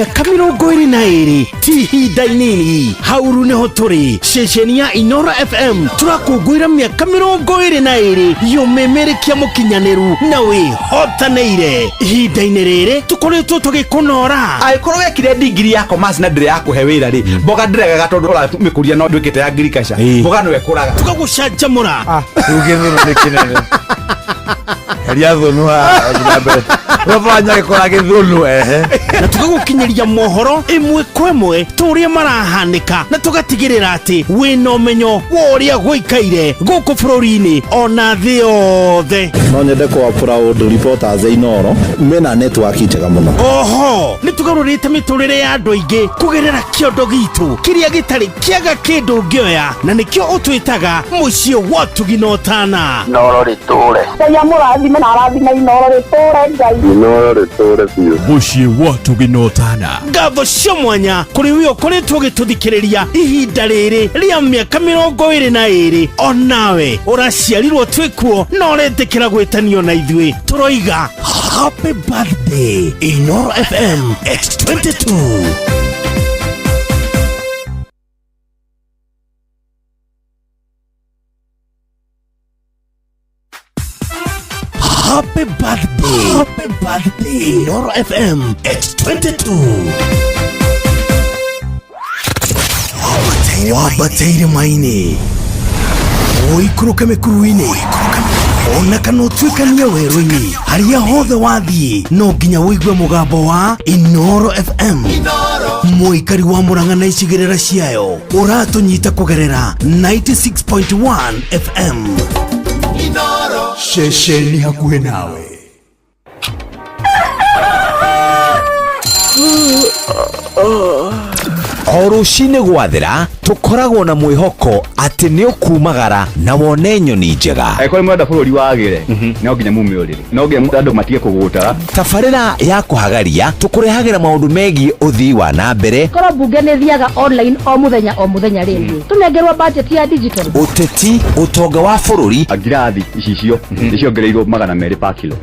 miaka 22 ti ihinda inini. Hauru neho turi ceceni ya Inoro FM turakungwira miaka 22 yumemerekia mukinyaniru na wihotaneire. Ihinda-ini riri tukoretwo tugikunora aikorwo wekire degree ya commerce na ndire ya kuhe wira ri mboga ndiregaga tondu ora mikuria no ndwikite ya agriculture mboga no ekuraga tukagucanjamura ugithuru ni kinene haria thunu ha ngabere robanya gikora githunu na tugagukinyiria mohoro imwe kwemwe turia marahanika na tugatigirira ati wina umenyo wa uria gwikaire guku bururi-ini ona thi yothe. no nyende kwa proud reporters Inoro mena network njega muno. Oho ni tugarurite miturire ya andu aingi kugerera kiondo gitu kiria gitari kiaga kindu ngioya na nikio utwitaga mucie wa tuginotana. Inoro riture ya murathime na arathime Inoro riture ngai Inoro riture biu mucie wa tuginotana. Ngatho cia mwanya kuri wi ukoretwo gituthikiriria ihinda riri ria miaka 22 onawe uraciarirwo twikuo no uretikira gwitanio na ithui turoiga happy birthday Inoro FM X22. Happy birthday Inoro FM X22. Wabateire maini oikuruka mikuruini ona kana utwikania werũ-ini haria hothe wathie no nginya wigue mugambo wa Inoro FM. Muikari wa Murang'a na icigirira ciayo uratunyita kugerera 96.1 FM. Inoro ceceni hakuhe nawe. Rucini gwathira tukoragwo na mwihoko ati ni ukumagara na wone nyoni njega. Aikore mwenda bururi wagire no nginya mumiurire no nginya andu matige kugutara. Tabarira ya kuhagaria tukurehagira maundu megi uthii wa na mbere. Koro bunge ne thiaga online o muthenya ringi tunengerwa budget ya digital. Uteti utonga wa bururi agirathi icicio niciongereirwo 200 per kilo.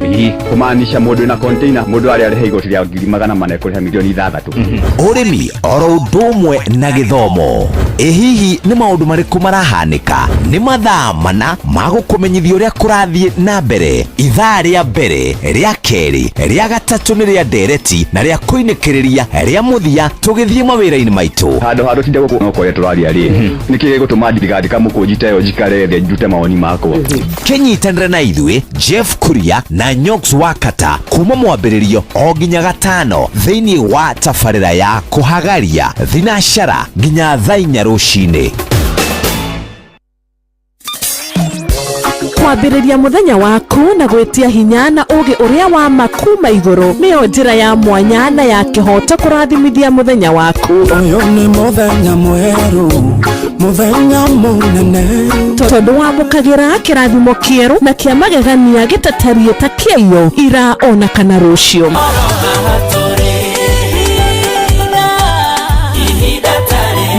Kumaanisha mundu na container mundu ari arihe igoti ria 400 kuriha milioni 6. Urimi oro ndumwe na githomo. Hihi ni maundu mariku marahanika ni mathaa mana magukumenyithia uria kurathie na mbere. Ithaa ria mbere ria keri ria gatatu ni ria ndereti na ria kuinikiriria ria muthia tugithie mawira-ini maitu handu tinde guku no koya turaria ri niki gutuma ndirigadi kamukujita yo jikare the njute maoni makwa kenyitanire na ithue Jeff Kuria na Nyox Wakata kuma mwambiririo o nginya gatano thiini wa tabarira ya kuhagaria thinashara nginya thaa 4 rucini. Kwambiriria muthenya waku na gwitia hinya na ugi uria wa makuma iguru niyo njira ya mwanya na ya kihota kurathimithia muthenya waku. Uyu ni muthenya mweru muthenya munene tondu wamukagira kirathimo kieru na kia magegania gitatarie ta kiayo ira ona kana rucio.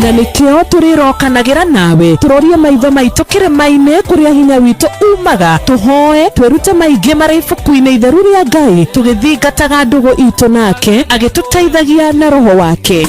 Na nikio turirokanagira nawe turorie maitho maitu kirima-ini kuria hinya witu umaga tuhoe twirute maingi mari ibuku-ini itheru ria Ngai tugithingataga ndugu itu nake agituteithagia na roho wake.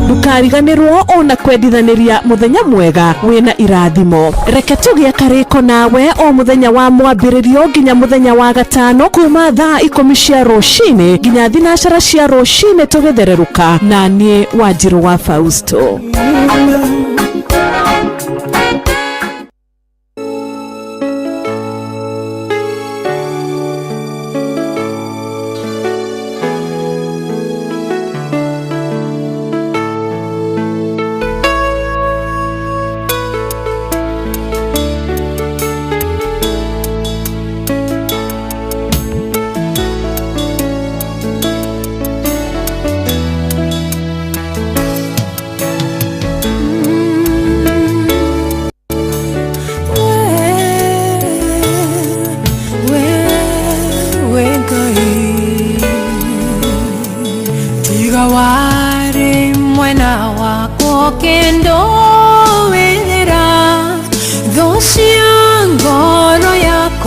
Ndukariganirwo ona kwendithaniria muthenya mwega wina irathimo. Reke tugie kariko nawe o muthenya wa mwambiririo nginya muthenya wa gatano kuma thaa 10 cia rucini nginya thinashara cia rucini tugithereruka na nie Wanjiru wa Fausto.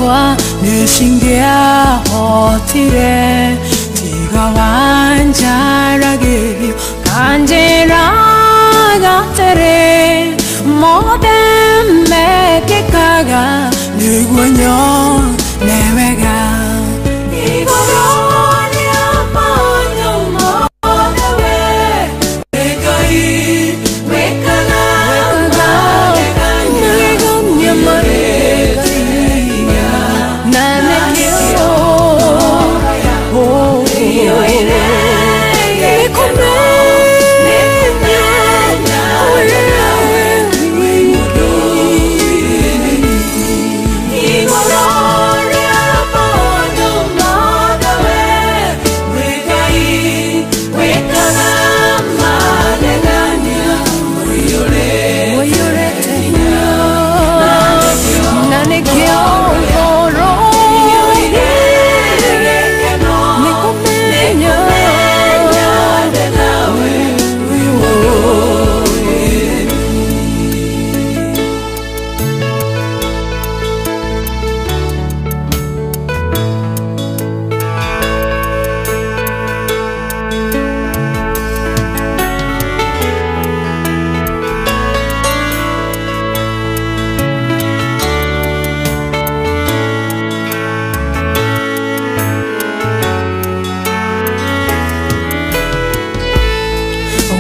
yakwa nishingia hotire tiga wanjaragirio kanjira gatere modeme kikaga niguanyo nevega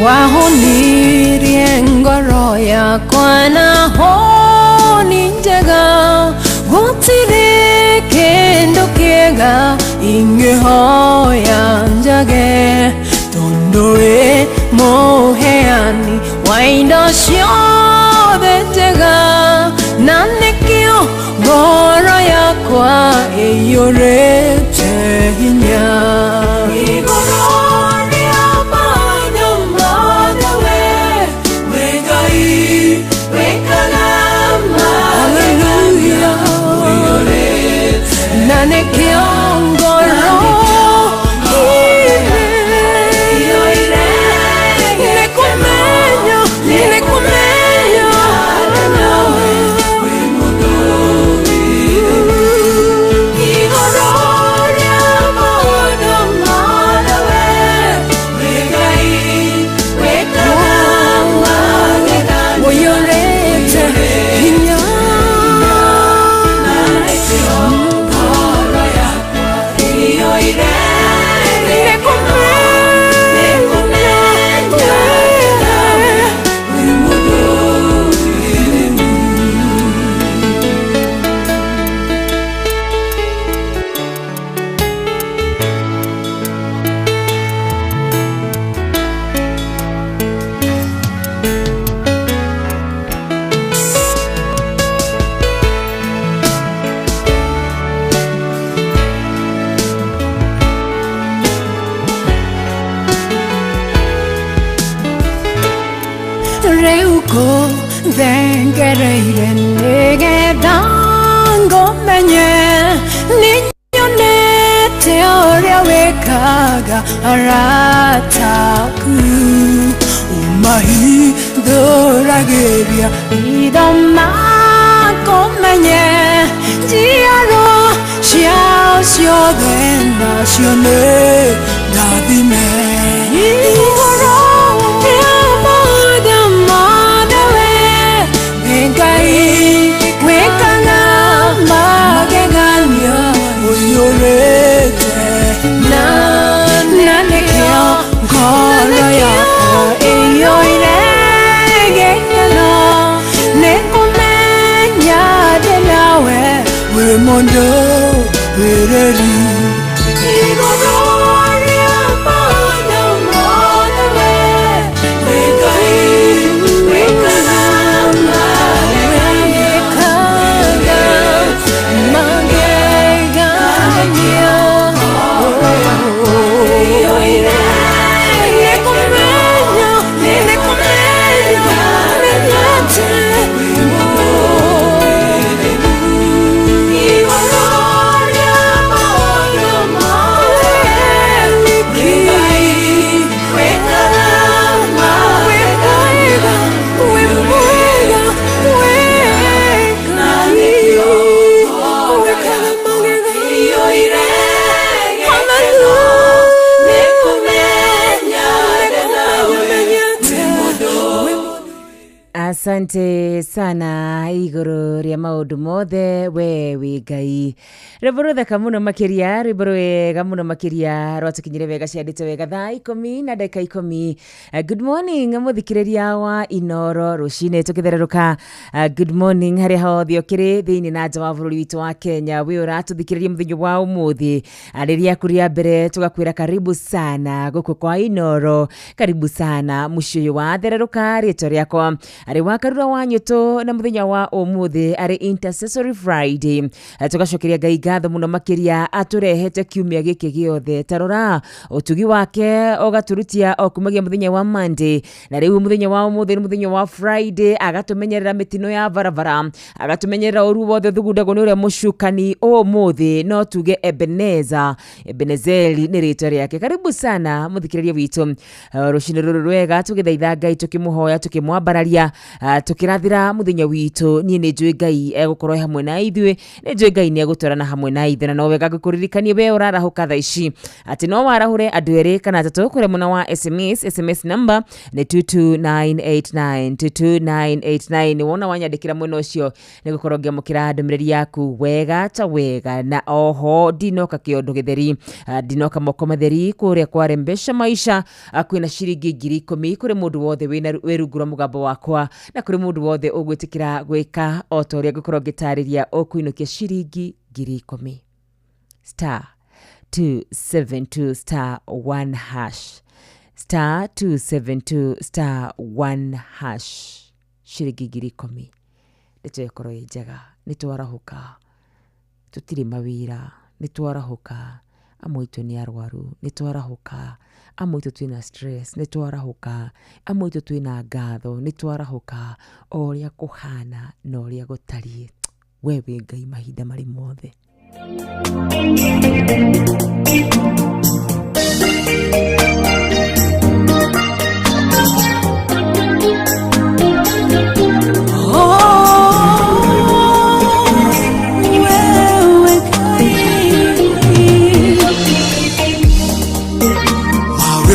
wahonirie ngoro yakwa na honi njega gutire kendo kiega ingĩhoya njage tondũ wĩ mũheani wa indo ciothe njega na nĩkĩo ngoro yakwa ĩiyũrĩte hinya reuko vengereire nigetha ngũmenye nĩnyonete ũrĩa wĩkaga arataku ũmahithũragĩria ritho makũmenye njiaro ciao ciothe nacio nĩ ndathime Mondo vereri Asante sana iguru ria maundu mothe we Ngai reborotha kamuno makiria reboroe muno makiria rwatukinyire wega ciandite wega thaa 10 na dakika 10. Good morning muthikiriria wa Inoro rucine tukithererũka. Good morning hari hothe okiri thiini na nja wa bururi witu wa Kenya we uratuthikiriria muthinyo wa umuthi ariria kuria mbere tugakwira karibu sana guku kwa Inoro, karibu sana mucio wa thereruka rito riakwa ari wakarura wanyuto na muthenya wa umuthi ari Intercessory Friday. Tugacokeria Ngai ngatho muno makiria aturehete kiumia giki giothe tarora utugi wake ogaturutia okumagia muthenya wa Monday na riu muthenya wa umuthi ni muthenya wa Friday agatumenyerera mitino ya barabara agatumenyerera uru wothe thugundago ni uria mucukani umuthi no tuge Ebenezeli ni rito riake. Karibu sana muthikiriria witu rucine ruru rwega tugithaitha Ngai tukimuhoya tukimwambararia tukirathira muthenya witu ni njui Ngai egukorwo hamwe na ithuĩ ni njui Ngai ni egutwarana hamwe na ithuĩ na no wega gukuririkania we urarahuka thaa ici ati no warahure andu eri kana atatu kure muna wa SMS number ni 22989 wona wanyandikira mwena ucio ni gukorwo ngiamukira ndumiriri yaku wega ta wega na oho dinoka kiondo githeri dinoka moko matheri kuria kwarembesha maisha kwina ciringi 10,000 kuri mundu wothe wina werungura mugambo wakwa na kuri mundu wothe ugwitikira gwika otoria gukorwo gitariria okuinukia ciringi 10,000 star 272 star 1 hash star 272 star 1 hash ciringi 10,000 nitwekorwo njega nitwarahuka tutiri mawira nitwarahuka amoito ni arwaru nitwarahuka amoito twina stress nitwarahuka amoito twina ngatho nitwarahuka oria kuhana na oria gutarie wewe Ngai mahinda mari mothe.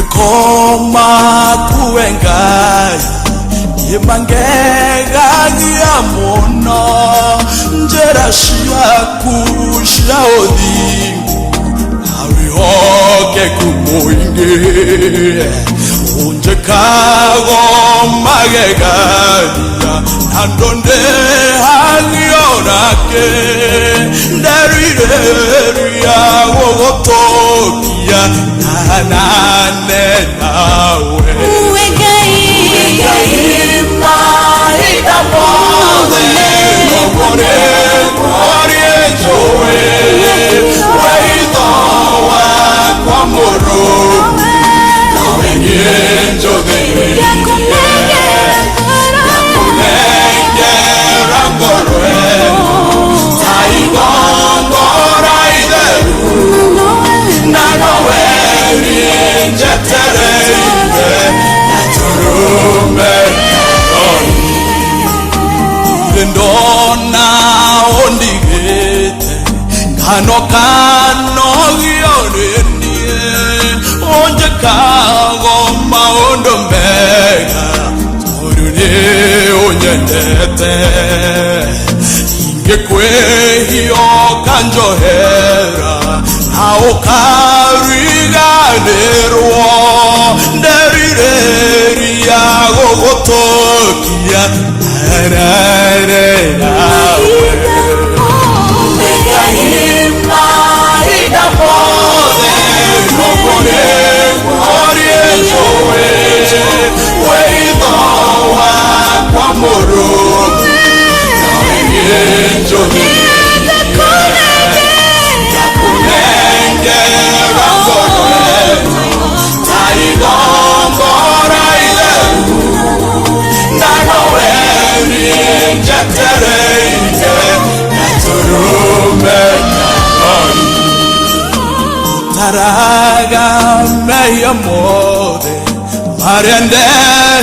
Koma kuengai yemangega giamono njera shiaku shaodi awi hoke kumoinge unje kago magega andonde hangionake ndarire ya wogotokia nanane nawe Ngai maida mode mone mori joe weito wa kwa moro nawe njo de yakunenge rangorwe taigongora ideru nanowe jeterende naturume ndona ondigete kano gionenie onje kago maondo mega torune onyendete ingekwehio kanjohera aokariganerwo nderireri yagogotokia arare nawe Ngai maida mothe nokore orie joe weitho wakwa muru nawe njohi Taraga meya mode Mariande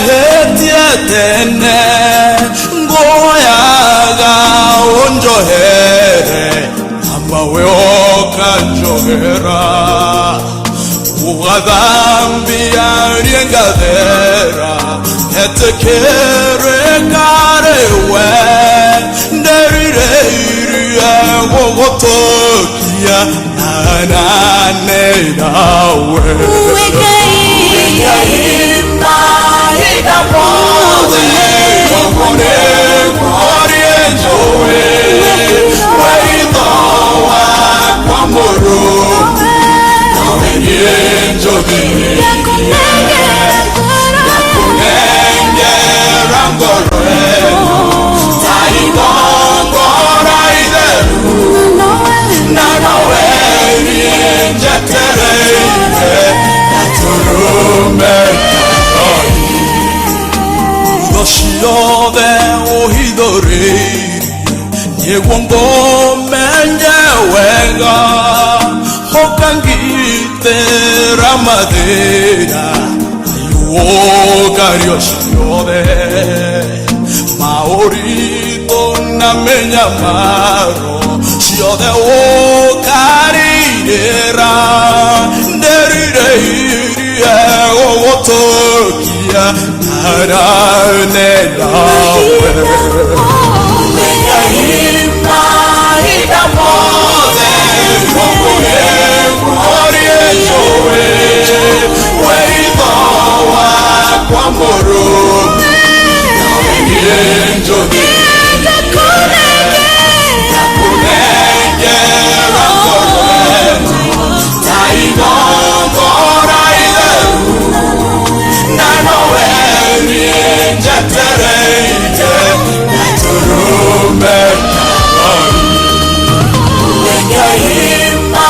hetietene Ngoyaga onjohere Amawe okanjohera Ugadambi ariengadera Etekere we nderireirie gogotokia nanane nawe wikaimba idamothe gokone korie njowe weithowa kwa muru nawenye njothi yakunengera ngorwe taigongora itheru na nawe njetereire naturume ciothe ũhithũrĩirie nĩguo ngũmenye wega ũkangitĩra mathĩna iũgario ciothe maũritũ na mĩnyamaro ciothe ũkarirĩra ndĩrirĩirie gũgũtũkia narane nawe wikaimba idamothe gokone korie njowe weithowa kwa muru nawenye njothi yakunengera ngorwe taigongora itheru na nawe njetereire naturume wikaimba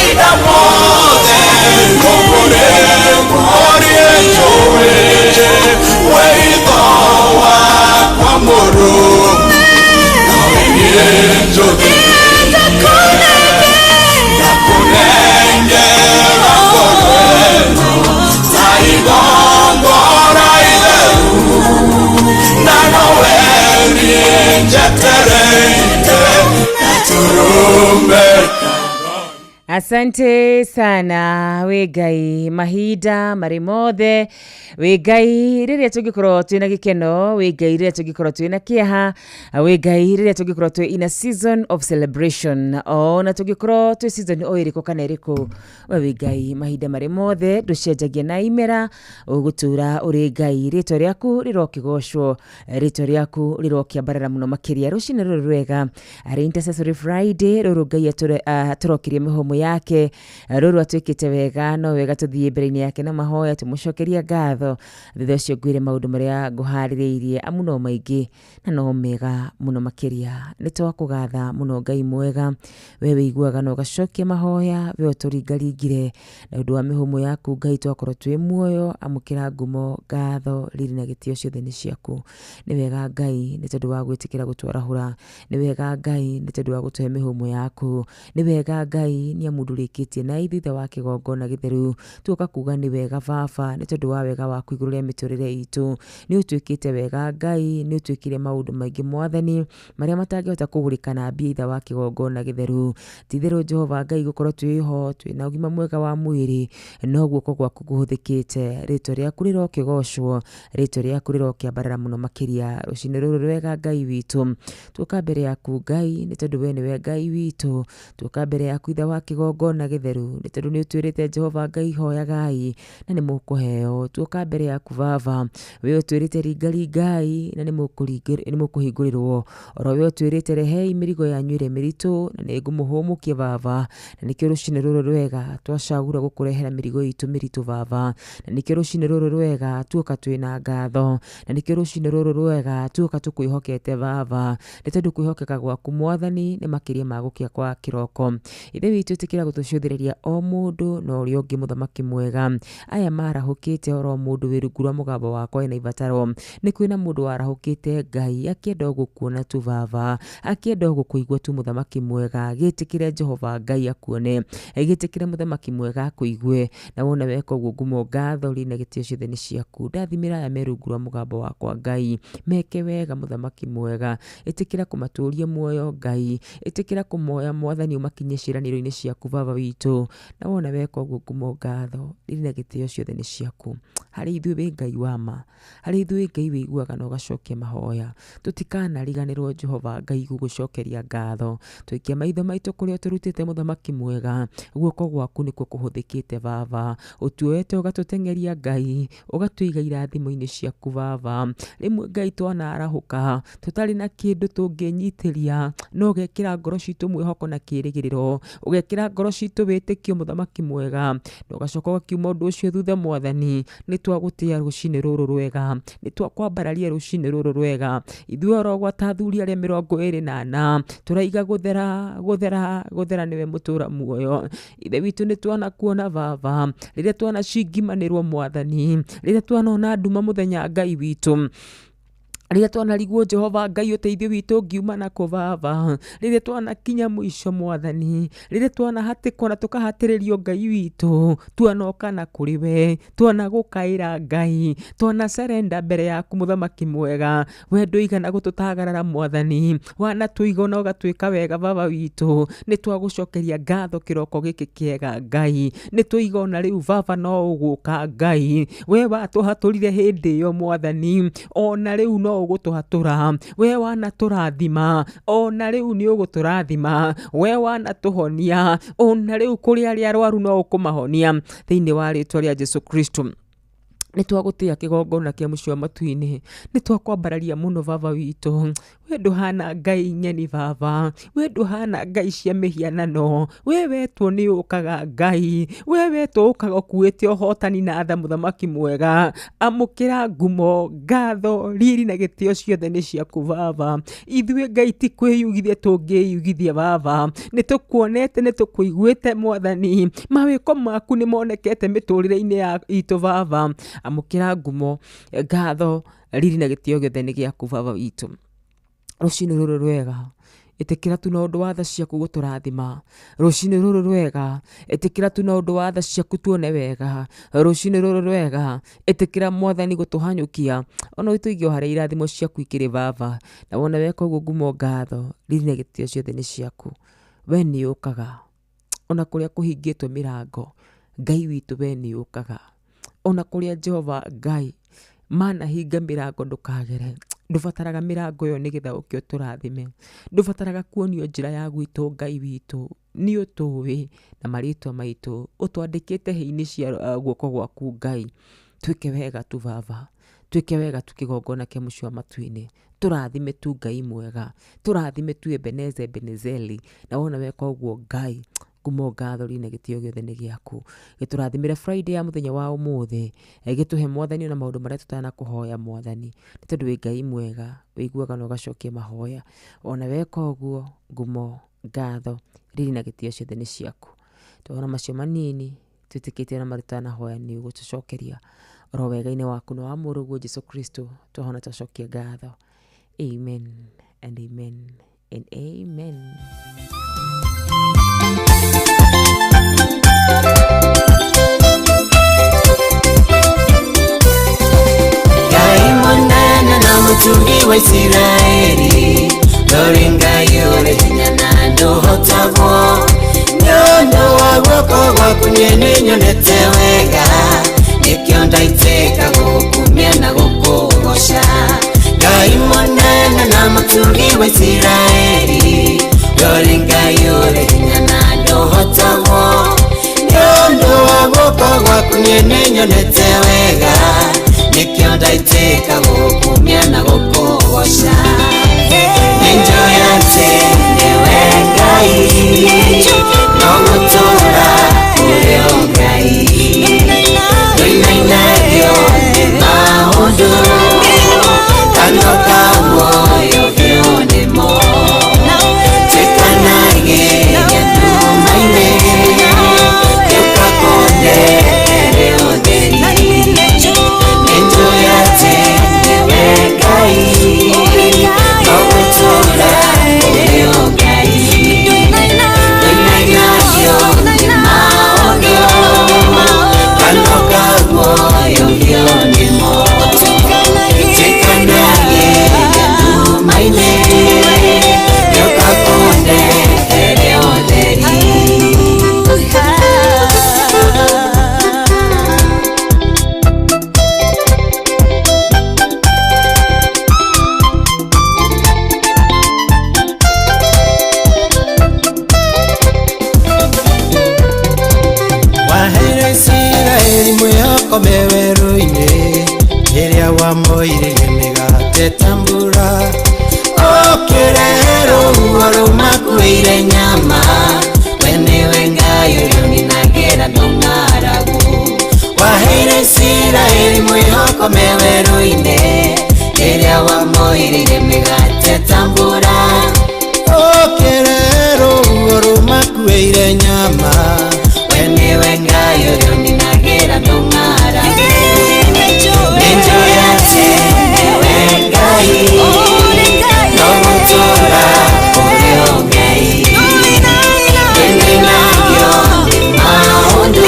idamothe gokone korie njowe weithowa kwa muru nawenye njothi yakunengera ngorwe taigongora itheru na nawe njetereire naturume. Asante sana Wegai mahinda marĩ mothe Wegai rĩrĩa tũngĩkorwo twĩna gĩkeno Wegai rĩrĩa tũngĩkorwo twĩna kĩeha Wegai rĩrĩa tũngĩkorwo twĩ in a season of celebration ona tũngĩkorwo twĩ season o ĩrĩkũ kana ĩrĩkũ Wegai mahinda marĩ mothe ndũcenjagia na imera ũgũtũra ũrĩ Ngai rĩtwa rĩaku rĩrokĩgocwo rĩtwa rĩaku rĩrokĩambarara mũno makĩria rũcinĩ rũrũ rwega arĩ Intercessory Friday rũrũ Ngai atũrokirie mĩhũmũ yake rũrũ atwĩkĩte wega no wega tũthiĩ mbere-inĩ yake na mahoya tũmũcokeria ngatho thutha ũcio ngwĩre maũndũ marĩa ngũharĩrĩirie amu no maingĩ na no mega mũno makĩria nĩ twakũgatha mũno Ngai mwega we wĩiguaga na ũgacokia mahoya we ũtũringaringire na ũndũ wa mĩhũmũ yaku Ngai twakorwo twĩ muoyo amũkĩra ngumo ngatho riri na gĩtĩo ciothe nĩ ciaku nĩ wega Ngai nĩ tondũ wa gwĩtĩkĩra gũtwarahũra nĩ wega Ngai nĩ tondũ wa gũtũhe mĩhũmũ yaku nĩ wega Ngai nĩ amu ndũrĩkĩtie na thutha wa kĩgongona gĩtheru tuoka kuga nĩ wega baba nĩ tondũ wa wega waku igũrũ rĩa mĩtũrĩre itũ nĩ ũtwĩkĩte wega Ngai nĩ ũtwĩkire maũndũ maingĩ mwathani marĩa matangĩhota kũgũrĩkana mbia thutha wa kĩgongona gĩtheru ti-itherũ Jehova Ngai gũkorwo twĩho twĩna ũgima mwega wa mwĩrĩ no guoko gwaku kũhũthĩkĩte rĩtwa rĩaku rĩrokĩgocwo rĩtwa rĩaku rĩrokĩambarara mũno makĩria rũcinĩ rũrũ rwega Ngai witũ tuoka mbere yaku Ngai nĩ tondũ we nĩwe Ngai witũ tuoka mbere yaku thutha wa kĩgongona gĩtheru nĩ tondũ nĩ ũtwĩrĩte Jehova Ngai hoyagai na nĩ mũkũheo tuoka mbere yaku baba we ũtwĩrĩte ringai na nĩ mũkũhingũrĩrwo oro we ũtwĩrĩte rehei mĩrigo yanyu ĩrĩ mĩritũ na nĩ ngũmũhũmũkia baba na nĩkĩo rũcinĩ rũrũ rwega twacagũra gũkũrehera mĩrigo itũ mĩritũ baba na nĩkĩo rũcinĩ rũrũ rwega tuoka twĩna ngatho na nĩkĩo rũcinĩ rũrũ rwega tuoka tũkwĩhokete baba nĩ tondũ kwĩhokeka gwaku mwathani nĩ makĩria ma gũkĩa kwa kĩroko ithe witũ ĩtĩkĩra gũtũcũthĩrĩria o mũndũ na ũrĩa ũngĩ mũthamaki mwega aya marahũkĩte oro mũndũ wĩ rungu rwa mũgambo wakwa ena ibataro nĩ kwĩna mũndũ warahũkĩte Ngai akĩenda gũkuona tu baba akĩenda gũkũigua tu mũthamaki mwega gĩtĩkĩre Jehova Ngai akuone gĩtĩkĩre mũthamaki mwega akũigue na wona weka ũguo ngumo ngatho rĩ na gĩtĩo ciothe nĩ ciaku ndathimĩra aya me rungu rwa mũgambo wakwa Ngai meke wega mũthamaki mwega ĩtĩkĩra kũmatũria muoyo Ngai ĩtĩkĩra kũmoya mwathani ũmakinyie ciĩranĩro-inĩ ciaku baba witũ na wona weka ũguo ngumo ngatho rĩ na gĩtĩo ciothe nĩ ciaku harĩ ithuĩ wĩ Ngai wa ma, harĩ ithuĩ Ngai wĩiguaga na ũgacokia mahoya. Tũtikanariganĩrwo Jehova Ngai gũgũcokeria ngatho. Tũikia maitho maitũ kũrĩa ũtũrutĩte mũthamaki mwega, guoko gwaku nĩkuo kũhũthĩkĩte Baba, ũtuoete ũgatũteng'eria Ngai, ũgatũiga irathimo-inĩ ciaku Baba. Rĩmwe Ngai twanarahũka tũtarĩ na kĩndũ tũngĩnyitĩria, no ũgekĩra ngoro citũ mwĩhoko na kĩĩrĩgĩrĩro, ũgekĩra ngoro citũ wĩtĩkio mũthamaki mwega, na ũgacoka ũgakiuma ũndũ ũcio thutha Mwathani. Nĩ twagũtĩa rũcinĩ rũrũ rwega, nĩ twakwambararia rũcinĩ rũrũ rwega. Ithuĩ orogwa ta athuri arĩa 24 tũraiga gũthera nĩwe mũtũra muoyo. Ithe witũ nĩ twanakuona Baba, rĩrĩa twanacingimanĩrwo Mwathani, rĩrĩa twanona nduma mũthenya Ngai witũ, rĩrĩa twanarigwo Jehova Ngai ũteithio witũ ngiuma nako Baba, rĩrĩa twanakinya mũico Mwathani, rĩrĩa twanahatĩkwo na tũkahatĩrĩrio Ngai witũ, twanoka na kũrĩ we, twanagũkaĩra Ngai, twana mbere yaku mũthamaki mwega. We ndũigana gũtũtagarara Mwathani, wanatũiga na ũgatuĩka wega Baba witũ. Nĩ twagũcokeria ngatho kĩroko gĩkĩ kĩega Ngai, nĩ tũiga ona rĩu Baba no ũgũka Ngai, we watũhatũrire hĩndĩ ĩyo Mwathani, ona rĩu no ũgũtũhatũra. We wanatũrathima, ona rĩu nĩ ũgũtũrathima. We wanatũhonia, ona rĩu kũrĩ arĩa arwaru no ũkũmahonia thĩinĩ wa rĩĩtwa rĩa Jesũ Kristo. Nĩ twagũtĩa kĩgongona kĩa mũcio matu-inĩ, nĩ twakwambararia mũno Baba witũ. We ndũhana Ngai nyeni Baba, we ndũhana Ngai cia mĩhianano, we wetwo nĩ ũkaga Ngai, we wetwo ũkaga ũkuĩte ũhotani na tha mũthamaki mwega. Amũkĩra ngumo, ngatho, riri na gĩtĩo ciothe nĩ ciaku Baba. Ithuĩ Ngai ti kwĩyugithia tũngĩyugithia Baba, nĩ tũkuonete, nĩ tũkũiguĩte Mwathani, mawĩko maku nĩ monekete mĩtũrĩre-inĩ itũ Baba. Amũkĩra ngumo, ngatho, riri na gĩtĩo gĩothe nĩ gĩaku Baba witũ. Rũcinĩ rũrũ rwega, ĩtĩkĩra tu na ũndũ wa tha ciaku gũtũrathima. Rũcinĩ rũrũ rwega, ĩtĩkĩra tu na ũndũ wa tha ciaku tuone wega. Rũcinĩ rũrũ rwega, ĩtĩkĩra Mwathani gũtũhanyũkia, ona ũtũige harĩa irathimo ciaku ikĩrĩ Baba. Na wona weka ũguo ngumo, ngatho, riri na gĩtĩo ciothe nĩ ciaku. We nĩ ũkaga ona kũrĩa kũhingĩtwo mĩrango, Ngai witũ we nĩ ũkaga. Ona kũrĩa Jehova Ngai manahinga mĩrango ndũkagere. Ndũbataraga mĩrango ĩyo nĩgetha ũke ũtũrathime, ndũbataraga kuonio njĩra ya gwitũ Ngai witũ. Nĩ ũtũĩ na marĩtwa maitũ ũtwandĩkĩte hĩ-inĩ cia guoko gwaku Ngai. Twĩke wega tu Baba, twĩke wega tu kĩgongona kĩa mũcio matu-inĩ. Tũrathime tu Ngai mwega, tũrathime tu Ebeneza Ebenezeli. Na wona weka ũguo Ngai, ngumo, ngatho, riri na gĩtĩo gĩothe nĩ gĩaku. Gĩtũrathimĩre Friday ya mũthenya wa ũmũthĩ, gĩtũhe Mwathani na maũndũ marĩa tũtanakũhoya Mwathani, nĩ tondũ wĩ Ngai mwega, wĩiguaga na ũgacokia mahoya. Ona weka ũguo, ngumo, ngatho, riri na gĩtĩo ciothe nĩ ciaku. Twona macio manini twĩtĩkĩtie na marĩa tũtanahoya nĩ ũgũtũcokeria oro wega-inĩ waku na wa mũrũguo Jesũ Kristo. Twahona tũcokia ngatho. Amen and amen and amen. Ngai mũnene na mũturi wa Isiraeli, ndũrĩ Ngai ũrĩ hinya na ndũhotagwo. Nĩũndũ wa guoko gwaku niĩ nĩnyonete wega, nĩkĩo ndaitĩka gũkumia na gũkũgoca. Ngai mũnene na mũturi wa Isiraeli, ndũrĩ Ngai ũrĩ hinya na ndũhotagwo. Nĩũndũ wa guoko gwaku niĩ nĩnyonete wega, nĩkĩo ndaitĩka gũkumia na gũkũgoca. Nĩnjũĩ atĩ nĩwe Ngai, no gũtũũra ũrĩ o Ngai. Ndũinainagio nĩ maũndũ, kanua ka muoyo ĩyo nĩmo. Twĩkanagĩria nduma-inĩ, gĩũka kũndehere ũtheri. Nĩnjũĩ atĩ nĩwe Ngai, no gũtũũra ũrĩ o Ngai. wa moire migate tambura okerero waruma kuire nyama wenewe ngayo yoninagera ndongaragu waheire Israeli mwihoko meweruine eria wa moire migate tambura okerero waruma kuire nyama wenewe ngayo yoninagera ndongaragu Nenjo yate newe ngai Nomutora ureo ngai Nene nagyo maundu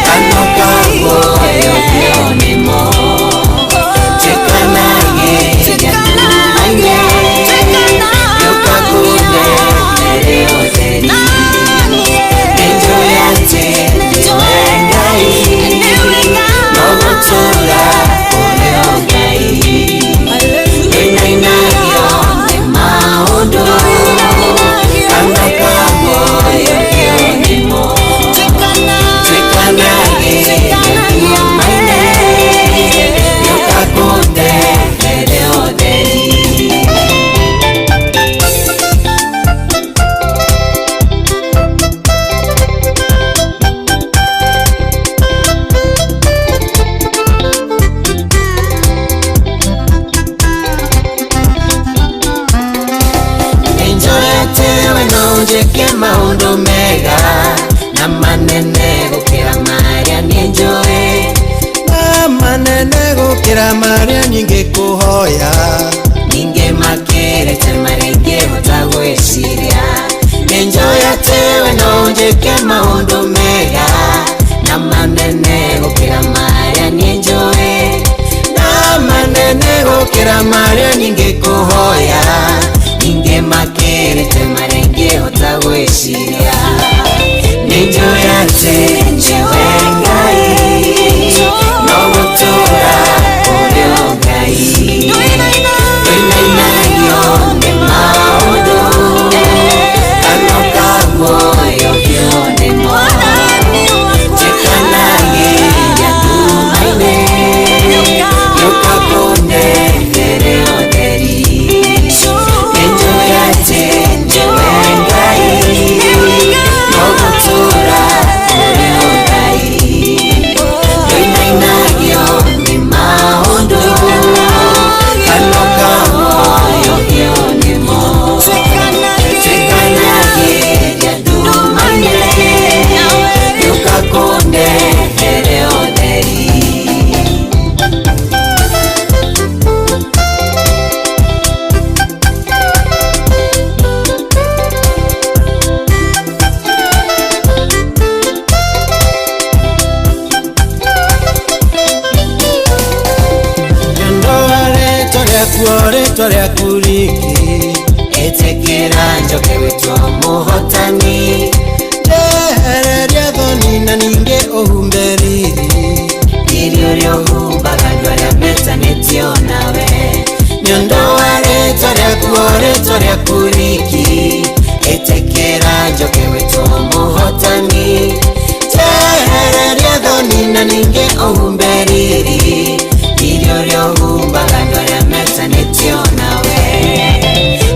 Kanoka goyo kionimo Chekanage yakumanye Yokakunde nereo teri Nenjo yate newe ngai Nomutora ureo ngai Nene nagyo maundu Kanoka goyo kionimo Chekanage yakumanye Yokakunde nereo teri Enjoyetewe nonjeke maundu mega na manene gukira maria nienjoye na manene gukira maria ninge kuhoya ninge makirete marenge hotagweciria enjoyetewe nonjeke maundu mega na manene gukira maria nienjoye na manene gukira maria ninge kuhoya ninge makirete marenge hotagweciria Nenjo yate newe ngai Nomutora ureo ngai Nene nagyo ne maundu Kanoka goyo kionemo Chekanage yakumaine Yokakunde nereo teri Nenjo yate newe ngai Nomutora ureo ngai Nene nagyo ne maundu Kanoka goyo kionemo Chekanage yakumanye Yokakunde nereo teri Tore kuriki etekera njoke witwa muhotani tehereria thoni na ninge ohumberiri irio riohumbaga ndwaria metanitio nawe nyondoware tore kuriki etekera njoke witwa muhotani tehereria thoni na ninge ohumberiri irio riohumbaga ndwaria metanitio nawe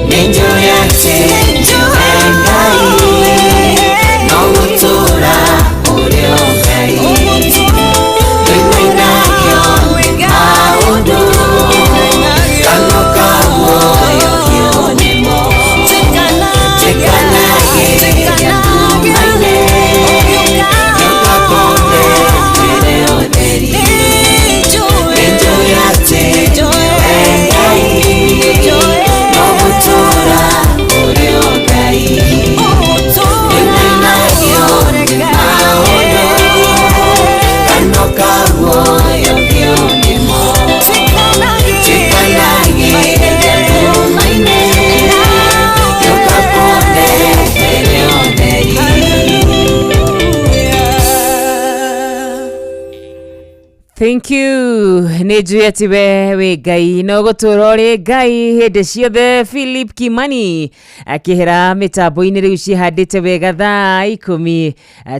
Nenjo yate newe ngai Nomutora ureo ngai Nene nagyo maundu Kanoka goyo kionemo Chekanage yakumanye Yokakunde nereo Thank you. Nĩnjũĩ atĩ we Ngai no gũtũũra ũrĩ Ngai hĩndĩ ciothe. Philip Kimani akĩhera mĩtambo-inĩ rĩu cihandĩte wega thaa 10.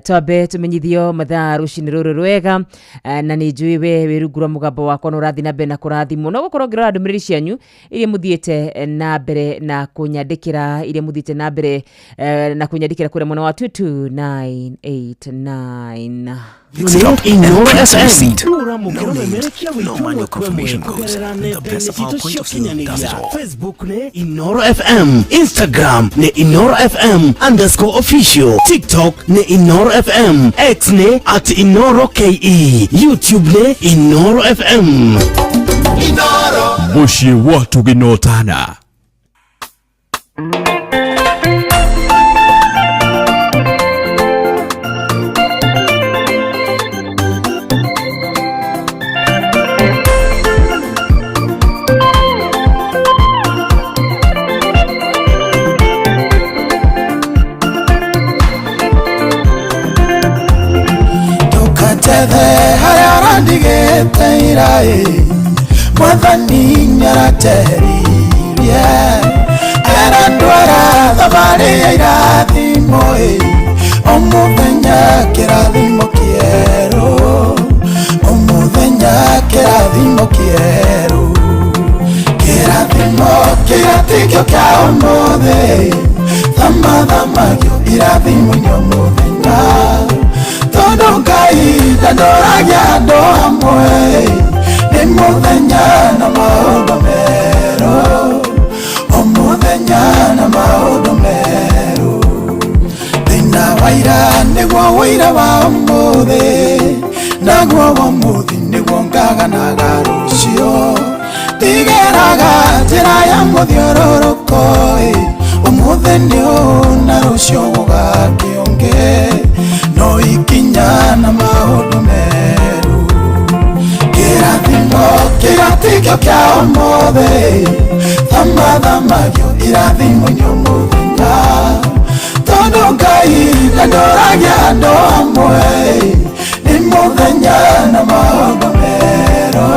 Twambe tũmenyithio mathaa rũcinĩ rũrũ rwega, na nĩnjũĩ we wĩrungu rwa mũgambo wakwa no ũrathiĩ na mbere na kũrathimwo. No gũkorwo ngĩrora ndũmĩrĩri cianyu iria mũthiĩte na mbere na kũnyandĩkĩra, iria mũthiĩte na mbere na kũnyandĩkĩra kũrĩa mwena wa 22989. Inoro FM. No manual confirmation codes. The best of our point of view, that's it all. Facebook ne Inoro FM. Instagram ne Inoro FM _official. TikTok ne Inoro FM. X ne @InoroKE. YouTube ne Inoro FM. Inoro. Bushi watu ginotana. Ndigete irae mwathani nyarateririe era ndwara thabari ya irathimo omuthenya kirathimo kieru omuthenya kirathimo kieru kirathimo kiratikio kia omothe thamathamagio irathimo nyomuthenya todo Ngai ndandoragia andũ amwe nĩ mũthenya na maũndũ merũ mũthenya na maũndũ merũ thĩna wa ira nĩguo ũira wa ũmũthĩ naguo wa ũmũthĩ nĩguo ngaganaga rũciũ ndigeraga njĩra ya mũthiũrũrũko ũmũthĩ nĩ ũũ na rũciũ gũgakĩũngĩ no ikinya na maũndũ merũ kĩrathimo kĩratikio kia ũmũthĩ thamathamagio irathimo nyũmũthenya tondũ Ngai ndandoragia andũ amwe nĩ mũthenya na maũndũ merũ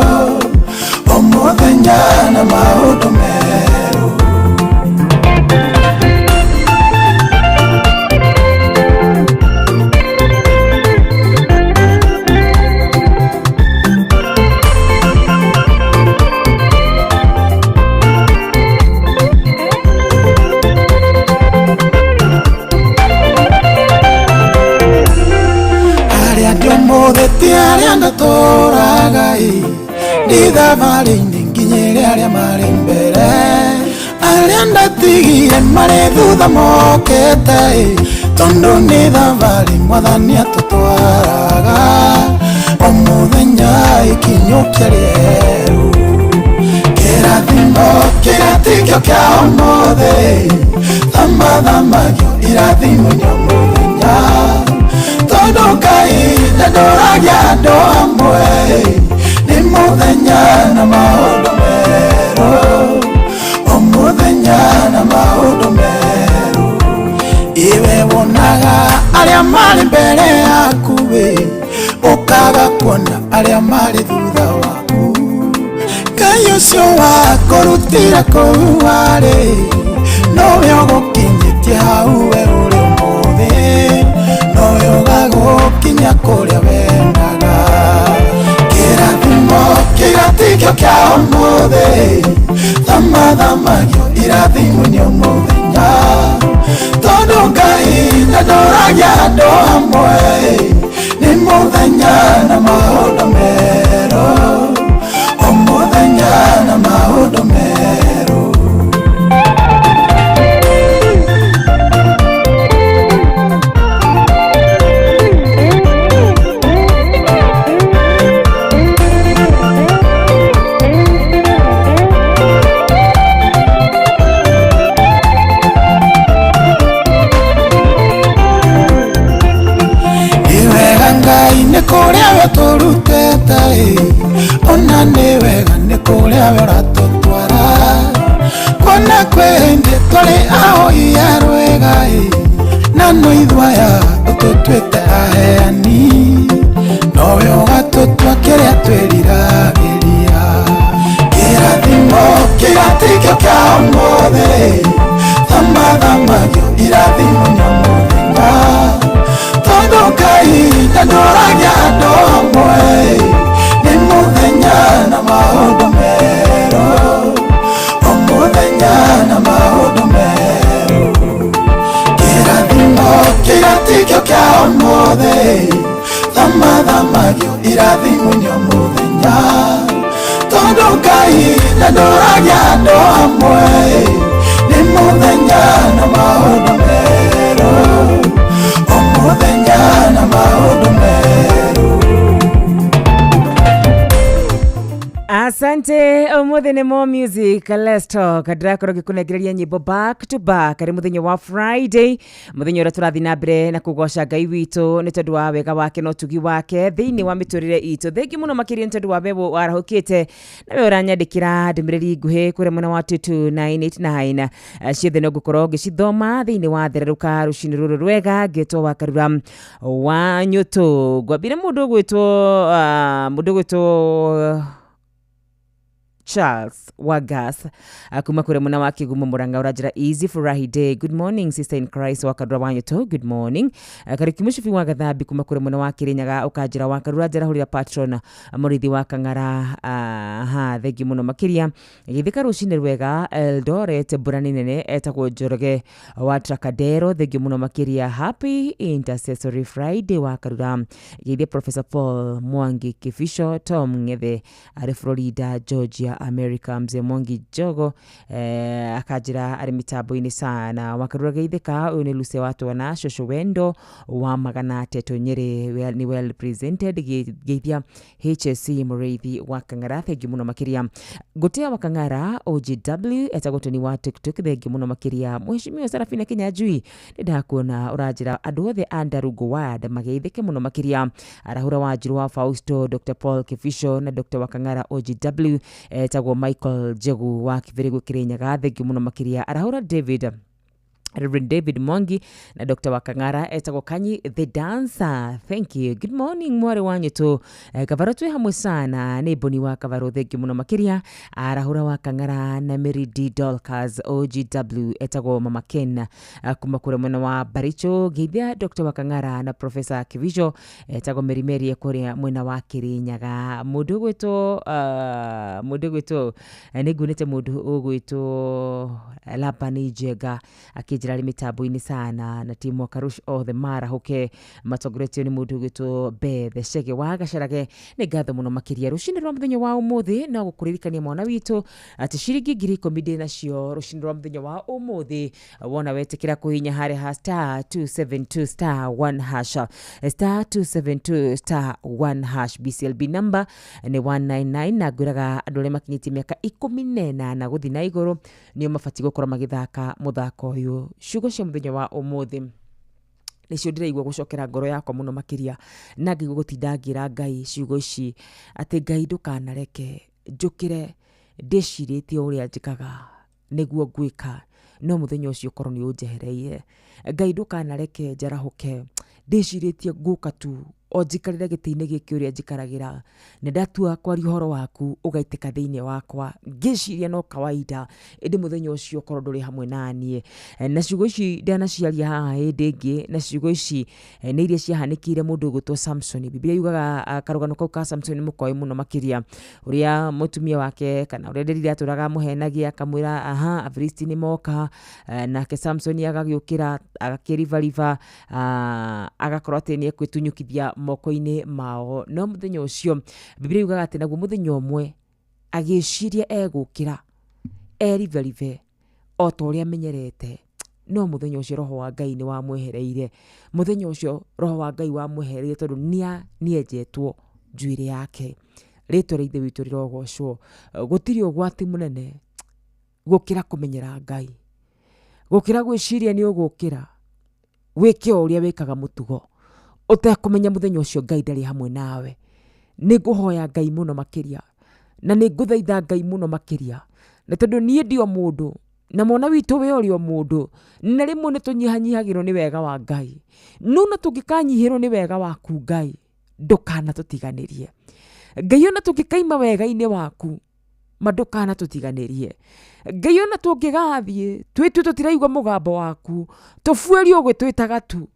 mũthenya na maũndũ merũ. Arĩa ndatũraga ndĩ thabarĩ-inĩ nginyĩre arĩa marĩ mbere arĩa ndatigire marĩ thutha mokĩte tondũ nĩ thabarĩ mwathani atũtwaraga o mũthenya ikinyũkia rĩerũ kĩrathimo kĩratikio kia ũmũthĩ thamathamagio irathimo nyũmũthenya tondũ Ngai ndandoragia andũ amwe nĩ mũthenya na maũndũ merũ mũthenya na maũndũ merũ iwe wonaga arĩa marĩ mbere yaku ũkaga kuona arĩa marĩ thutha waku Ngai ũcio wakũrutire kũu warĩ nowe ũgũkinyĩtie hau we ũrĩ ũmũthĩ nowe ũgagũkinya kũrĩa wendaga kĩrathimo kĩratikio kia ũmũthĩ thamathamagio irathimo nyũmũthenya tondũ Ngai ndandoragia andũ amwe nĩ mũthenya na maũndũ merũ mũthenya na maũndũ merũ. Kũrĩa we tũrutĩte ona nĩ wega nĩ kũrĩa we ũratũtwara kuona kwĩ hĩndĩ tũrĩ ahoi a rwĩga na no ithuaya ũtũtuĩte aheani nowe ũgatũtua kĩrĩa twĩriragĩria kĩrathimo kĩgatikio kĩa ũmũthĩ thamathamagio irathimo nyamũthenya tondũ Ngai ndanũragia andũ amwe nĩ mũthenya na maũndũ merũ o mũthenya na maũndũ merũ kĩrathimo kĩgatikio kĩa ũmũthĩ thamathamagio irathimo nyamũthenya tondũ Ngai ndanũragia andũ amwe nĩ mũthenya na maũndũ merũ o mũthenya na maũndũ merũ. Asante, umuthi ni More Music, Let's Talk. Ndirakorwo ngikunegereria nyimbo back to back ari muthenya wa Friday, muthenya uria turathi na mbere na kugoca Ngai witu ni tondu wa wega wake no tugi wake thiini wa miturire itu. Thengi muno makiria ni tondu wa bebo warahukite na we uranyandikira ndimiriri nguhi kure muna wa 22989 ciothe no ngukorwo ngicithoma thiini wa thereruka rucini ruru rwega ngitwo wa Karura wa Nyutu. Ngwambire mundu gwitwo Charles Wagas akuma kure muna wa Kigumo Muranga urajira easy furahi day. Good morning sister in Christ wa Karura wa Nyutu. Good morning. Karikimushifi wa Gathambi kuma kure muna wa Kirinyaga ukajira wa Karura jira hurira patron murithi wa Kang'ara thengi muno makiria githika rucini rwega Eldoret burani nene etagwo Njoroge wa Tracadero thengi muno makiria. Happy Intercessory Friday wa Karura githia Professor Paul Mwangi Kifisho Tom Ngethe ari Florida Georgia America mzee Mwangi Jogo akajira ari mitambo-ini sana wa Karura geithika uyu ni Lucia watu wana Shosho Wendo wa Magana Teto Nyeri ni well presented geithia HSC Muriithi wa Kang'ara thengi muno makiria. Gotea wa Kang'ara OGW etagotoni wa TikTok thengi muno makiria. Mheshimiwa Sarafina Kinyanjui ndakuona urajira andu othe Andarugo ward mageithike muno makiria. Arahura wa Njuru wa Fausto Dr. Paul Kifisho na Dr. wa Kang'ara OGW etagwo Michael Jegu wa Kivirigo Kirinyaga thengi muno makiria. Arahura Reverend David Mwangi na Dr. wa Kang'ara etagwo Kanyi the Dancer. Thank you. Good morning mwari wa Nyutu. Kavaro twe hamwe sana ni Boni wa Kavaro thengi muno makiria. Arahura wa Kang'ara na Mary D. Dolcas OGW etagwo Mama Ken kuma kure mwena wa Baricho geithia Dr. wa Kang'ara na Professor Kivisho etagwo Mary kuria mwena wa Kirinyaga. Mundu gwito nigunite mundu ugwito Lapani Jega akijira mitambo-ini sana na timu wa Karush othe marahuke matongoretio ni mundu gwitwo Bethe Shege wa Gacarage. Ni ngatho muno makiria rucini rwa muthenya wa umuthi na gukuririkania mwana witu ati ciringi 10,000 nacio rucini rwa muthenya wa umuthi wona wetikira kuhinya hari *272*1# *272*1# BCLB number ni 199 na gwiraga andu aria makinyiti miaka 18 na guthi na iguru nio mabati gukora magithaka muthako uyu. Ciugo cia muthenya wa umuthi nicio ndiraigua gucokera ngoro yakwa muno makiria na ngigwa gutinda ngira Ngai ciugo ici ati Ngai ndukanareke njukire ndiciritie uria njikaga niguo ngwika no muthenya ucio korwo ni unjehereire. Ngai ndukanareke njarahuke ndiciritie nguka tu o njikarire giti-ini giki uria njikaragira na ndatua kwaria uhoro waku ugaitika thiini wakwa ngiciria no kawaida indi muthenya ucio korwo nduri hamwe nanie. Na ciugo ici ndanaciaria haha hindi ingi na ciugo ici ni iria ciahanikire mundu gutwo Samson. Biblia yugaga karugano kau ka Samson mukoi muno makiria uria mutumia wake kana uria ndirire aturaga muhenagia akamwira Afilisti ni moka nake Samson agagiukira agakirivariva agakorwo ati ni ekwitunyukithia moko-ini mao. No muthenya ucio Biblia yugaga ati naguo muthenya umwe agiciria egukira erivarive o ta uria amenyerete. No muthenya ucio roho wa Ngai ni wa mwehereire. Muthenya ucio roho wa Ngai wa mwehereire tondu nienjetwo njuire yake. Ritwa ria ithe witu rirogocwo. Gutiri ugwati munene gukira kumenyera Ngai, gukira gwiciria ni ugukira wike uria wikaga mutugo utakumenya muthenya ucio Ngai ndari hamwe nawe. Niguhoya Ngai muno makiria na ninguthaitha Ngai muno makiria na tondu nie ndio mundu na mwana witu we uri o mundu na rimwe ni tunyihanyihagirwo ni wega wa Ngai. Nuna tungikanyihirwo ni wega waku Ngai ndukana tutiganirie. Ngai ona tũngĩkaima wega-inĩ waku mandũkana tũtiganĩrie. Ngai ona tũngĩgathiĩ twĩtue tũtiraigua mũgambo waku, tũbuĩrio gwĩtwĩtaga tu,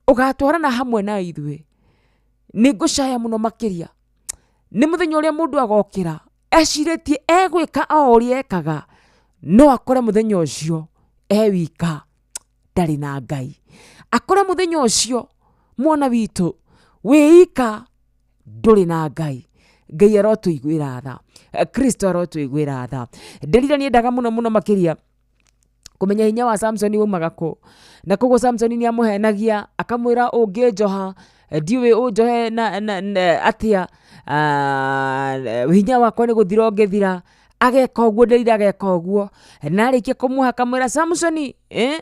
ũgatwarana hamwe na ithuĩ. Nĩ ngũcaya mũno makĩria nĩ mũthenya ũrĩa mũndũ agokĩra ecirĩtie egwĩka o ũrĩa ekaga, no akore mũthenya ũcio wika ndarĩ na Ngai. Akore mũthenya ũcio mwana witũ wĩika ndũrĩ na Ngai. Ngai arotũiguĩra tha, Kristo arotũiguĩra tha. Delila nĩendaga mũno mũno makĩria kũmenya hinya wa Samson waumaga kũ, na koguo Samson nĩamũhenagia akamwĩra ũngĩnjoha ndiũĩ ũnjohe atĩa, hinya wakwa nĩ gũthira ũngĩthira. Ageka ũguo, Delila ageka ũguo, na arĩkia kũmuha akamwĩra Samson,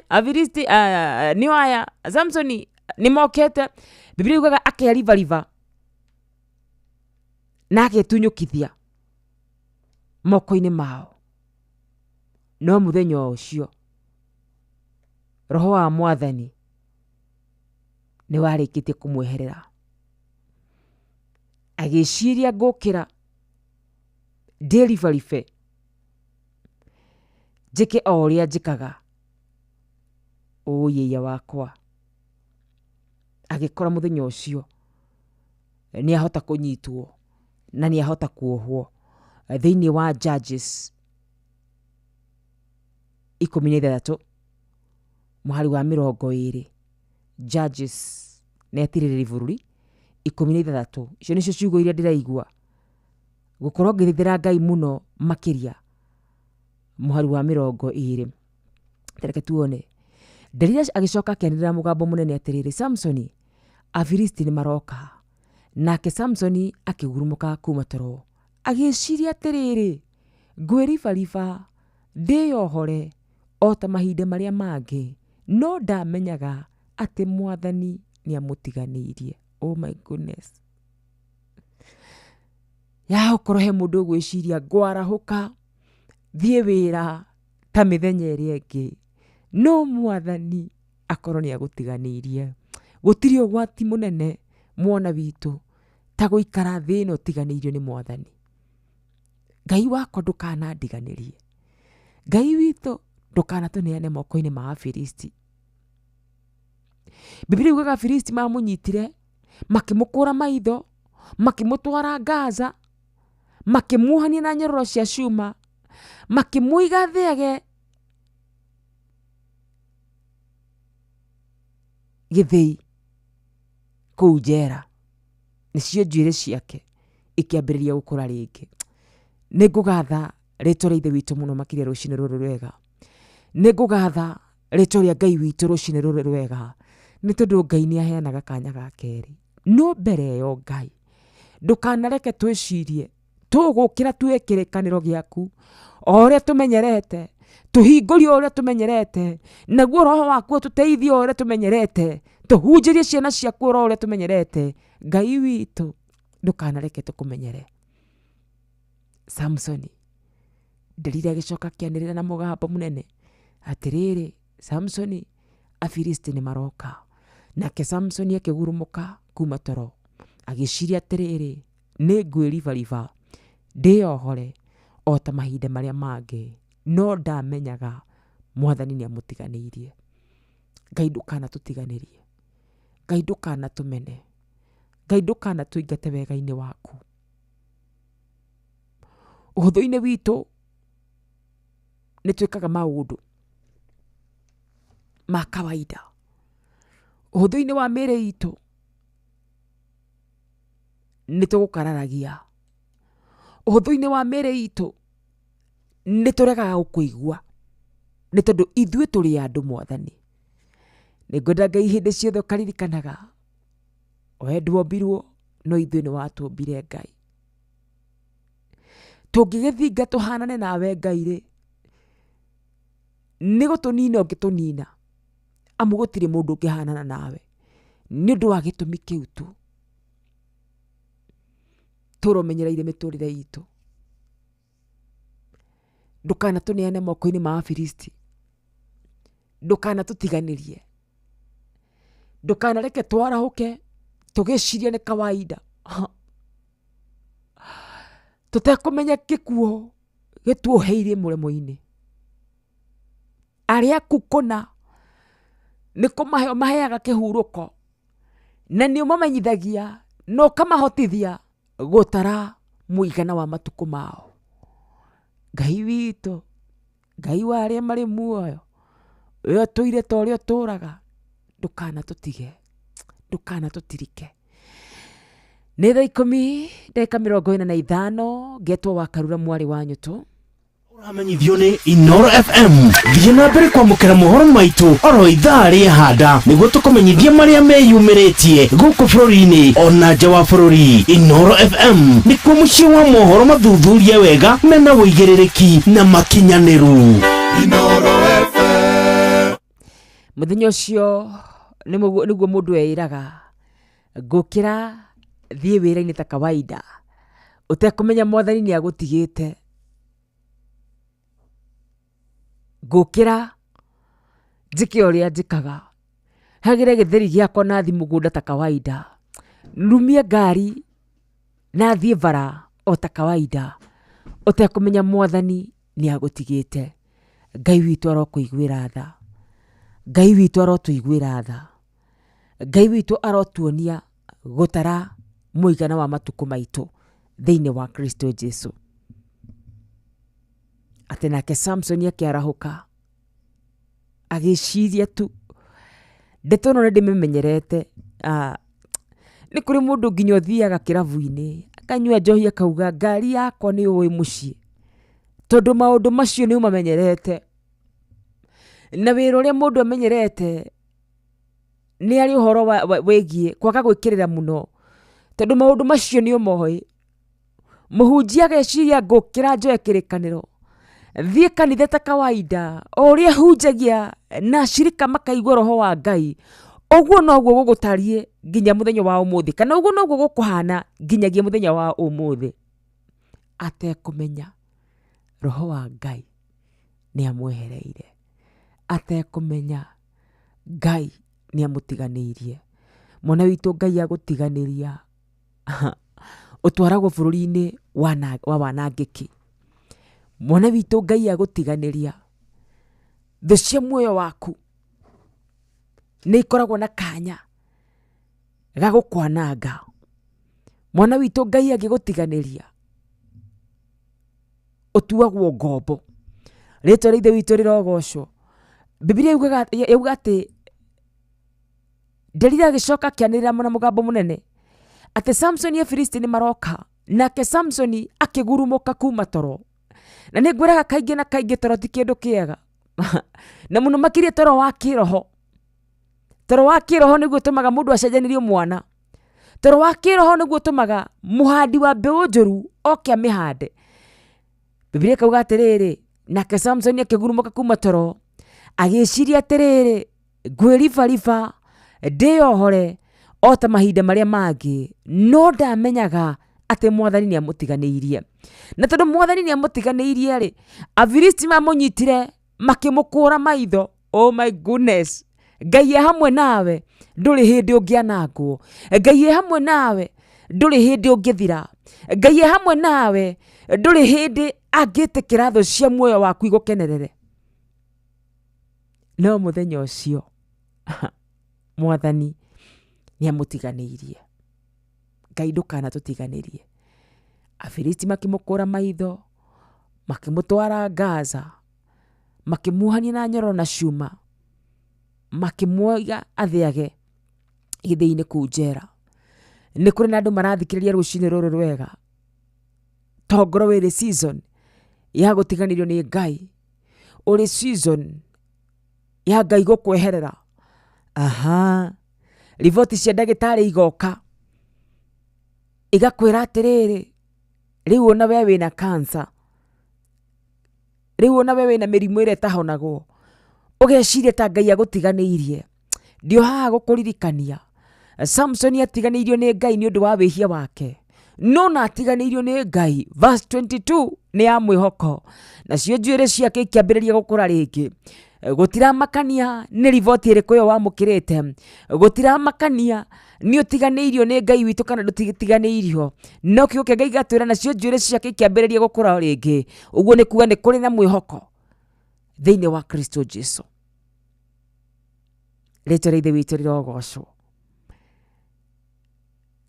Afilisti nĩ aya, Samson nĩmokete. Biblia yugaga akĩarivariva na agetunyũkithia moko-inĩ mao. No mũthenya ũcio roho wa Mwathani nĩ warĩkĩtie kũmweherera, agĩciria ngũkĩra ndĩrivarive njĩke o ũrĩa njĩkaga. Ũyĩya wakwa, agĩkora mũthenya ũcio nĩahota kũnyitwo na nĩahota kuohwo. Thĩinĩ wa Judges 16 mũhari wa 20, Judges netirĩrĩri bũrũri 16. Icio nĩcio ciugo iria ndĩraigua gũkorwo ngĩthithĩra Ngai mũno makĩria. Mũhari wa 20, tereke tuone. Delila agĩcoka akĩanĩrĩra mũgambo mũnene atĩrĩrĩ, Samson, Afilisti nĩ maroka. Nake Samson akĩgurumuka kuma toro, agĩciria atĩrĩrĩ, ngwĩrivariva ndĩyohore o ta mahinda marĩa mangĩ, no ndamenyaga atĩ Mwathani nĩamũtiganĩirie. Oh my goodness. Ya ũkorwo he mũndũ gwĩciria ngwarahũka thiĩ wĩra ta mĩthenya ĩrĩa ĩngĩ, no Mwathani akorwo nĩagũtiganĩirie. Gũtirĩ ũgwati mũnene mwana witũ ta gũikara thĩ ĩno ũtiganĩirio nĩ Mwathani. Ngai wakwa ndũkanandiganĩrie. Ngai witũ ndũkanatũneane moko-inĩ ma Afilisti. Biblia yugaga Afilisti mamũnyitire makĩmũkũra maitho, makĩmũtwara Gaza, makĩmuohania na nyororo cia cuma, makĩmũiga thege gĩthĩi kũu njera. Nĩcio njuĩrĩ ciake ikĩambĩrĩria gũkũra rĩngĩ. Nĩ ngũgatha rĩtwa rĩa ithe witũ mũno makĩria rũciinĩ rũrũ rwega. Nĩ ngũgatha rĩtwa rĩa Ngai witũ rũciinĩ rũrũ rwega, nĩ tondũ Ngai nĩaheanaga kanya ga kerĩ. No mbere ĩyo Ngai ndũkanareke twĩcirie tũgũkĩra tuwe kĩrĩkanĩro gĩaku o ũrĩa tũmenyerete, tũhingũrio ũrĩa tũmenyerete, naguo roho waku tũteithie o ũrĩa tũmenyerete, tũhunjĩrie ciana ciaku o ũrĩa tũmenyerete. Ngai witũ ndũkanareke tũkũmenyere. Samson, Delila agĩcoka akĩanĩrĩra na mũgambo mũnene atĩrĩrĩ, Samson, Afilisti nĩ maroka. Nake Samson akĩgurumuka kuma toro, agĩciria atĩrĩrĩ, nĩ ngwĩrivariva ndĩyohore o ta mahinda marĩa mangĩ, no ndamenyaga Mwathani nĩamũtiganĩirie. Ngai ndũkanatũtiganĩrie. Ngai ndũkanatũmene. Ngai ndũkanatũingate wega-inĩ waku. Ũhũthũ-inĩ witũ nĩ twĩkaga maũndũ ma kawaida. Ũhũthũ-inĩ wa mĩĩrĩ itũ nĩ tũgũkararagia. Ũhũthũ-inĩ wa mĩĩrĩ itũ nĩ tũregaga gũkũigua, nĩ tondũ ithuĩ tũrĩ andũ Mwathani. Nĩ ngwenda Ngai hĩndĩ ciothe ũkaririkanaga we ndwombirwo, no ithuĩ nĩ watũmbire Ngai. Tũngĩgĩthinga tũhanane nawe Ngai-rĩ, nĩ gũtũnina ũngĩtũnina, amu gũtirĩ mũndũ ũngĩhanana nawe nĩ ũndũ wa gĩtũmi kĩu tu. Tũromenyereire mĩtũrĩre itũ. Ndũkanatũneane moko-inĩ ma Afilisti. Ndũkanatũtiganĩrie. Ndũkanareke twarahũke tũgĩciria nĩ kawaida. tutekumenya gĩkuũ gĩtuoheirie mũremo-inĩ. Arĩa kukona nĩ kũmahe maheaga kĩhurũko na nĩ ũmamenyithagia no kamahotithia gũtara mũigana wa matukũ mao. Ngai witũ, Ngai wa arĩa marĩ muoyo, we tũire ta ũrĩa tũraga, ndũkanatũtirike. Nĩ thaa 10:45 ngetwo wa Karura mwarĩ wa Nyũtũ. Uramenyithio nĩ Inoro FM. Thiĩ na mbere kwamũkĩra mohoro maitũ oro ithaa rĩahanda nĩguo tũkũmenyithia marĩa meyumĩrĩtie gũkũ bũrũri-inĩ ona nja wa bũrũri. Inoro FM nĩkuo mũciĩ wa mohoro mathuthurie wega mena wũigĩrĩrĩki na makinyanĩru. Inoro FM. Mũthenya ũcio nĩguo mũndũ eĩraga ngũkĩra thiĩ wĩra-inĩ ta kawaida ũtekũmenya Mwathani nĩ agũtigĩte. Ngũkĩra njĩke ũrĩa njĩkaga, hagĩre gĩtheri gĩakwa na thiĩ mũgũnda ta kawaida, numie ngari na thiĩ bara o ta kawaida ũtekũmenya Mwathani nĩ agũtigĩte. Ngai witũ arokũiguĩra tha, Ngai witũ arotũiguĩra tha, Ngai witũ arotuonia gũtara mũigana wa matukũ maitũ thĩinĩ wa Kristo Jesu. Atĩ nake Samson akĩarahũka agĩciria tu, ndeto no ndĩmĩmenyerete. Nĩ kũrĩ mũndũ nginya ũthiaga kĩrabu-inĩ akanyua njohi akauga ngari yakwa nĩ ũĩ mũciĩ, tondũ maũndũ macio nĩ ũmamenyerete. Na wĩra ũrĩa mũndũ amenyerete nĩ arĩ ũhoro wĩgiĩ kwaga gwĩkĩrĩra mũno, tondũ maũndũ macio nĩ ũmoĩ. Mũhunjia ageciria ngũkĩra njoe kĩrĩkanĩro, thiĩ kanitha ta kawaida, o ũrĩa hunjagia na ashirika makaigua roho wa Ngai, ũguo noguo gũgũtarie nginya mũthenya wa ũmũthĩ, kana ũguo noguo gũkũhana nginyagia mũthenya wa ũmũthĩ. Atekũmenya roho wa Ngai nĩ amwehereire, atekũmenya Ngai nĩ amũtiganĩirie. Mwana witũ Ngai agũtiganĩria ũtwaragwo bũrũri-inĩ wa wanangĩki. Mwana witũ Ngai agũtiganĩria, thũ cia muoyo waku nĩ ikoragwo na kanya ga gũkwananga. Mwana witũ Ngai agĩgũtiganĩria ũtuagwo ngombo. Rĩtwa rĩa Ithe witũ rĩrogocwo. Biblia yauga atĩ Delila agĩcoka akĩanĩrĩra na mũgambo mũnene atĩ Samson Afilisti nĩ maroka, nake Samson akĩgurumũka kuma toro. Na nĩ ngwĩraga kaingĩ na kaingĩ toro ti kĩndũ kĩega na mũno makĩria toro wa kĩroho. Toro wa kĩroho nĩguo ũtũmaga mũndũ acenjanĩrio mwana. Toro wa kĩroho nĩguo ũtũmaga mũhandi wa mbeũ njũru oke amĩhande. Biblia ĩkauga atĩrĩrĩ, nake Samson akĩgurumũka kuma toro agĩciria atĩrĩrĩ, ngwĩribariba ndĩohore o ta mahinda marĩa mangĩ, no ndamenyaga atĩ Mwathani nĩ amũtiganĩirie. Na tondũ Mwathani nĩ amũtiganĩirie rĩ, Afilisti mamũnyitire makĩmũkũra maitho. Oh my goodness. Ngai hamwe nawe ndũrĩ hĩndĩ ũngĩanangwo. Ngai hamwe nawe ndũrĩ hĩndĩ ũngĩthira. Ngai hamwe nawe ndũrĩ hĩndĩ angĩtĩkĩra thũ cia muoyo waku igũkenerere. No mũthenya ũcio Mwathani nĩ amũtiganĩirie. Ngai ndũkanatũtiganĩrie. Afilisti makĩmũkũra maitho, makĩmũtwara Gaza, makĩmuohania na nyoro na cuma, makĩmuoiga athĩage gĩthĩ-inĩ kũu njera. Nĩ kũrĩ na andũ marathikĩrĩria rũcinĩ rũrũ rwega, tongoro wĩrĩ season ya gũtiganĩrio nĩ Ngai, ũrĩ season ya Ngai gũkweherera. Riboti cia ndagĩtarĩ igoka igakwĩra atĩrĩrĩ, rĩu ona we wĩna cancer, rĩu ona we wĩna mĩrimũ ĩrĩa ĩtahonagwo, ũgeciria ta Ngai agũtiganĩirie. Ndio haha gũkũririkania Samson atiganĩirio nĩ Ngai nĩ ũndũ wa wĩhia wake, no na atiganĩirio nĩ Ngai. Verse 22 nĩ ya mwĩhoko, nacio njuĩrĩ ciake ikĩambĩrĩria gũkũra rĩngĩ. gutiramakania ni riboti iriku yo wamukirite, gutiramakania ni utiganeirio ni Ngai witu kana ndutiganeirio, no kiugo kia Ngai gatwira nacio njuire ciake ikiambiriria gukura ringi. Uguo ni kuga ni kuri na mwihoko thiini wa Kristo Jesu. Ritwa ria Ithe witu rirogocwo.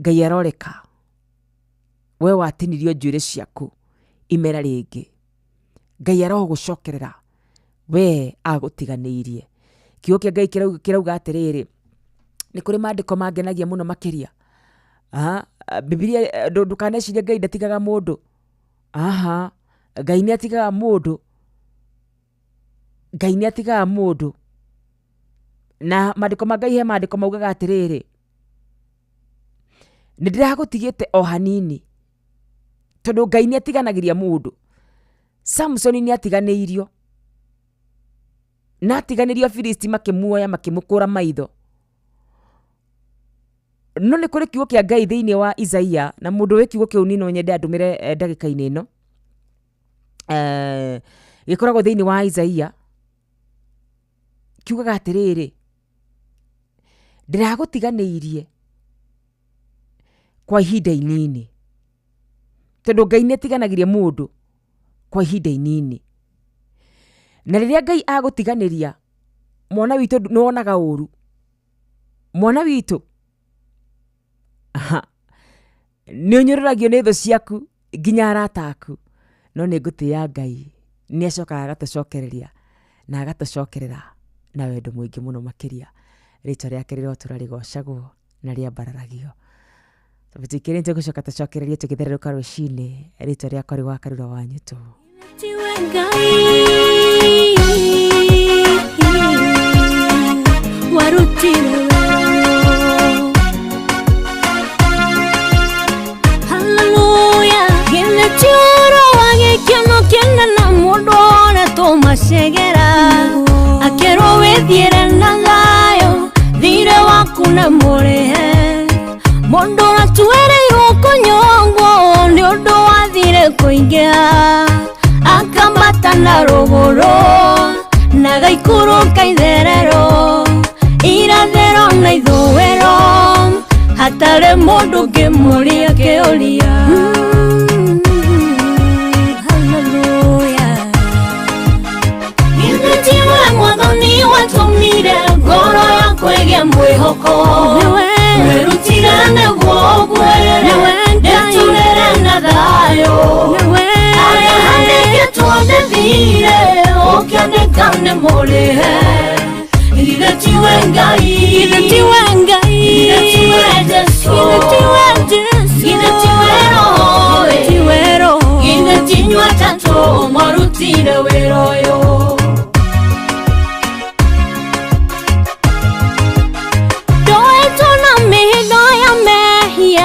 Ngai aroreka we watinirio njuire ciaku imera ringi. Ngai arogucokerera we agutiganeirie. Kiugo kia Ngai kirauga atiriri, ni kuri maandiko mangenagia muno makiria. Biblia ndukaneciria Ngai ndatigaga mundu. Ngai ni atigaga mundu. Ngai ni atigaga mundu. Na maandiko ma Ngai he maandiko maugaga atiriri, nindiragutigite o hanini tondu Ngai ni atiganagiria mundu. Samson ni atiganeirio, na atiganirio Filisti makimuoya makimukura maitho. No ni kuri kiugo kia Ngai thiini wa Isaia, na mundu wi kiugo kiu nino nyende andumire ndagika-ini ino. Gikoragwo thiini wa Isaia kiugaga atiriri, ndiragutiganeirie kwa ihinda inini. Tondu Ngai ni atiganagiria mundu kwa ihinda inini. Na riria Ngai agutiganiria, mwana witu nuonaga uru. Mwana witu ni unyururagio ni tho ciaku nginya arata aku. No ni ngutia Ngai ni acokaga agatucokereria na agatucokerera na wendo mwingi muno makiria. Ritwa riake rirotura rigocagwo na riambararagio. Tutikirite gucoka tucokereria tukithererũka rũcinĩ. Ritwa riakwa rigwakarura wanyu tu. Hallelujah, gine choro wage kino kina na mundu ona to mashegera. Akero wethiere na layo thire waku na murehe. Mundu atuere yukonyongo ni undu wathire kuingia. Akambata na ruguru na gaikuruka itherero, irathero na ithuero, hatari mundu ngimuria kiuria. Hallelujah. Githĩ tiwe Mwathani watumire ngoro yakwa ĩgĩe mwĩhoko. Werutire guo gwere ndeturere na thayo. Arĩa handĩkĩtwo ndĩthire ũkĩandĩkane mũrĩhe. Githĩ tiwe Ngai, githĩ tiwe Ngai, githĩ tiwe Jesu, githĩ tiwe Jesu, githĩ tiwe Roho, githĩ ti inyuĩ atatũ mwarutire wĩra ũyũ.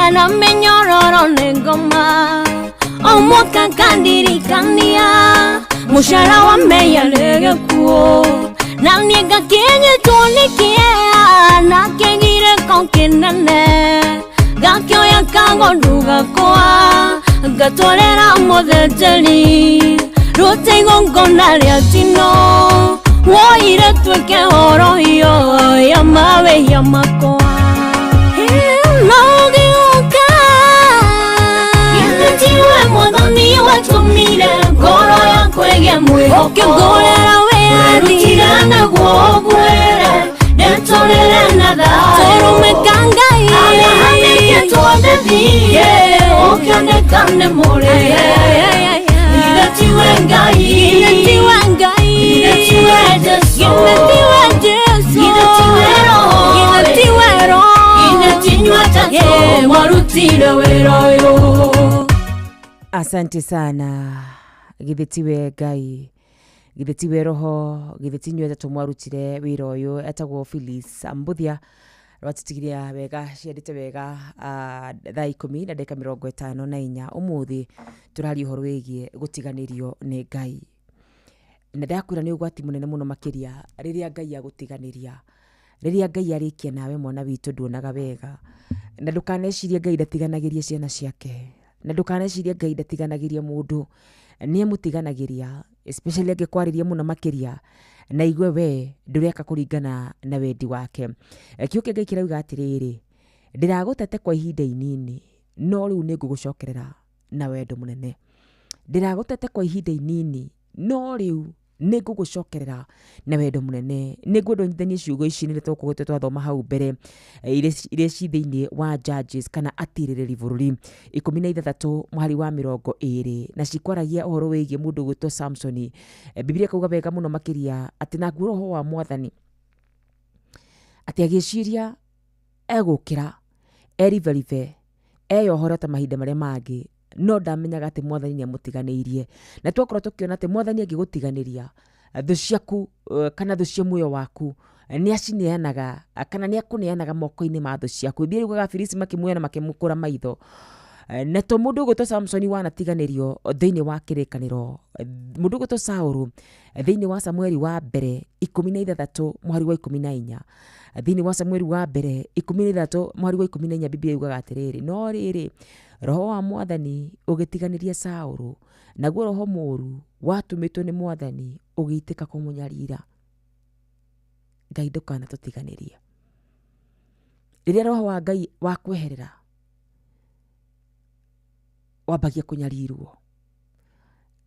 Na menyororo nengoma omoka kandirikania mushara wa meya lege kuo na niega kenye tonikia na kengire konkenane gakyo ya kango nduga kwa gatolera modeteli rote ngongona ria tino woire tweke oro hiyo ya mawe ya makoa. Mwathani watumire ngoro yakwa ĩgĩe mwĩhoko. Werutire naguo gwere ndeturĩre na thayo. Tũrũmĩka Ngai arĩa handĩkĩtwo ndĩthire ũkĩandĩkane mũrĩhe. Githĩ tiwe Ngai, githĩ tiwe Ngai, githĩ tiwe Jesu, githĩ tiwe Jesu, githĩ tiwe Roho, githĩ tiwe Roho, githĩ ti inyuĩ atatũ mwarutire wĩra ũyũ. Asante sana. Githĩ tiwe Ngai, githĩ tiwe Roho, githĩ ti inyuĩ atatũ mwarutire wĩra ũyũ. Etagwo Phyllis Ambuthia, rwatutigiria wega, ciandĩte wega thaa 10:54 ũmũthĩ tũraria ũhoro wĩgiĩ gũtiganĩrio nĩ Ngai. Na ndakwĩra nĩ ũgwati mũnene mũno makĩria rĩrĩa Ngai agũtiganĩria. Rĩrĩa Ngai arĩkia nawe mwana witũ nduonaga wega. Na ndũkanecirie Ngai ndatiganagĩria ciana ciake. Na ndũkanecirie Ngai ndatiganagĩria mũndũ. Nĩ amũtiganagĩria especially angĩkwarĩria mũno makĩria na igue we ndũreka kũringana na wendi wake. Kiuke Ngai kirauga atĩrĩrĩ, ndĩragũtete kwa ihinda inini no rĩu nĩngũgũcokerera na wendo mũnene. Ndĩragũtete kwa ihinda inini no rĩu nĩngũgũcokerera na wendo mũnene. Nĩngwenda ũnyitithanie ciugo ici nĩ tũkũgũte twathoma hau mbere iria ci thĩinĩ wa Judges kana atirĩrĩri bũrũri 16 mũhari wa 20 na cikwaragia ũhoro wĩgiĩ mũndũ gwĩtwo Samsoni. Biblia kauga wega mũno makĩria atĩ naguo roho wa Mwathani atĩ agĩciria egũkĩra eriberibe eyohora ta mahinda marĩa mangĩ, no ndamenyaga atĩ Mwathani nĩamũtiganĩirie. Na twakorwo tũkĩona atĩ Mwathani angĩgũtiganĩria thũ ciaku kana thũ cia muoyo waku nĩacineanaga kana nĩakũneanaga moko-inĩ ma thũ ciaku. Biblia yugaga Afilisti makĩmuoya na makĩmũkũra maitho. Na to mũndũ ũgwĩtwo Samsoni wanatiganĩrio thĩinĩ wa kĩrĩkanĩro, mũndũ ũgwĩtwo Saũlũ thĩinĩ wa Samueli wa mbere 16 mũhari wa 14, thĩinĩ wa Samueli wa mbere 13 mũhari wa 14, Biblia yugaga atĩrĩrĩ, no rĩrĩ roho wa Mwathani ũgĩtiganĩria Saũlũ, naguo roho mũũru watũmĩtwo nĩ Mwathani ũgĩitĩka kũmũnyarira. Ngai ndũkanatũtiganĩrie. Rĩrĩa roho wa Ngai wakweherera wambagia kũnyarirwo.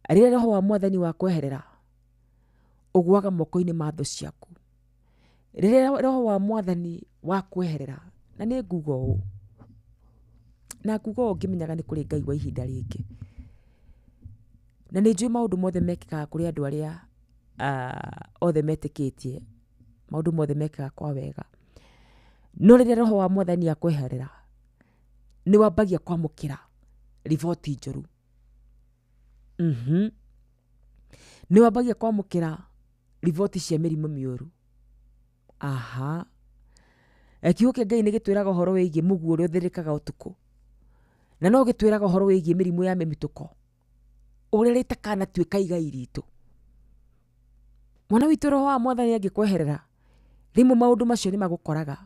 Rĩrĩa roho wa Mwathani wakweherera ũgwaga moko-inĩ ma thũ ciaku. Rĩrĩa roho wa Mwathani wakweherera, na nĩ nguga ũũ na nguga ũũ ngĩmenyaga nĩ kũrĩ Ngai wa ihinda rĩngĩ, na nĩ njũĩ maũndũ mothe mekĩkaga kũrĩ andũ arĩa othe metĩkĩtie, maũndũ mothe mekaga kwa wega. No rĩrĩa roho wa Mwathani akweherera nĩ wambagia kwamũkĩra riboti njoru. Nĩ wambagia kwamũkĩra riboti cia mĩrimũ mĩũru. Kiugo kĩa Ngai nĩ gĩtwĩraga ũhoro wĩgiĩ mũguũ ũrĩa ũthĩrĩkaga ũtukũ, na no gĩtwĩraga ũhoro wĩgiĩ mĩrimũ ya mĩmitũko ũrĩa rĩtakanatuĩka igai ritũ. Mwana witũ, roho wa Mwathani angĩkweherera, rĩmwe maũndũ macio nĩ magũkoraga.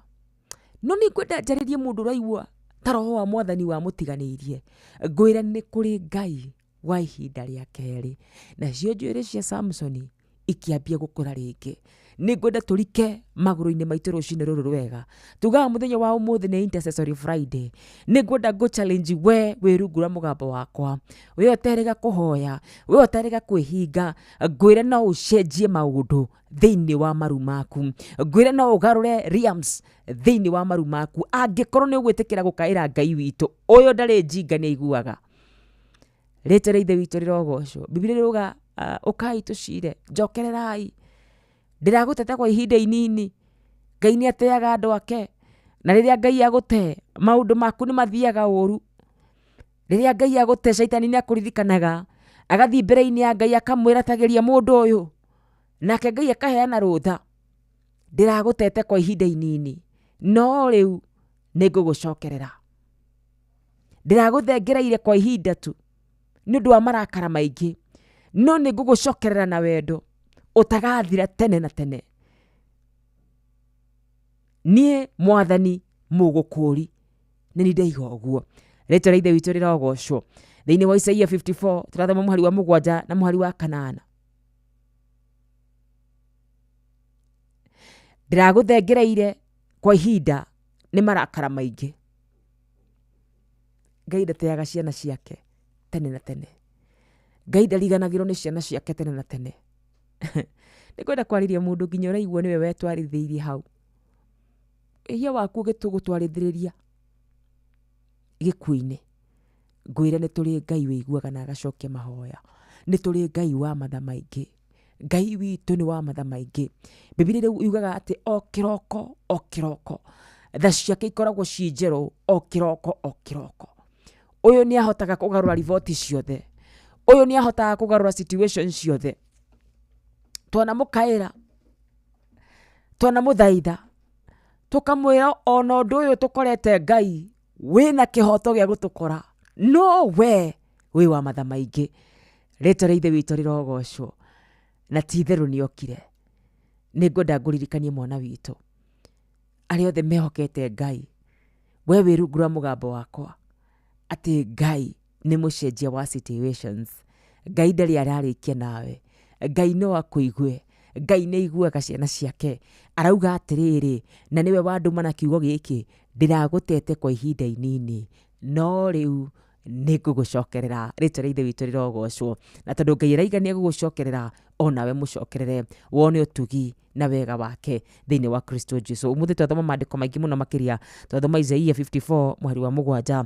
No nĩ ngwenda njarĩrie mũndũ ũraigua ta roho wa Mwathani wamũtiganĩirie, ngwĩra nĩ kũrĩ Ngai wa ihinda rĩa kerĩ. Nacio njuĩrĩ cia Samsoni ikĩambia gũkũra rĩngĩ. Nĩ ngwenda tũrike magũrũ-inĩ maitũ rũcinĩ rũrũ rwega. Tugaga mũthenya wa ũmũthĩ nĩ Intercessory Friday. Nĩ ngwenda ngũ challenge we wĩrungũra mũgambo wakwa, we ũterega kũhoya, we ũterega kwĩhinga. Ngwĩra no ũcenjie maũndũ thĩinĩ wa maru maku. Ngwĩra no ũgarũre realms thĩinĩ wa maru maku. Angĩkorwo nĩ ũgwĩtĩkĩra gũkaĩra Ngai witũ, ũyũ ndarĩ njinga nĩ aiguaga. Rĩtwa ithe witũ rĩrogocwo. Biblia rĩuga ũkai tũcire, njokererai. Ndĩragũtete kwa ihinda inini. Ngai nĩ ateaga andũ ake, na rĩrĩa Ngai agũte maũndũ maku nĩ mathiaga ũru. Rĩrĩa Ngai agũte, Shaitani nĩ akũririkanaga, agathiĩ mbere-inĩ ya Ngai akamwĩra tagĩria mũndũ ũyũ, nake Ngai akaheana rũtha. Ndĩragũtete kwa ihinda inini, no rĩu nĩ ngũgũcokerera. Ndĩragũthengereire kwa ihinda tu nĩ ũndũ wa marakara maingĩ, no nĩ ngũgũcokerera na wendo ũtagathira tene na tene. Niĩ Mwathani mũgũkũũri nĩ niĩ ndaiga ũguo. Rĩtwa rĩa ithe witũ rĩrogocwo. Thĩinĩ wa Isaia 54 tũrathoma mũhari wa 7 na mũhari wa 8. Ndĩragũthengereire kwa ihinda nĩ marakara maingĩ. Ngai ndateaga ciana ciake tene na tene. Ngai ndariganagĩrwo nĩ ciana ciake tene na tene. Nĩ kwenda kwarĩria mũndũ nginya ũraigua nĩwe wetwarithĩirie hau. Ihia waku ũgĩtũgũtwarithĩrĩria gĩkuũ-inĩ. Ngwĩra nĩ tũrĩ Ngai wĩiguaga na agacokia mahoya. Nĩ tũrĩ Ngai wa matha maingĩ. Ngai witũ nĩ wa matha maingĩ. Biblia yugaga atĩ o kĩroko o kĩroko tha ciake ikoragwo ci njerũ o kĩroko o kĩroko. Ũyũ nĩ ahotaga kũgarũra riboti ciothe. Ũyũ nĩ ahotaga kũgarũra situation ciothe. Twanamũkaĩra, twanamũthaitha, tũkamwĩra ona ũndũ ũyũ tũkorete Ngai wĩna kĩhoto gĩa gũtũkora, no we wĩ wa matha maingĩ. Rĩtwa rĩa ithe witũ rĩrogocwo. Na ti-itherũ nĩokire. Nĩ ngwenda ngũririkanie mwana witũ, arĩa othe mehokete Ngai, we wĩrungũra mũgambo wakwa, atĩ Ngai nĩ mũcenjia wa situations. Ngai ndarĩ ararĩkia nawe. Ngai no akũigue, Ngai nĩ aiguaga ciana ciake. Arauga atĩrĩrĩ, na nĩwe wandũmana kiugo gĩkĩ, ndĩragũtete kwa ihinda inini, no rĩu nĩ ngũgũcokerera. Rĩtwa rĩa Ithe witũ rĩrogocwo. Na tondũ Ngai araiga nĩ egũgũcokerera, onawe mũcokerere wone ũtugi na wega wake thĩinĩ wa Kristo Jesu. Ũmũthĩ twathoma maandĩko maingĩ mũno makĩria. Twathoma Isaia 54 mweri wa 7,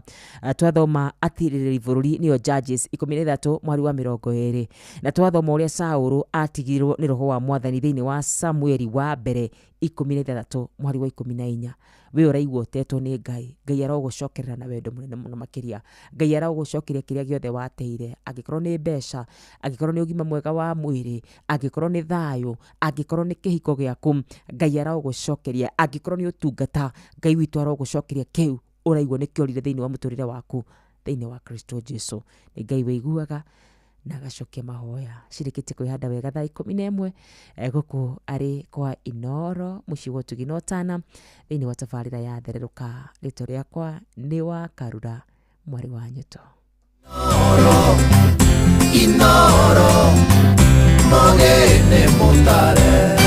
twathoma atirĩrĩri bũrũri nĩyo Judges 13 mweri wa 20, na twathoma ũrĩa Saũlũ atigirwo nĩ roho wa Mwathani thĩinĩ wa Samueli wa mbere 13 mweri wa 14. We ũraigua ũtetwo nĩ Ngai, Ngai arogũcokerera na wendo mũnene mũno makĩria. Ngai arogũcokeria kĩrĩa gĩothe wateire, angĩkorwo nĩ mbeca, angĩkorwo nĩ ũgima mwega wa mwĩrĩ, angĩkorwo nĩ thayũ, angĩkorwo nĩ kĩhiko gĩaku, Ngai arogũcokeria. Angĩkorwo nĩ ũtungata, Ngai witũ arogũcokeria kĩu ũraigua nĩ kĩorire thĩinĩ wa mũtũrĩre waku thĩinĩ wa Kristo Jesu. Nĩ Ngai wĩiguaga na agacokia mahoya. Cirĩkĩtie kwĩhanda wega thaa 11 gũkũ arĩ kwa Inoro mũciĩ wa ũtugi na ũtana thĩinĩ wa tabarĩra ya Thererũka. Rĩtwa rĩakwa nĩ wa Karura mwarĩ wa Nyũto. Inoro Mogene Mutare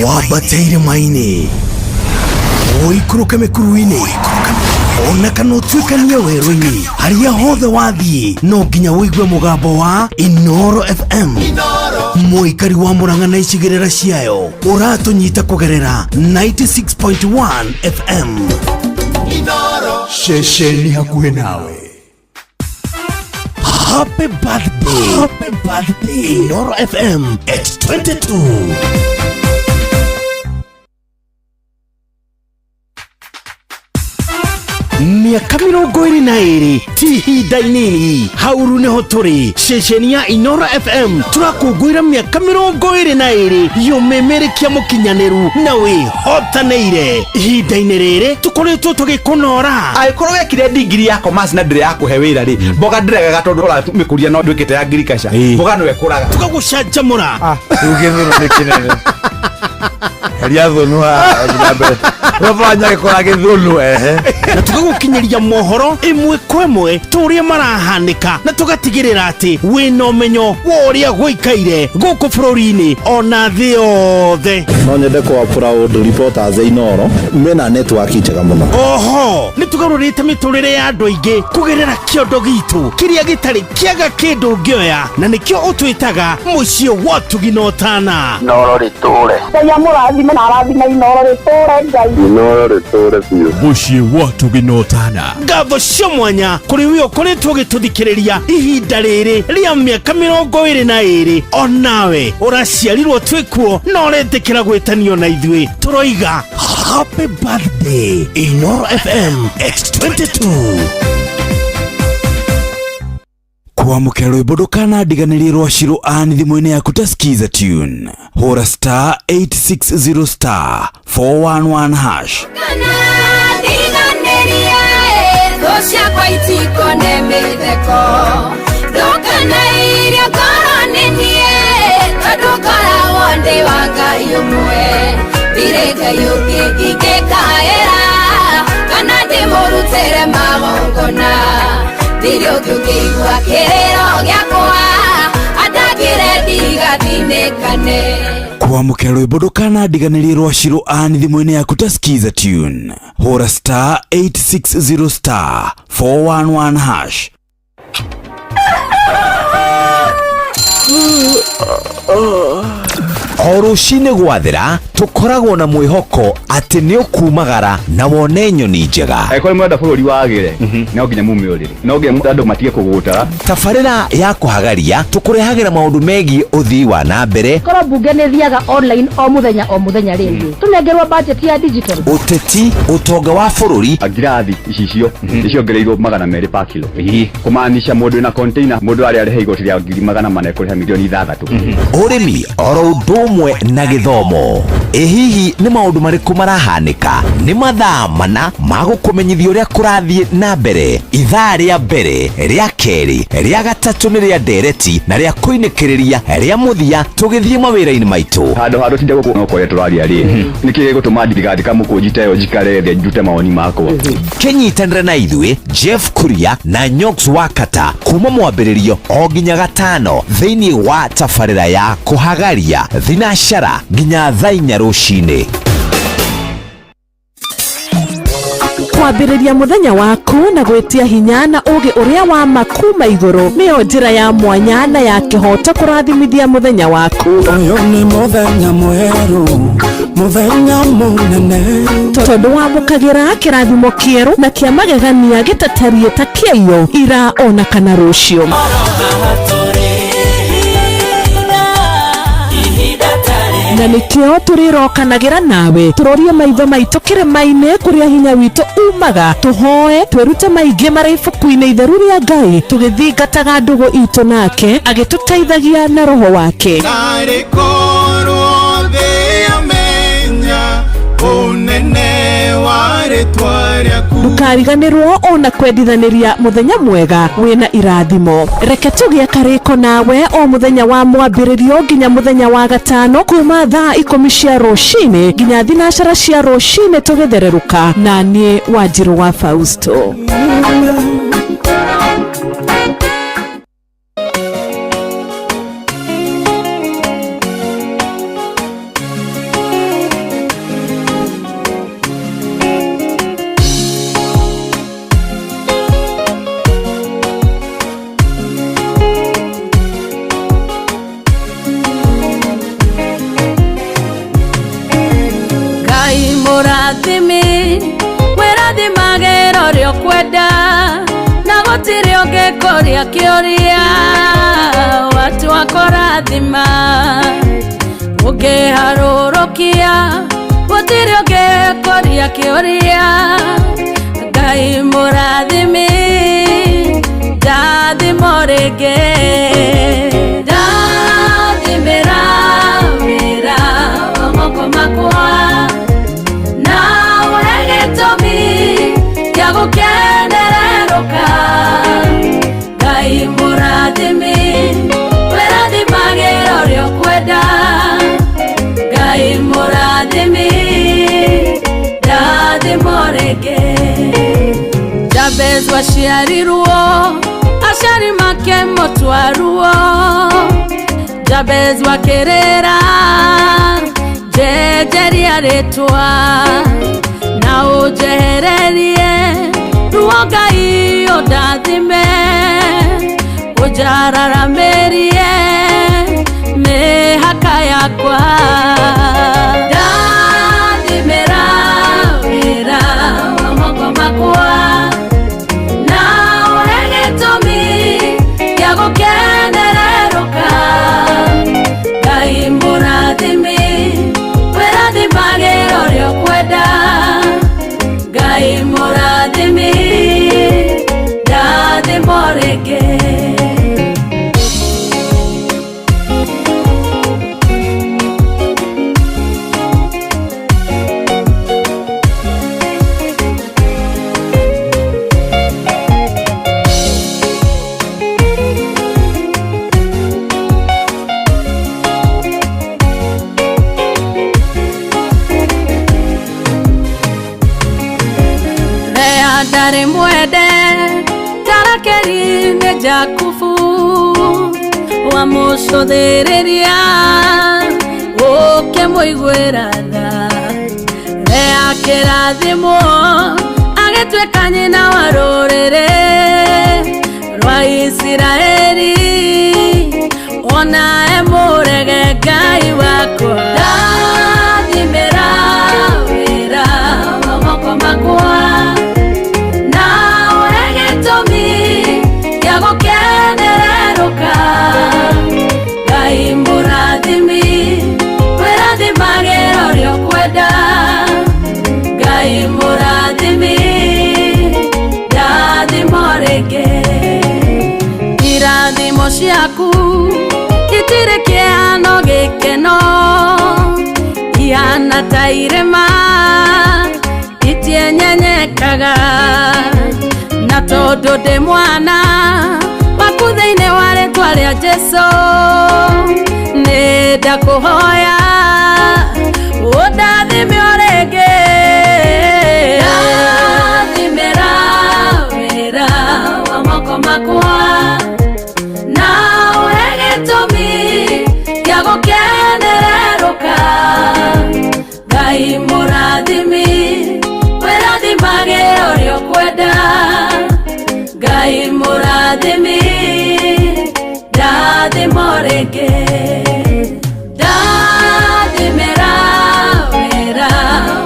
Wabateire maini oikuruke mekuruini ona kana utuikanie werũ-inĩ harĩa hothe wathiĩ no nginya wĩigue mũgambo wa Inoro FM. Mũikari wa Mũrang'a na icigĩrĩra ciayo ũratũnyita kũgerera 96.1 FM. Inoro Ceceni hakuhĩ nawe. Happy birthday, happy birthday Inoro FM X22. Miaka 22 ti ihinda inini, hauru nĩho tũrĩ. Ceceni ya Inoro FM turakũngũĩra miaka 22 yũmĩmĩrĩkia mũkinyanĩru na wĩhotanĩire. Ihinda-inĩ rĩrĩ tũkoretwo tũgĩkũnora. Angĩkorwo wekire digiri ya commerce na ndĩrĩ yakũhe wĩra rĩ, mboga ndĩregaga tondũ ũratũmĩkũria no ndwĩkĩte ya agriculture, mboga nĩwe kũraga. Tũgagũcanjamũra. Rĩu gĩthũnũ nĩ kĩnene. Heria thũnũ na mbere. Wafanya gĩkora gĩthũnũ na tũgagũkinyĩria mohoro ĩmwe kwa ĩmwe tũrĩa marahanĩka, na tũgatigĩrĩra atĩ wĩna ũmenyo wa ũrĩa gũikaire gũkũ bũrũri-inĩ ona thĩ yothe. No nyende kwa proud reporters Inoro mena network njega mũno. Oho nĩ tũgarũrĩte mĩtũrĩre ya andũ aingĩ kũgerera kĩondo gitũ kĩrĩa gĩtarĩ kĩaga kĩndũ ngĩoya, na nĩkĩo ũtwĩtaga mũciĩ wa ũtugi na ũtana. Inoro rĩtũre. Ngai amũrathime na arathime Inoro rĩtũre Ngai. Inoro rĩtũre biũ. Mũciĩ wa ũtugi na ũtana. Ngatho cia mwanya kũrĩ we ũkoretwo ũgĩtũthikĩrĩria ihinda rĩrĩ rĩa mĩaka 22. Onawe ũraciarirwo twĩkuo na ũretĩkĩra gwĩtanio na ithuĩ. Tũroiga happy birthday Inoro FM X22. Kwamũkĩra rwĩmbo ndũkanandiganĩrie rwa Shirũ Ann thimũ-inĩ yaku ta skiza tune. Hũra star 860 star 411 hash. Ciakwa itikone mĩtheko ndũkana irio ngoro-inĩ tondũ ngoragwo ndĩ wa Ngai ũmwe, ndirĩ Ngai ũngĩ ingĩkaĩra kana ndĩmũrutĩre magongona, ndirĩ ũngĩ ũngĩigua kĩrĩro gĩakwa andangĩre ndigathinĩkane. Kwamũkĩra rwĩmbo ndũkanandiganĩrie rwa Shirũ Ann thimũ-inĩ yaku ta skiza tune. Hũra star 860 star 411 hash. O rũcinĩ gwathĩra tũkoragwo na mwĩhoko atĩ nĩ ũkumagara na wone nyoni njega. Angĩkorwo mwenda bũrũri wagĩre no nginya mumĩũrĩre, no nginya andũ matige kũgũtara. Tabarĩra ya kũhagaria tũkũrehagĩra maũndũ megiĩ ũthii wa na mbere. Korwo mbunge nĩ thiaga online o mũthenya rĩngĩ tũnengerwo budget ya digital. Ũteti, ũtonga wa bũrũri. Ngirathi icicio nĩciongereirwo 200 per kilo. Kũmaanisha mũndũ wĩna container, mũndũ arĩa arĩhe igoti rĩa 400 ekũrĩha milioni 6. Ũrĩmi oro ũndũ ũndũ ũmwe na gĩthomo. Hihi nĩ maũndũ marĩkũ marahanĩka? Nĩ mathaa mana ma gũkũmenyithia ũrĩa kũrathiĩ na mbere. Ithaa rĩa mbere, rĩa kerĩ, rĩa gatatũ nĩ rĩa ndereti na rĩa kũinĩkĩrĩria rĩa mũthia tũgĩthiĩ mawĩra-inĩ maitũ. Handũ tinde gũkũ no kũrĩa tũraria rĩ. Nĩkĩ gũtũma thirikari kamũkũnjite yo njikare thĩ njute mawoni makwa. Kĩnyitanĩre na ithuĩ Jeff Kuria na Nyox Wakata kuma mwambĩrĩrio o nginya gatano thĩinĩ wa tabarĩra ya kũhagaria thinacara nginya thaa 4 rũcinĩ. Kwambĩrĩria mũthenya waku na gwĩtia hinya na ũgĩ ũrĩa wa makuma igũrũ nĩyo njĩra ya mwanya na ya kĩhoto kũrathimithia mũthenya waku. Ũyũ nĩ mũthenya mwerũ, mũthenya mũnene, tondũ wamũkagĩra kĩrathimo kĩerũ na kĩa magegania gĩtatarie ta kĩayo ira ona kana rũciũ. Na nĩkĩo tũrĩrokanagĩra nawe tũrorie maitho maitũ kĩrĩma-inĩ kũrĩa hinya witũ umaga, tũhoe twĩrute maingĩ marĩ ibuku-inĩ itheru rĩa Ngai tũgĩthingataga ndũgũ itũ nake agĩtũteithagia na roho wake. Ndũkariganĩrwo ona kwendithanĩria mũthenya mwega wĩna irathimo. Reke tũgĩe karĩko nawe o mũthenya wa mwambĩrĩrio nginya mũthenya wa gatano kuma thaa 10 cia rũcinĩ nginya thinacara cia rũcinĩ tũgĩthererũka na niĩ Wanjirũ wa Fausto. Korea kioria watu wakorathima ukiharurukia gutiri Korea kioria Ngai mũrathimi ndathimo rĩngĩ ndathimĩra wĩra wa moko makwa na ũhe gĩtũmi gĩa gũkenererũka. Ngai mũrathimi wĩrathimagĩra ũrĩa ũkwenda. Ngai mũrathimi ndathimo rĩngĩ. Jabez waciarirwo aciari make mũtwaruo. Jabez wakĩrĩra njenjeria rĩtwa na ũnjehererie ruo Ngai ũndathime ũnjararamĩrie mĩhaka yakwa. Ndathimĩra wĩra wa moko makwa na ũhe gĩtũmi gĩa gũkenererũka. Ngai mũrathimi wĩrathimagĩra ũrĩa ũkwenda. Ngai mũrathimi ndathimo rĩngĩ. Ndari mwende tarakeri nĩ Jakubu wamũcũthĩrĩria ũkĩmũiguĩra tha. Lea kĩrathimo agĩtuĩka nyina wa rũrĩrĩ rwa Isiraeli ona emũrege Ngai wakwa. Ndathimĩra wĩra wa moko makwa gũkenererũka. Ngai mũrathimi wĩrathimagĩra ũrĩa ũkwenda. Ngai mũrathimi ndathimo rĩngĩ. Irathimo ciaku irema itienyenyekaga na tondu ndi mwana waku thiini wa ritwa ria Jesu ni ndakuhoya undathime ringi ndathimira wira wa moko makwa na uhe gitumi gia gukenereruka Ngai murathimi wirathimage uria ukwenda Ngai murathimi ndathimo ringi ndathimira wira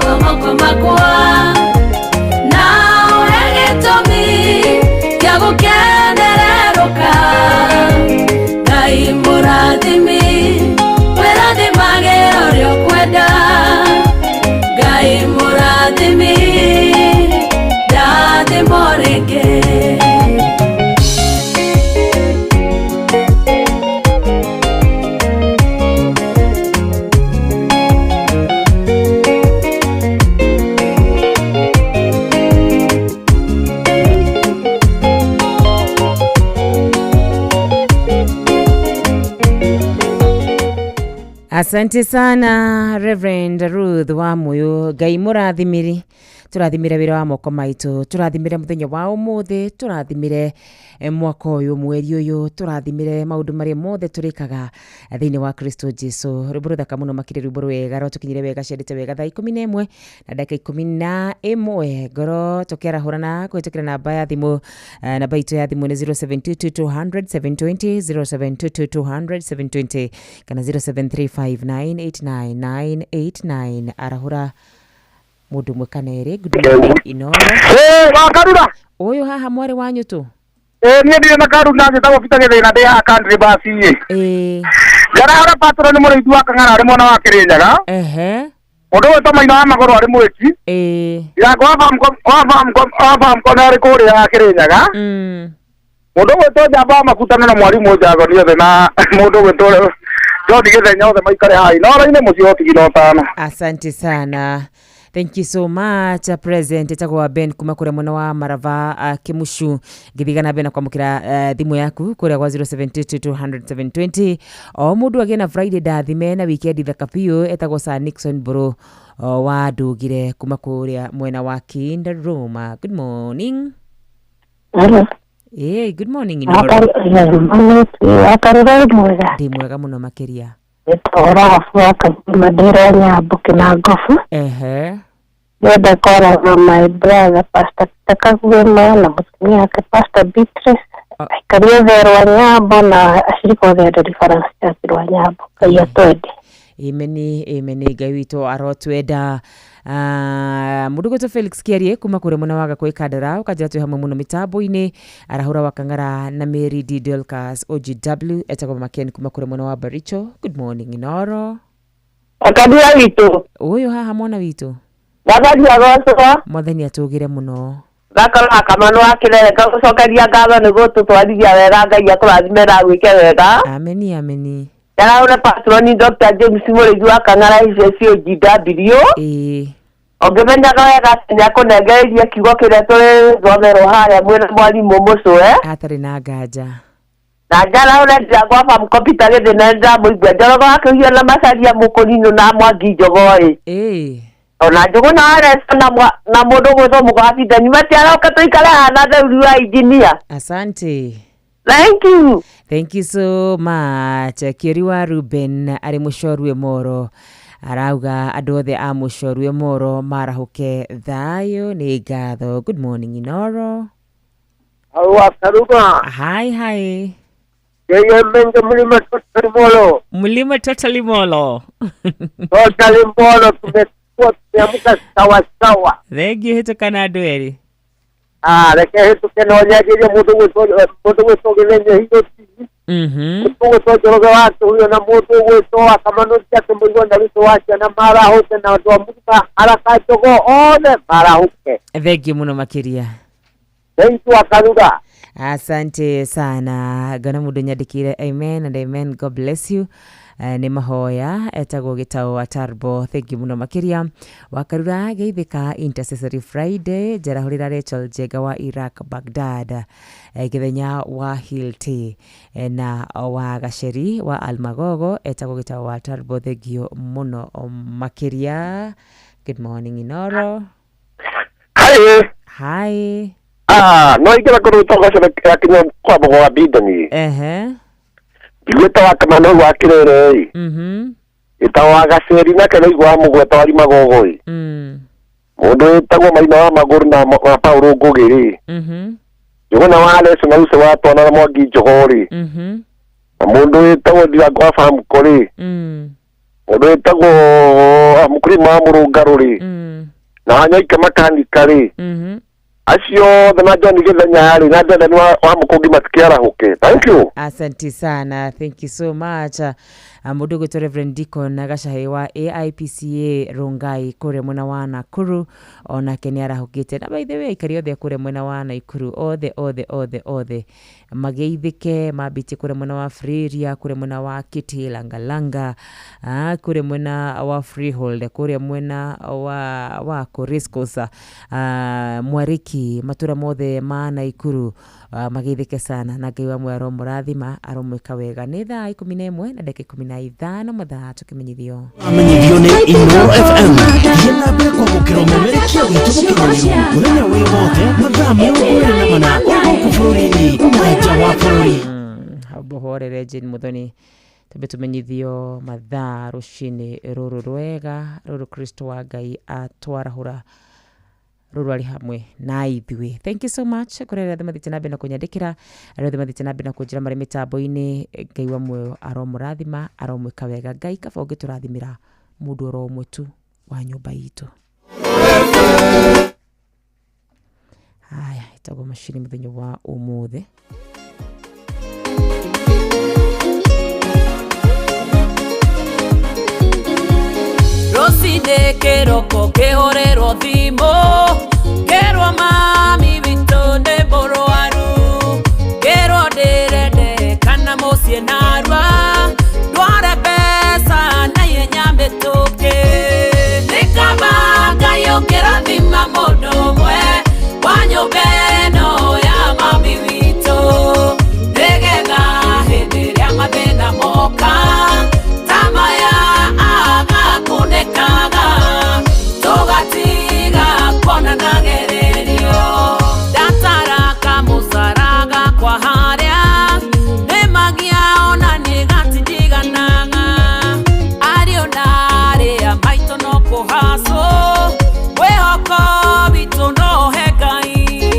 wa moko makwa na uhe gitumi gia gukenereruka Ngai murathimi wirathimage uria ukwenda Ngai murathimi ndathimo ringi Asante sana Reverend Ruth wa Muyo. Ngai murathimiri, turathimire wira wa moko maitu, turathimire muthenya wa umuthi, turathimire mwaka uyu mweri uyu, turathimire maundu maria mothe turikaga thiini wa Kristo Jesu. Ruburu thaka muno makire ruburu wega ro tukinyire wega ciandite wega thaa 11 na dakika 11 ngoro tukera hurana kwitukira namba ya thimu namba itu ya thimu ni 0722 0722 kana 0735989989 arahura mundu mwekanere gudu inoro wakarura uyu haha mwari wanyu tu niĩ ndirĩ na karu na njĩtagwo Peter Gĩthĩna ndĩ haha country bus ngarahora patro nĩ mũrĩithi wa Kang'ara arĩ mwena wa Kĩrĩnyaga mũndũ ũyũ Tomaino wa Magũrũ arĩ mwĩki irango wa famko arĩ kũrĩa Kĩrĩnyaga mũndũ ũyũ to njamba wa makutano na mwarimũ Njago nĩ othe na mũndũ ũyũ tũrĩ John Gĩthenya othe maikare haha inoro-inĩ mũciĩ ũtigino tano. Asante sana. Thank you so much President etagwa Ben kuma kure mwana wa Marava Kimushu githigana bena kwamukira thimu yaku kure kwa 0722 o mundu agena Friday dathime na weekend thakapio etagwa Sir Nixon Bro wa Ndugire kuma kure mwena wa Kinda Roma. Good morning. Hello. Hey, good morning. Ndi mwega muno makiria. Ora fuaka madera Nyambo Kinangofu. Nenda kora na my brother Pastor Takagwema na mutumia yake Pastor Beatrice. Karia vero wa Nyambo na ashirika wa Deliverance Church wa Nyambo. Kaya twende. Imeni Ngai witũ arotwenda. Mundu gwĩtwo Felix Kiarie kuma kure mwana waga kwa Ikandara ukajira twi hamwe muno mitambo-ini arahura wa Kang'ara na Mary D. Delcas OGW etagwo Maken kuma kure mwana wa Baricho. Good morning Inoro. Akadia witũ uyu haha mwana witũ Gagadia goswa mwathani atugire muno gakora kamano akirere gacokeria ngatho niguo tutwarithia wega Ngai akurathimera gwike wega. Ameni ameni. Yarauna patroni Dr. James Mũrĩithi wa Kang'ara OGW. Ongemenyaga wega nĩakũnengereirie kiugo kĩrĩa tũrĩ thomero harĩa mwĩna mwarimũ Mũcũe atarĩ na nganja. Na Njaraũna Njagwa famko Peter Gĩthĩna ndamũigua Njoroge akĩhuia na Macharia Mũkũrinũ na Mwangi Njogoo ona Njũgũ na Areso na mũndũ gwĩtwo Mũgabitha matiaroka tũikare haha na theuri wa engineer. Asante. Thank you so much. Kiori wa Ruben ari Mũcorue Moro arauga andũ othe a Mũcorue Moro marahuke thayo nĩ ngatho. Good morning Inoro. Awasaruga. Hi. Yeye menga mlima totally molo. Tumekuwa tumeamka sawa. Thegi hitokana andũ erĩ. Reke hitukene wanyagiria mundu gwĩtwo Gĩthenya higo gwĩtwo Njoroge wake huyo na mundu gwĩtwo Akamano ciake mũigua na witũ wa ciana marahuke na andũ a Mũrika Araka Njogoo othe marahuke. Thegi muno makiria. Thank you Akaruga. Asante sana. Gana mundu nyandikire amen and amen. God bless you. nĩ mahoya etagwo gĩtaũ wa Tarbo. Thank you muno makiria. Wakarura geithika Intercessory Friday njerahũrĩra Rachel Jega wa Iraq Baghdad, gĩthenya wa Hilti na wa Gaceri wa Almagogo etagwo gĩtaũ wa Tarbo. Thank you muno makiria. Good morning Inoro. Hi. No ingĩra kũruta ngacana ya kinya kwa bogo wa bidani. Igweta wa kamano wa kirere. Itawa Gaceri na kana igwa mugweta wa Magogo. Mundu etagwo Maina wa Maguru na Paulo Ngugiri. Yogona wa Alex na use wa twana na Mwangi Njogori. Mundu etagwo Ndirango wa Farm Kori. Mundu etagwo Mukurima Murungaruri. Na Anyaika Makanikari. Acio thana John Githenya ari na ndenda ni wa Mukungi matikiara huke. Thank you. Asante sana. Thank you so much. Mundu gwitwo Reverend Deacon Gacahi wa AIPCA Rongai kure mwena wa Nakuru onake ni arahukite. Na by the way ikari othe kure mwena wa Nakuru othe mageithike mabiti kure mwena wa Freeria, kure mwena wa Kiti Langalanga, kure mwena wa Freehold, kure mwena wa Koriscosa, Mwariki, matura mothe ma Nakuru mageithike sana na Ngai wa mwaro murathima aromweka wega. Ni thaa 11 na dakika 15 mathaa tukimenyithio ni Inoro FM yena mbere kwa gukira mumerekia witu mukinyaniro muthenya wi wothe mathaa mĩrongo na mana gũkũ bũrũri-inĩ na nja wa bũrũri. Bohorere Jane Muthoni tũbe tumenyithio mathaa rũcinĩ rũrũ rwega rũrũ Kristo wa Ngai atwarahũra rũrũ arĩ hamwe na ithuĩ. Thank you so much kũrĩ arĩa mathĩte na mbere na kũnyandĩkĩra, arĩa mathĩte na mbere na kũnjĩra marĩ mĩtambo-inĩ. Ngai wa muoyo aromũrathima aromwĩka wega. Ngai kaba ũngĩtũrathimĩra mũndũ oro ũmwe tu wa nyũmba itũ. Haya, itagwo macini mũthenya wa ũmũthĩ. Rosine keroko kehorero thimo kerwa mami wito ne boroaru kerwa derede kana mosie narwa dware pesa na yenyambe toke nekaba gayo kerathima modo mwe wanyo beno ya mami wito negega hende ya mabena moka tamaya kunekaga togatiga kona nagererio datara kamusaraga kwa haria nemagia ona nigatidiganaga ario nare ya maito no kuhaso wehoko bitu no hegai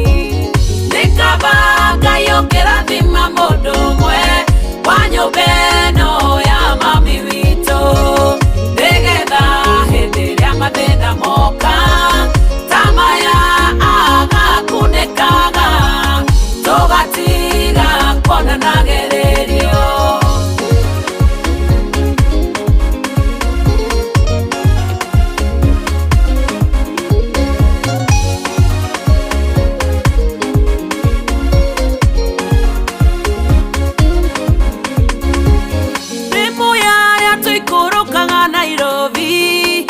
nekabaga yokera thima modo mwe wanyo beno ya mami wito matenda moka tamaya aga kunekaga togatiga kona nagererio Rimu ya tuikurukaga Nairobi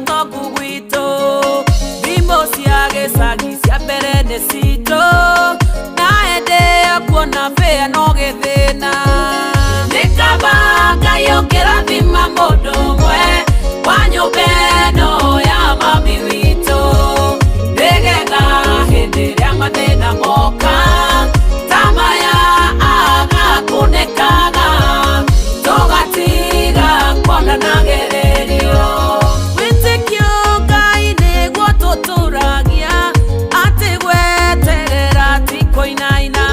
toku gwito bimbo siage sagi cia mbere nĩ citũ na ende ya kuona fea no gĩthĩna nĩkaba Ngai ũkĩrathima mũndũ ũmwe wa nyũmba ĩno ya mami witũ nĩgetha hĩndĩ ĩrĩa mathĩna moka tamaya aga kunekaga tũgatiga kuona nagererio turagia atigweterera tikoinaina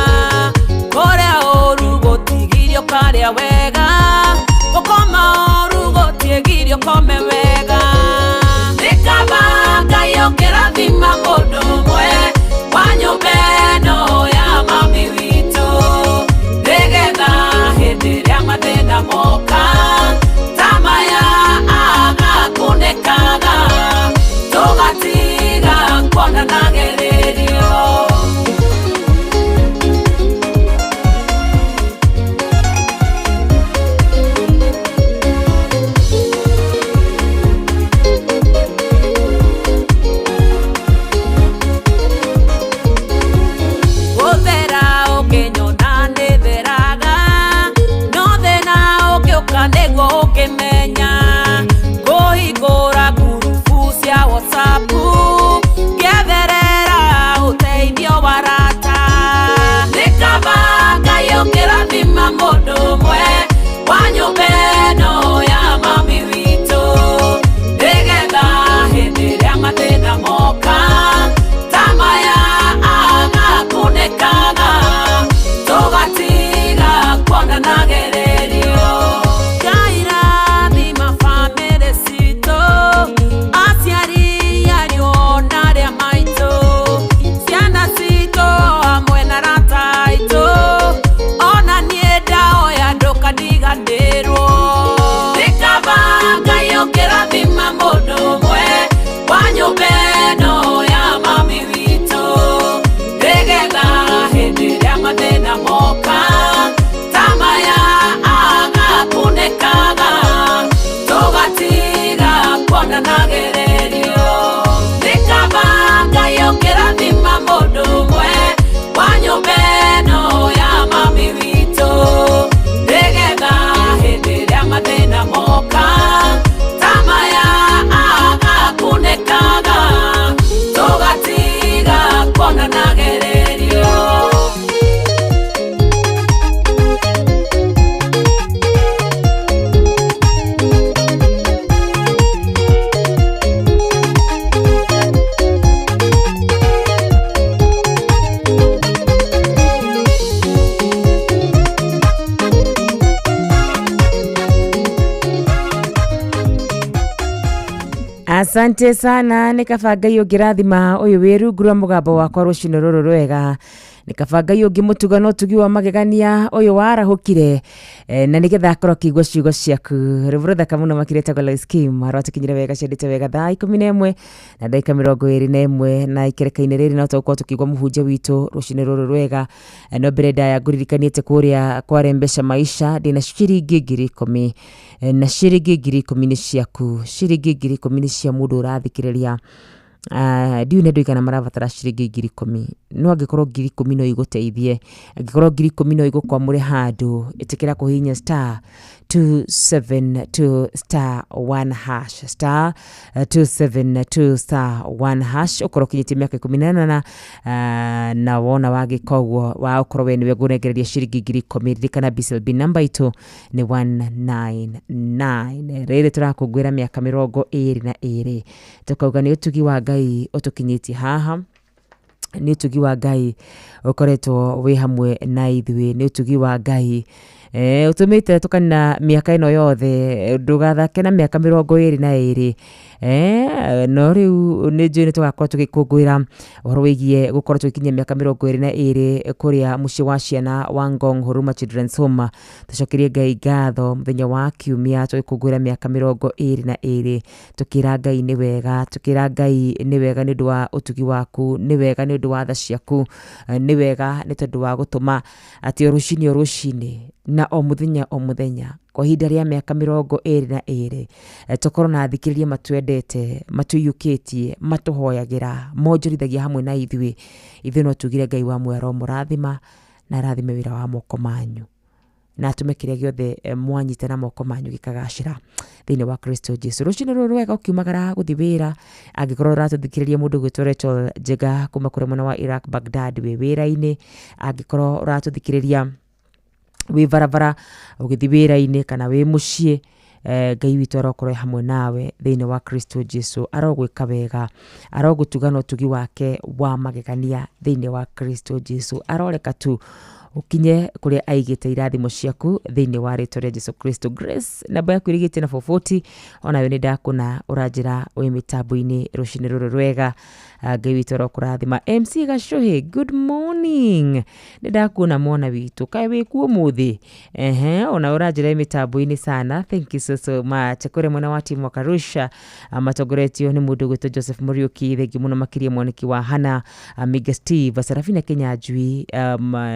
korea orugotigirio karia wega ukoma orugotigirio kome wega nikaba ona nagererio. Asante sana nikabanga iyo ngirathima uyu wiru ngura mugabo wakwa rucino ruru rwega nikabanga iyo ngimutugano tugi wa magegania uyu warahukire na nigetha akorwo kigwa ciugo ciaku rivurutha kamuno makirete kwa skim arwatikinyire wega ciendete wega thaa 11 na ndagika 21 na ikerekaine riri no tũkorwo tukigwa muhunjia witu rucino ruru rwega no mbere ndaya nguririkanite kuria kwarembesha maisha ndina ciringi 10,000 na ciringi 10,000 ni ciaku ciringi 10,000 ni cia mundu urathikiriria ndiune ndoikana marabatara ciringi 10,000 no angikorwo 10,000 no iguteithie angikorwo 10,000 no igukwamure handu itikira kuhinya star 272 star 1 hash star 272 star 1 hash ukorwo kinyiti miaka 18 na wona wagikogwo wa ukorwo we niwe ngunegereria ciringi 10,000 ririkana BCLB number itu ni 199 riri turakungwira miaka 22 tukauga ni utugi wa Ngai utukinyiti haha ni utugi wa Ngai ukoretwo wi hamwe na ithuĩ ni utugi wa Ngai utumite tukana miaka ino yothe ndugathake na miaka 22 no riu ni njui ni tugakorwo tugikungwira uhoro wigie gukorwo tukinyia miaka 22 kuria muci wa ciana wa Ngong Huruma Children's Home tucokerie Ngai ngatho muthenya wa kiumia tugikungwira miaka 22 tukira Ngai ni wega tukira Ngai ni wega ni ndwa utugi waku ni wega ni ndwa tha ciaku ni wega ni tondu wa gutuma ati rucini na o muthenya kwa hinda ria miaka 22 tukorwo na thikiriria matwendete matuyukitie matuhoyagira monjorithagia hamwe na ithuĩ no tugire Ngai wa mwero murathima na rathime wira wa moko manyu na tumekire giothe mwanyite na moko manyu gikagacira thini wa Kristo Jesu rucino ruru wega ukiumagara guthi wira angikorwo ratuthikiriria mundu gwitwa Jega kuma kure mwana wa Iraq Baghdad we wira-ini angikorwo ratuthikiriria wi varavara ugithi wira-ini kana wi mucie Ngai witu arokorwo hamwe nawe thini wa Kristo Jesu arogwika wega arogutugana utugi wake wa magegania thini wa Kristo Jesu aroreka tu ukinye kuria aigite irathimo ciaku thini wa ritwa ria Jesu Kristo. Grace namba yaku irigite na 440 ona we ni ndakuna uranjira wi mitambo-ini rucini ruru rwega Ngai witu arokurathima. MC Gashuhi good morning ni ndakuna mwana witu kai wi kuo muthi ona uranjira mitambo-ini sana thank you so much kure mwana wa timu Karusha matogoretio ni mundu gwitwa Joseph Muriuki thengi muno makiria mwaniki wa Hana Amiga Steve Serafina Kenya Njui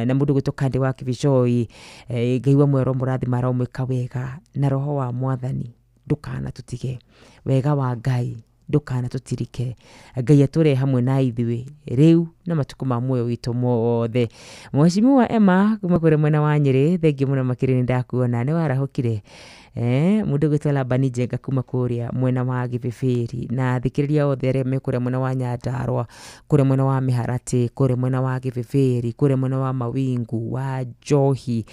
na mundu tukande wa kivishoi Ngai wa mwero murathima aromwika wega na roho wa mwathani ndukana tutige wega wa Ngai ndukana tutirike Ngai ature hamwe na ithuĩ riu na matuku ma muoyo witu mothe. Mheshimiwa Emma kuma kure mwena wa Nyeri thengi muno makiri ni ndakuona ni warahukire mundu gwitwa Labani Jenga kuma kuria mwena wa Gibibiri na thikiriria othe aria me kuria mwena wa Nyandarua kuria mwena wa Miharati kuria mwena wa Gibibiri kuria mwena wa Mawingu wa Njohi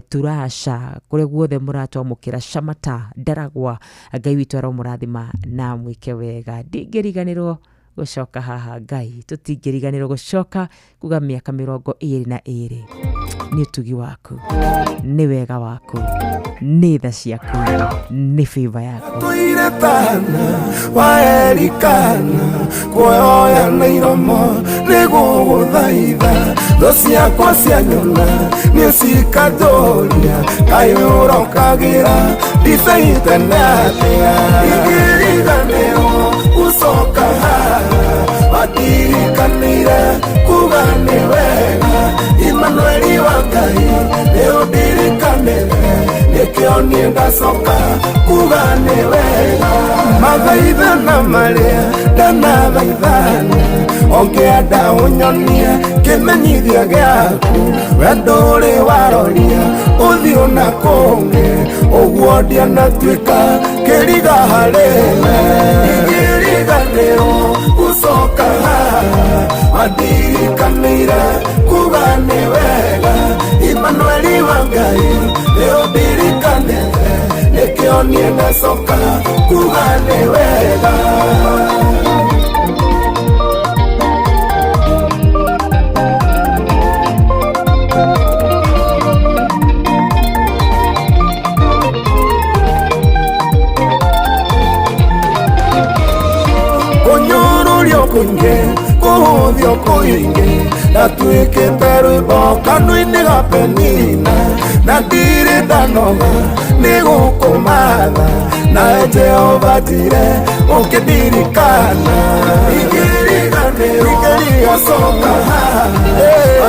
Turasha kuria guothe muratwamukira Shamata Ndaragwa Ngai witu aromurathima na mwike wega ndingiriganirwo gucoka haha Ngai tutingiriganirwo gucoka kuga miaka 22 ni utugi waku ni wega waku ni tha ciaku ni favor yaku tuire tana waerikana kuoya na iromo niguguthaitha tho ciakwa cianyona nicikajoria kayurokagira ndicaitenatĩa igiriganĩrwo gucoka haha watirikanĩire kuga nĩ wega Emmanueli wa Ngai nĩũndirikanĩre nĩkĩo niĩ ndacoka kuga nĩ wega mathaithana marĩa ndanathaithana ongĩenda ũnyonie kĩmenyithia gĩaku we ndũrĩ waroria ũthiũ na kũngĩ ũguo ndianatuĩka kĩriga harĩwe igiriganĩrwo gucoka haha Andirikanire kuga nĩ wega Emmanueli wa Ngai rĩu ndirikanire nĩkĩo niĩ ndacoka kuga nĩ wega Kuinge, kuhudhio kuinge na tuikite rwimbo kanua-inĩ ga Penina na ndirĩ ndanoga nĩ gũkũmatha nawe Jehova njire ũkĩndirikana ingĩriganĩrwo haha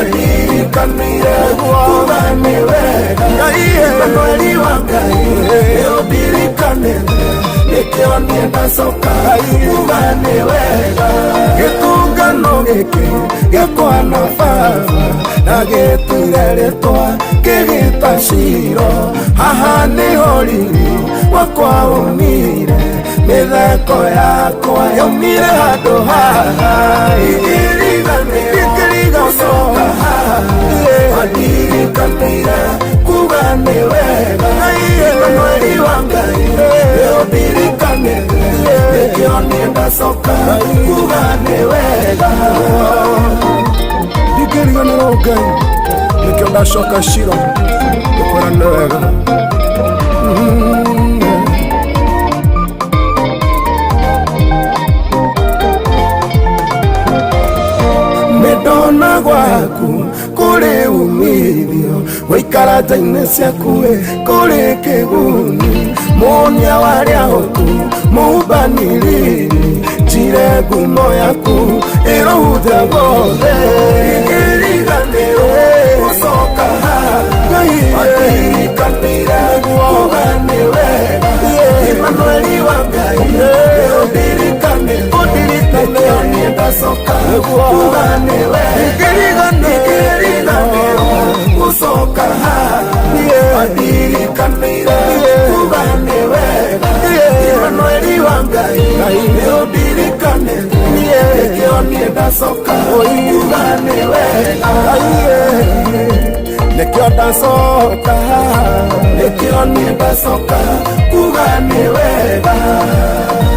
ndirikanire kuga nĩ wega Emmanueli wa Ngai ũndirikanĩre nĩkĩo niĩ ndacoka kuga nĩ wega gĩtungano gĩkĩ gĩakwa na baba na gĩtuire rĩtwa kĩgĩta Shiro haha nĩho riri wakwa umire mĩtheko yakwa yaumire handũ haha ingĩriganĩrwo haha ndirikanĩire kuga nĩ wega Emmanueli wa Ngai ũndirikanĩre nĩkĩo niĩ ndacoka kuga nĩ wega ndingĩriganĩrwo Ngai nĩkĩo ndacoka Shiro gũkwĩra nĩ wega Medona gwaku kũrĩ umithio gũikara nja-inĩ ciaku kũrĩ kĩguni muonia warĩa hotu mũmbanĩrĩri njire ngumo yaku ĩrũhute guothe ingĩriganĩrwo gũcoka haha ndirikanĩire kuga nĩ wega Emmanueli wa Ngai ũndirikanĩre nĩkĩo niĩ ndacoka kuga nĩ wega ingĩriganĩrwo gũcoka haha ndirikanĩire kuga nĩ wega Emmanueli wa Ngai ũndirikanĩre nĩkĩo niĩ ndacoka kuga nĩ wega nĩkĩo ndacoka nĩkĩo niĩ ndacoka kuga nĩ wega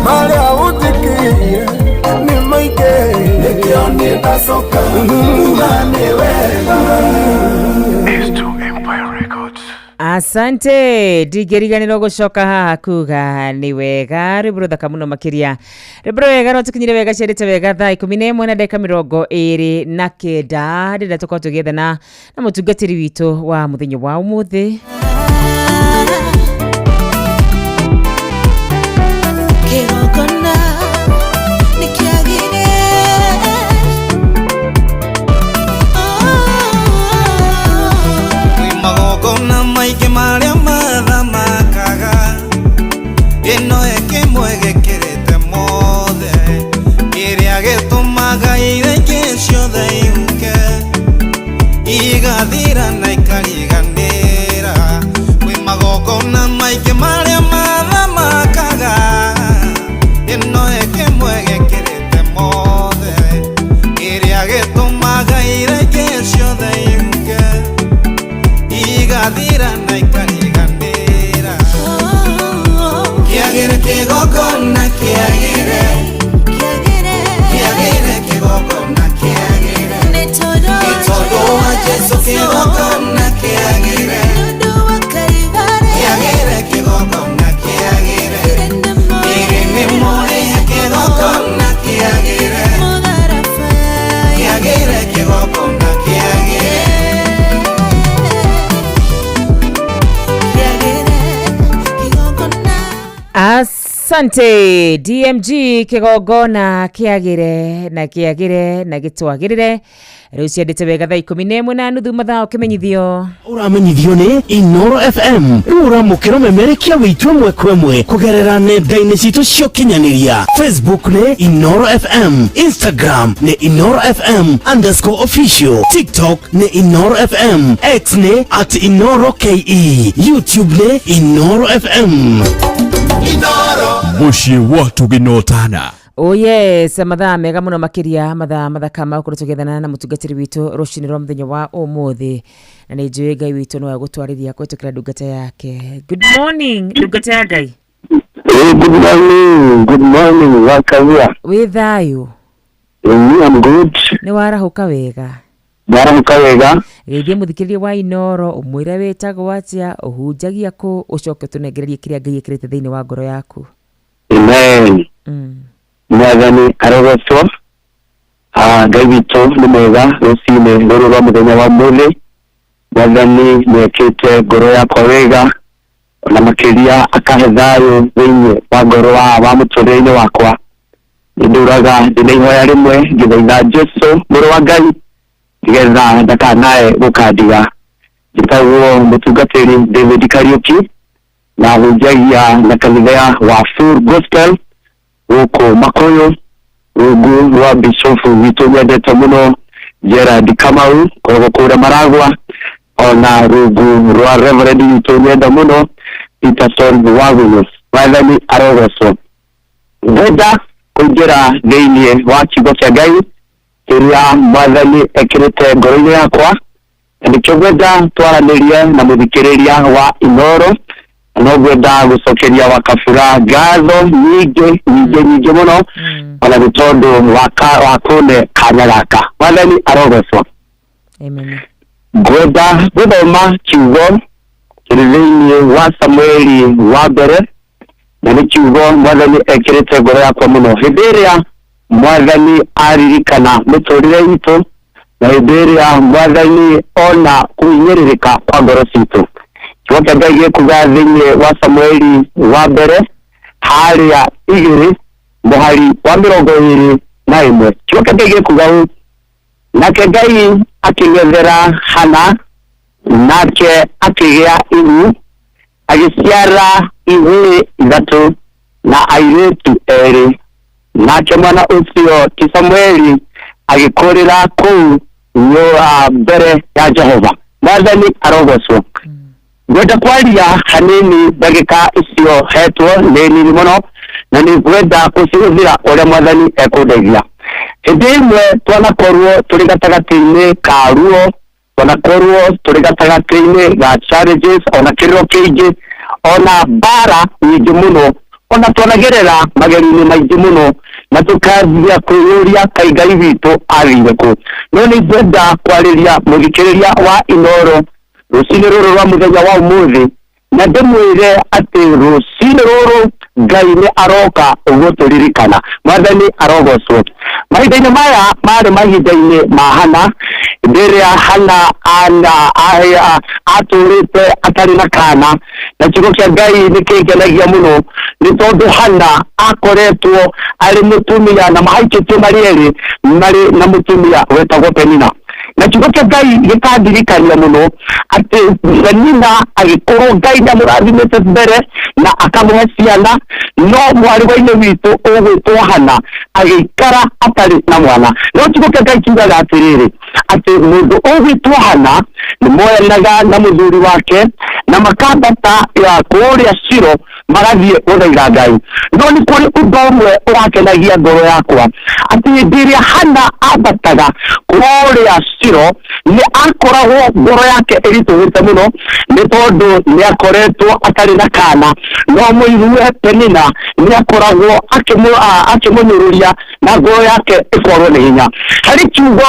marĩa ũnjĩkĩire nĩ maingĩ nĩkĩo niĩ ndacoka kuga nĩ wega Asante ndigĩriganĩrwo gũcoka haha kuga nĩ wega rwĩmbo rũthaka mũno makĩria rwĩmbo rwega rwatũkinyire wega ciarĩte wega thaa 11 na ndagĩka 29 rĩrĩa tũkorwo tũgĩethana na mũtungatĩri witũ wa mũthenya wa ũmũthĩ maingĩ marĩa mathamakaga ĩno ĩkĩmwe gĩkĩrĩte mothe ĩrĩa gĩtũmaga irenge ciothe ihuke igathira na ikariganĩra kwĩ magongona maingĩ marĩa mathamakaga ĩno ĩkĩmwe gĩkĩrĩte mothe ĩrĩa gĩtũmaga irenge ciothe ihuke igathira na ikariganĩra kĩagĩre kĩgongona kĩagĩre kĩgongona kĩagĩre nĩ tondũ wa Jesũ kĩgongona kĩagĩre kĩagĩre kĩgongona kĩagĩre ĩrĩ nĩ mũrĩhe kĩgongona kĩagĩre kĩagĩre kĩgongona kĩagĩre Asante DMG kĩgongona kĩagĩre na gĩtwagĩrĩre rĩu ciandĩte wega thaa 11 na nuthu mathaa ũkĩmenyithio ũramenyithio nĩ Inoro FM rĩu ũramũkĩra ũmemerekia wĩitũ ĩmwe kwa ĩmwe kũgerera nenda-inĩ citũ cia ũkinyanĩria Facebook nĩ Inoro FM Instagram nĩ Inoro FM_official TikTok nĩ Inoro FM X nĩ @InoroKE YouTube nĩ Inoro FM mũciĩ wa tũgĩnotana Oh yes, mathaa mega muno makiria mathaa mathaka ma kuruta gethana na mutungatiri witu rucini rwa muthenya wa umuthi na ni njui Ngai witu no agutwarithia kwetukira ndungata yake. Good morning ndungata ya Ngai. Good morning wakawia. Wi thayu. I'm good. Ni warahuka wega. Warahuka wega. Geithia muthikiriria wa Inoro umwira wetagwo atia uhunjagia ku ucoke tunengererie kiria Ngai ekirite thiini wa ngoro yaku. Amen. Mwathani arogocwo. Ngai witu ni mwega rucini ruru rwa muthenya wa muthi. Mwathani niekite ngoro yakwa wega na makiria akahe thayu thiini wa ngoro wa muturire-ini wakwa. Nduraga ndinaihoya rimwe ngithaitha Jesu muru wa Ngai ndigetha ndakanae gukandiga. Njitagwo mutungatiri David Kariuki na hunjagia na kanitha wa Full Gospel uko Makoyo rungu rwa bisofu witu nyendete muno Gerard Kamau kugukura Maragwa ona rungu rwa Reverend witu nyenda muno Peterson Waguno. Mwathani arogocwo. Ngenda kuingira thiini wa kiugo kia Ngai kiria Mwathani ekirite ngoro-ini yakwa nikio ngwenda twaranirie na muthikiriria wa Inoro no ngwenda gucokeria wakabura ngatho nyingi muno ona gutondu wa kune kanya gaka. Mwathani arogocwo. Amen. Ngwenda guthoma kiugo kiri thiini wa Samueli wa mbere na ni kiugo Mwathani ekirite ngoro yakwa muno hindi iria Mwathani aririkana muturire witu na hindi iria Mwathani ona kuinyiririka kwa ngoro citu. Kiugo kia Ngai gikuga thiini wa Samueli wa mbere haria 2 muhari wa 21. Kiugo kia Ngai gikuga nake Ngai akigethera Hana nake akigia ihu agiciara ihu 3 na airitu 2 nake mwana ucio ti Samueli agikurira kuu mbere ya Jehova. Mwathani arogocwo. Ngwenda kwaria hanini ndagika icio hetwo nini muno na ni ngwenda kucihũthĩra uria Mwathani ekundeithia. Hindi imwe twanakorwo turi gatagati-ini ka ruo, twanakorwo turi gatagati-ini ga challenges ona kiriro kiingi ona bara nyingi muno ona twanagerera mageri-ini maingi muno na tukazia kwĩyũria Kai Ngai witu athire ku. No ni ngwenda kwarĩria muthikiriria wa Inoro rucini ruru rwa muthenya wa umuthi na ndimwire ati rucini ruru Ngai ni aroka uguturirikana. Mwathani arogocwo. Mahinda-ini maya mari mahinda-ini ma Hana ndiria Hana aturite atari na kana na kiugo kia Ngai ni kingenagia muno ni tondu Hana akoretwo ari mutumia na mahaikitie marieri mari na mutumia wetagwo Penina na kiugo kia Ngai gikandirikania muno ati Penina agikorwo Ngai na murathimite mbere na akamuhe ciana no mwari wa ine witu ugwitwo Hana agikara atari na mwana. No kiugo kia Ngai kiugaga atiriri ati mundu ugwitwo Hana ni moyanaga na muthuri wake na makambata ya kuria Shilo marathie guthaitha Ngai. No ni kuri undu umwe urakenagia ngoro yakwa ati ndiria Hana ambataga kuria Shilo ni akoragwo ngoro yake irituhite muno ni tondu ni akoretwo atari na kana no muiruwe Penina ni akoragwo akimunyururia na ngoro yake ikorwo ni hinya. Hari kiugo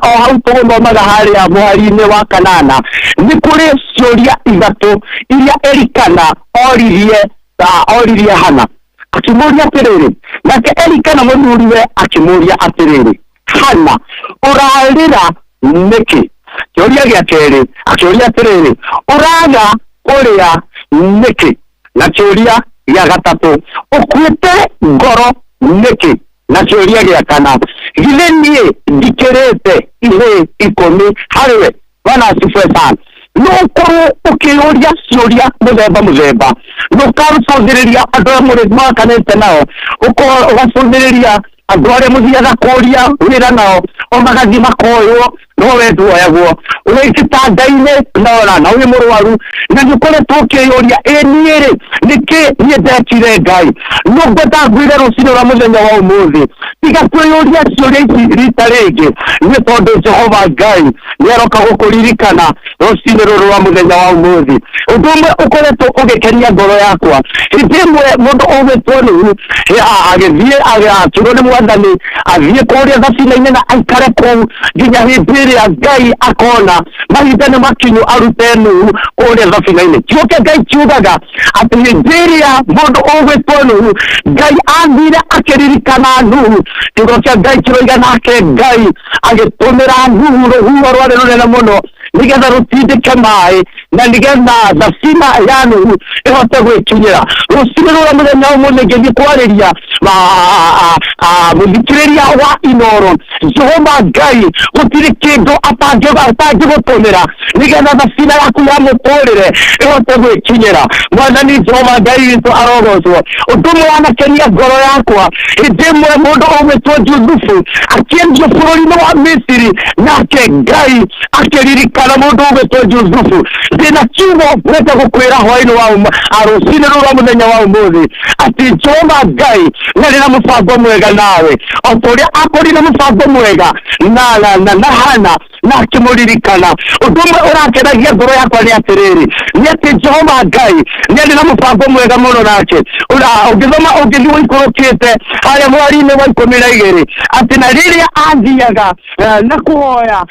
o hau tuguthomaga haria muhari-ini wa 8 ni kuri ciuria 3 iria Elikana oririe Hana akimuria atiriri nake Elikana muthuriwe akimuria atiriri Hana urarira niki? Kiuria gia keri akiuria atiriri uraga kuria niki? Na kiuria gia gatatu ukuite ngoro niki? Na kiuria gia kana githe nie ndikirite ihe 10 hariwe bana sifesan no korwo ukiuria ciuria muthemba no karucũthĩrĩria andũ arĩa mũrĩ makanĩte nao ũgacũthĩrĩria andũ arĩa mũthiaga kũria wĩra nao o magathi makoywo no wetu oyagwo unaikita ndaine na uyu murwaru na nikole tukiyuria eniere niki nie ndekire Ngai no ngwenda gwire rucino ra muthenya wa umuthi tiga kwiyuria ciuria ici rita ringi ni tondu Jehova Ngai nieroka gukuririkana rucino ruru wa muthenya wa umuthi undumwe ukoretwo ugikenia ngoro yakwa ndimwe mundu ugitwo ni agithie agakirwo ni mwathani athie kuria thabina-ini na aikare kuu nginya hindi iria Ngai akona mahinda ni makinyu arute nu kuria thabina-ini kioke Ngai kiugaga ati hindi iria mundu ugitwo ni Ngai athire akiririkana nu kiugo Ngai kiroiga nake Ngai agitumira nu ruhuho rwari runene muno nigetha rutindike mai na nigetha thabina yanu ihote gwikinyira rucini rura muthenya umuthi ngithi kwariria muthikiriria wa Inoro Jehova Ngai gutiri kindu atangigotumira nigetha thabina yaku ya muturire ihote gwikinyira mwathani Jehova Ngai witu arogocwo undumwe wanakenia ngoro yakwa indimwe mundu ugwitwo Jusufu akiendio bururi-ini wa Misiri nake Ngai akiririkana mundu ugwitwo Jusufu ndina kiugo wete gukwira hwaini wa rucini rura muthenya wa umuthi ati Jehova Ngai nari na mubango mwega nawe otoria akori na mubango mwega na hana na kimuririkana undumwe urakenagia ngoro yakwa ni atiriri ni ati Jehova Ngai nari na mubango mwega muno nake ungithoma ungithio ikurukite haria mwari-ini wa 12 ati na riria athiaga na kuhoya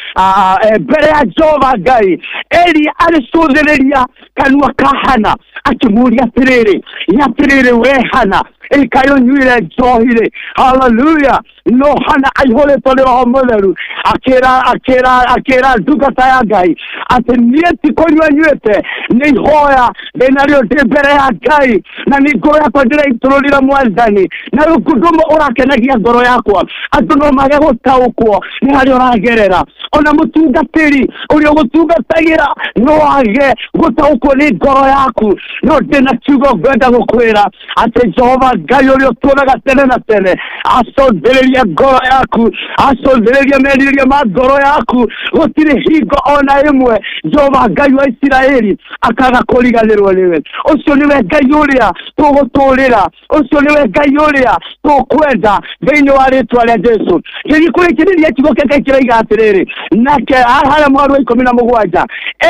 mbere ya Jehova Ngai Eli aricũthĩrĩria kanua ka Hana akimuria atiriri we Hana ikayo nyuire njohire hallelujah no Hana aihoretwo nĩ Roho Mũtheru akĩra ndungata ya Ngai atĩ niĩ ti kũnyua nyuĩte nĩ ihoya ndĩnarĩo ndĩ mbere ya Ngai na nĩ ngoro yakwa ndĩraitũrũrĩra Mwathani na rĩu ndũmwe ũrakenagia ngoro yakwa andũ no mage gũtaũkwo nĩ harĩa ũragerera ona mũtungatĩri ũrĩa ũgũtungatagĩra no age gũtaũkwo nĩ ngoro yaku no ndĩna kiugo ngwenda gũkwĩra atĩ Jehova Ngai ũrĩa ũtũũraga tene na tene acũthĩrĩria ngoro yaku acũthĩrĩria merirĩria ma ngoro yaku gũtirĩ hingo ona ĩmwe Jehova Ngai wa Isiraeli akaga kũriganĩrwo nĩwe ũcio nĩwe Ngai ũrĩa tũgũtũũrĩra ũcio nĩwe Ngai ũrĩa tũkwenda thĩinĩ wa rĩĩtwa rĩa Jesũ gĩgĩkũrĩkĩrĩria kiugo kĩa Ngai kĩroiga atĩrĩrĩ nake harĩa mweri wa 17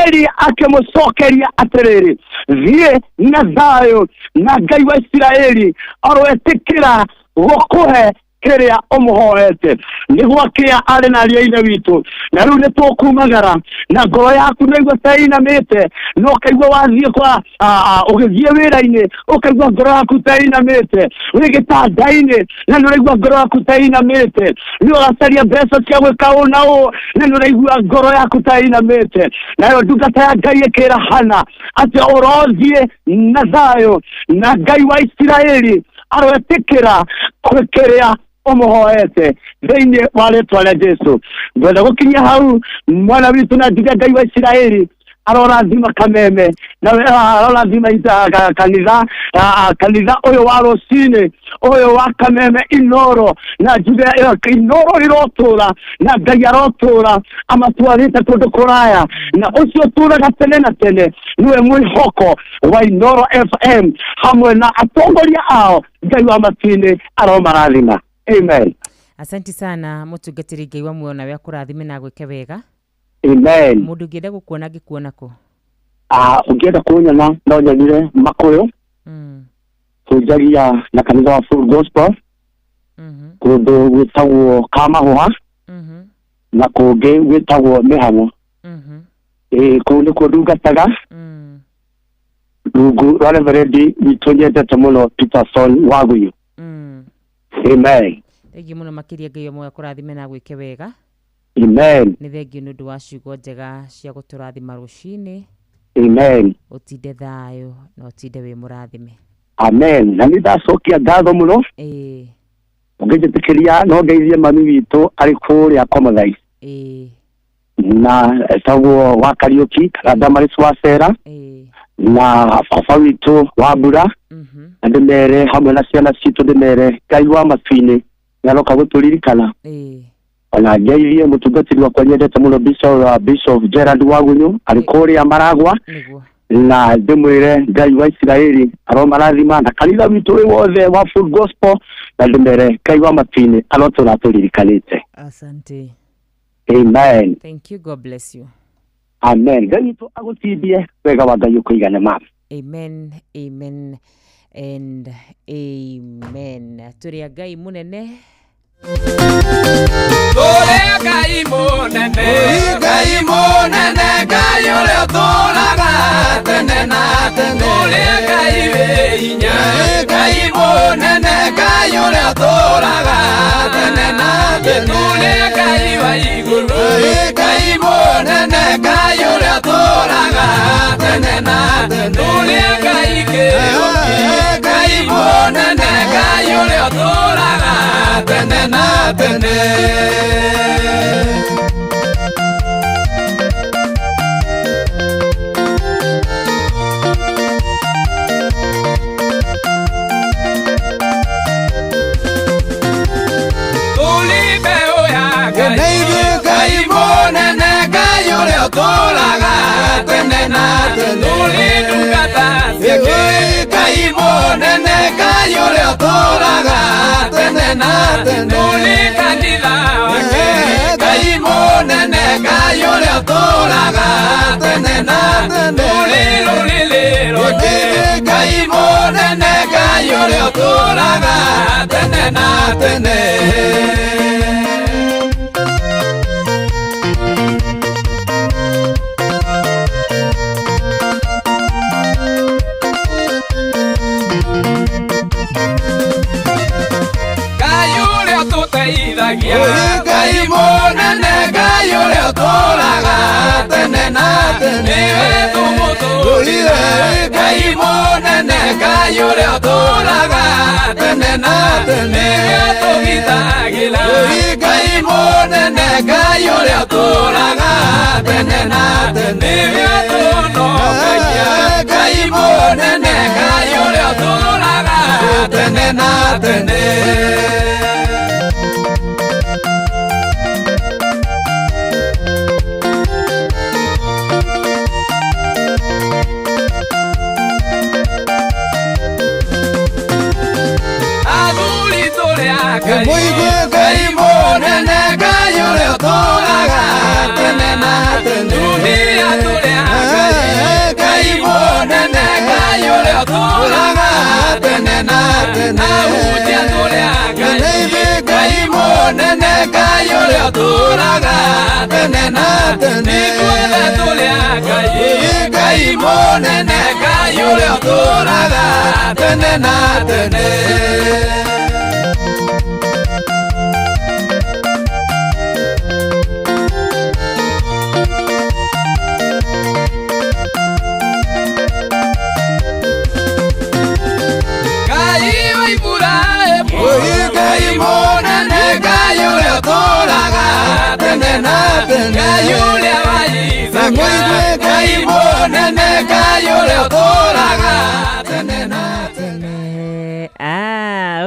Eli akĩmũcokeria atĩrĩrĩ thiĩ na thayũ na Ngai wa Isiraeli arwetĩkĩra gũkũhe kĩrĩa ũmũhoete nĩguo kĩa arĩ na ariũ-inĩ witũ na rĩu nĩ tũkumagara na ngoro yaku nĩigua ta ĩinamĩte no kaigua wathiĩ kwa ũgĩthiĩ wĩra-inĩ ũkaigua ngoro yaku ta ĩinamĩte wĩ gĩtanda-inĩ na nĩ ũraigua ngoro yaku ta ĩinamĩte nĩ ũracaria mbeca cia gwĩka ũũ na ũũ na nĩ ũraigua ngoro yaku ta ĩinamĩte nayo ndungata ya Ngai ĩkĩra Hana atĩ ũrothiĩ na thayũ na Ngai wa Isiraeli arwetĩkĩra kĩrĩa ũmũhoete thĩinĩ wa rĩĩtwa rĩa Jesũ ngwenda gũkinyia hau mwana witũ na njuge Ngai wa Isiraeli arorathima Kameme na arorathima kanitha ũyũ wa rũcinĩ ũyũ wa Kameme Inoro na njuge Inoro ĩrotũũra na Ngai arotũũra amatwarĩte kũndũ kũraya na ũcio ũtũũraga tene na tene niwe mwĩhoko wa Inoro FM hamwe na atongoria ao Ngai wa matu-inĩ aromarathima amen. Asante sana mũtungatĩri Ngai wa muoyo nawe akũrathime na gwĩke wega. Amen. Mũndũ ũngĩenda gũkuona ngĩkuona kũ? Ũngĩenda kunyona no nyonire Makũyũ. Tũnjagia na kanitha wa Full Gospel. Kũndũ gwĩtagwo Kamahũha. Na kũngĩ gwĩtagwo Mĩhang'o. Kũu nĩkuo ndungataga. Rungu rwa Reverend witũ nyendete mũno Peterson Wagũyũ. Amen. Thengiũ mũno makĩria Ngai wa akũrathime na gwĩke wega. Amen. Nĩ thengiũ nĩ ũndũ wa ciugo njega cia gũtũrathima rũcinĩ. Amen. Ũtinde thayũ na ũtinde wĩ mũrathime. Amen. Na nĩ ndacokia ngatho mũno. Ũngĩnjĩtĩkĩria no ngeithie mami witũ arĩ kũrĩa Commodore. Na etagwo wa Kariũki kana Damaris wa Sera. Na baba witũ wa Mbura. Ndĩmere hamwe na ciana citũ ndĩmere Ngai wa matu-inĩ nĩaroka gũtũririkana ona ngeithie mutungatiri wakwa nyendete muno Bishop Gerard Wagunyu alikori amaragwa na ndimwire Ngai wa Israeli aromarathima na kanitha witu wothe wa Full Gospel na ndimere Ngai wa matini anotora tulirikanite. Asante. Amen. Thank you. God bless you. Amen. Ngai tu agutithie wega wa Ngai ukuigane ma. Amen. Amen. And amen. Turia Ngai munene. Turia Ngai munene. Ngai munene. Ngai ule turaga tene na tene. Turia Ngai weinya. Ngai munene. Ngai ule turaga tene na tene. Turia Ngai wa iguru. Ngai munene. Ngai ule turaga tene na tene. Turia Ngai keoki. Ngai munene. Ngai ule turaga tene na tene.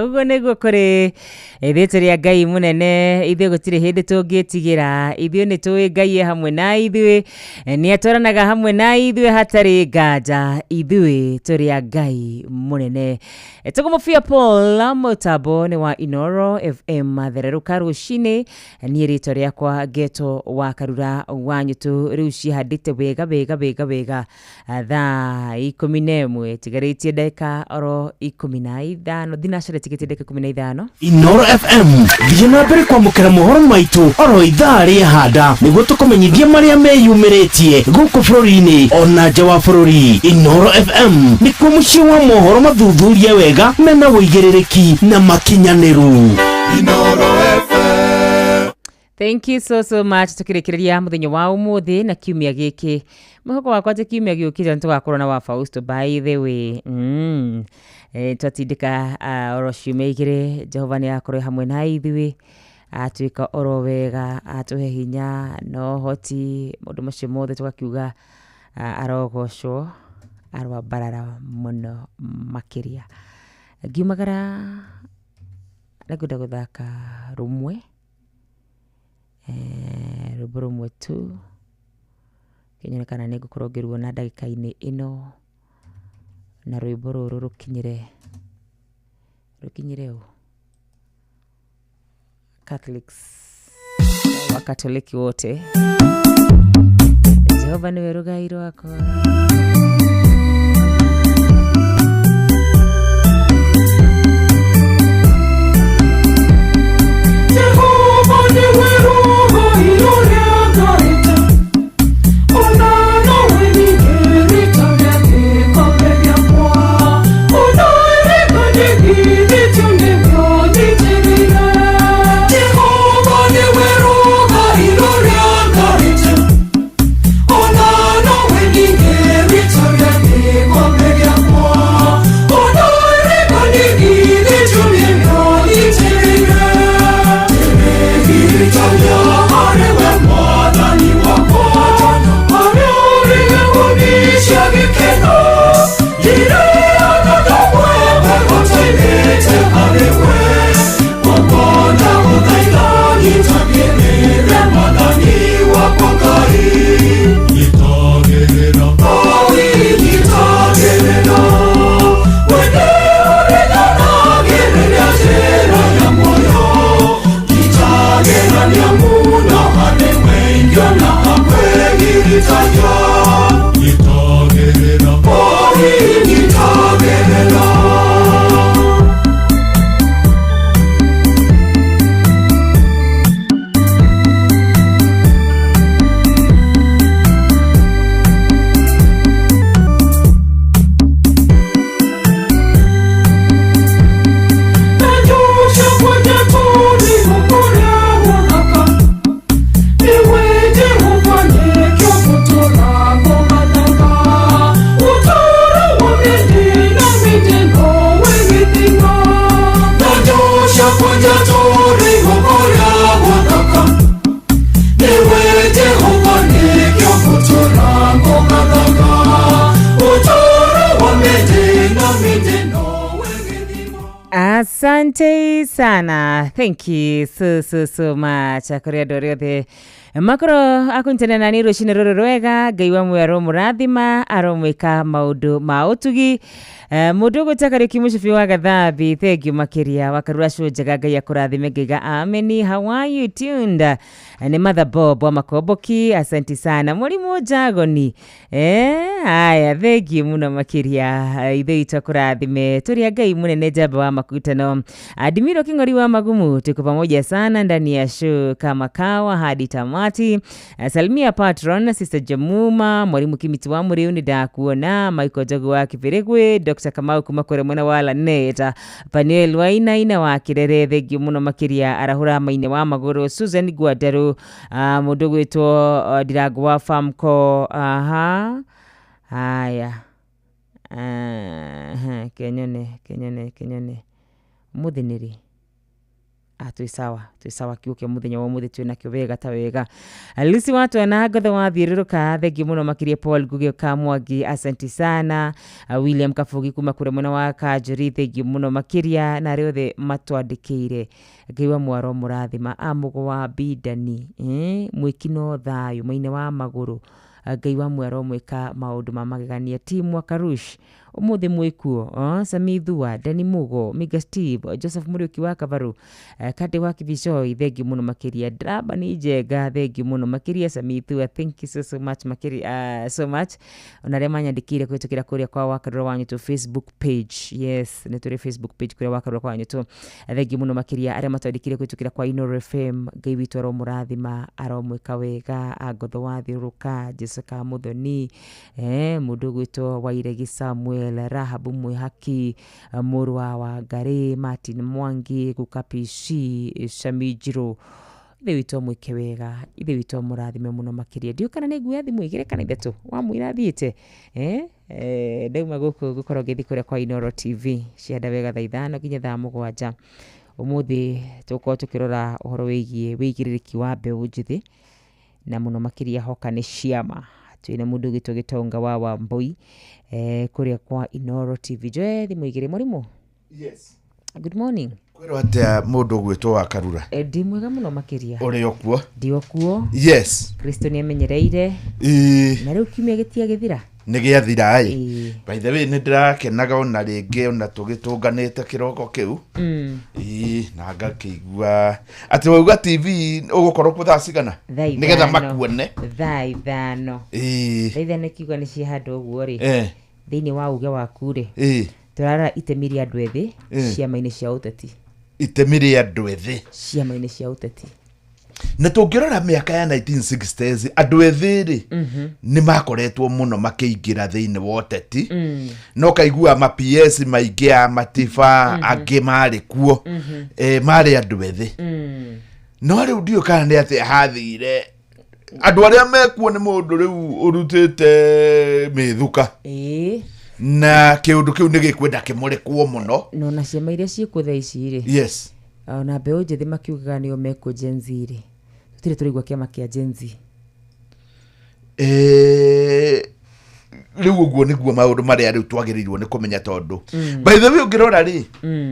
Ugo niguo kuri ithitũ rĩa Ngai munene. Ithuĩ gũtirĩ hĩndĩ tũngĩtigĩra. Ithuĩ nĩ tũĩ Ngai hamwe na ithuĩ, nĩ atwaranaga hamwe na ithuĩ hatarĩ nganja. Ithuĩ tũrĩ a Ngai munene. Tũkũmũbia Paul mũtambo nĩ wa Inoro FM thererũka rũcinĩ. Niĩ rĩtwa rĩakwa Geto wa Karura Wanyũtũ. Rĩu cihandĩte wega thaa 11 tigarĩtie ndagĩka oro 15 thinacara tigĩtie ndagĩka 15. Inoro FM thiĩ na mbere kwamũkĩra mohoro maitũ oro ithaa rĩa handa nĩguo tũkũmenyithia marĩa meyumĩrĩtie gũkũ bũrũri-inĩ ona nja wa bũrũri. Inoro FM nĩkuo mũciĩ wa mohoro mathuthurie wega mena wũigĩrĩrĩki na makinyanĩru. Inoro FM. Thank you so much. Tukĩrĩkĩrĩria mũthenya wa ũmũthĩ na kiumia gĩkĩ. Mwĩhoko wakwa atĩ kiumia gĩũkĩte nĩtũgakorwo na wa Fausto by the way. Twatindĩka oro ciumia igĩrĩ. Jehova nĩ akorwo hamwe na ithuĩ, atuĩka oro wega, atũhe hinya no hoti maũndũ macio mothe tũgakiuga arogocwo arwambarara mũno makĩria. Ngiumagara na ngwenda gũthaka rũmwe rwĩmbo rũmwe tu kĩnyonekana nĩ ngũkorwo ngĩruo na ndagĩka-inĩ ĩno na rwĩmbo rũrũ rũkinyire ũ Catholics wa Katoliki wote. Jehova niwe rugai rwakwa. Asante sana. Thank you so much. Akoria dorio the makoro akuntene na niro shinero rwega gaiwa mwero murathima aromweka maudu mautugi mudogo takari kimushifi wa gathabi. Thank you makiria wakarurasho jagaga ya kurathime giga ameni. How are you tuned? Ni Mother Bob wa Makoboki. Asante sana mwalimu jagoni. Haya thank you muno makiria ithe itakurathime turia gai munene jaba wa makutano. Adimiro Kingori wa Magumu tuko pamoja sana ndani ya show kama kawa hadi tamati. Salimia patron Sister Jamuma mwalimu Kimiti wa Muriuni da kuona Michael Jogo wa Kiperegwe Dr. Kamau kumakore mwana wala neta Panuel Waina ina wa Kirere thegi muno makiria arahura maine wa Magoro Susan Guadaru mudogo wetu Diragu wa Famco. Haya kenyone muthiniri twisawa kiuke muthenya wa muthi twina kyo wega ta wega. Lucy watu na ngatho wa thiruruka thegi muno makiria Paul Guge Kamwagi. Asante sana William Kafugi kuma kure mwana wa Kajuri thegi muno makiria na riothe matwandikire ngiwa mwaro murathima amugo wa bidani mwikino thayo maine wa Maguru Ngai wa mwero mweka maundu mamagegania timu wa Karush umuthi mwikuo Samithua Dani Mugo Miga Steve Joseph Muriuki wa Kavaru Kade wa Kibishoi thegi muno makiria Draba ni jega thegi muno makiria Samithua. Thank you so much makiria so much onarema nyandikire kwitukira kuria kwa wakarura wanyu to Facebook page. Yes neturi Facebook page kuria wakarura kwa wanyu to thegi muno makiria aria matwandikire kwitukira kwa Inoro FM. Ngai witu aro murathima aro mweka wega agotho wa thiruka Jessica Muthoni mudogo wetu wa Iregi Samuel Rahabu Mwihaki Murwa wa Gare Martin Mwangi Gukapishi Shamijiro ithe wito mwike wega ithe wito murathime muno makiria dio kana negu yathi mwigire kana ithetu wa muirathiite ndauma guku gukorwo githi kuria kwa Inoro TV cianda wega thaa 5 nginya thaa 7 umuthi tuko tukirora uhoro wigiririki wa mbeu njithi na muno makiria hoka ni ciama twina mundu gitu gitonga wa Mbui kuria kwa Inoro TV. Joe thimu igire murimu. Yes. Good morning. kwero atia mundu gwitwo wa Karura ndi mwega muno makiria uri okuo ndi okuo yes Kristo ni amenyereire na riu kimia gitia githira nä gä athira ai by the way nä ndä rakenaga ona rä ngä ona tå gä tå nganä te kä roko kä u na ngakä igua atä wauga TV å gå korwo kå thaa cigana nä getha makuone thaa ithano thaa ithano kiuga nä cia handå å guo rä thä-inä wa uge waku rä tå rara itemi rä andå ethä ciama-inä cia å teti itemi rä andå ethä ciama-inä cia å teti na tungirora miaka ya 1960s andu ethiri ni makoretwo muno makiingira thiini wa uteti no kaigua ma PS maingi ya matifa angi mari kuo mari andu ethi no riu ndio kana ni ati hathire andu aria mekuo ni mundu riu urutite mithuka na kiundu kiu ni gikwenda kimurekwo muno no na ciama iria ciikuo thaa ici ri yes ona mbeũ njĩthĩ makiugaga nĩo meko Gen Z rĩ tũtirĩ tũraigua kĩama kĩa Gen Z rĩu ũguo nĩguo maũndũ marĩa rĩu twagĩrĩirwo nĩ kũmenya tondũ by the way ũngĩrora rĩ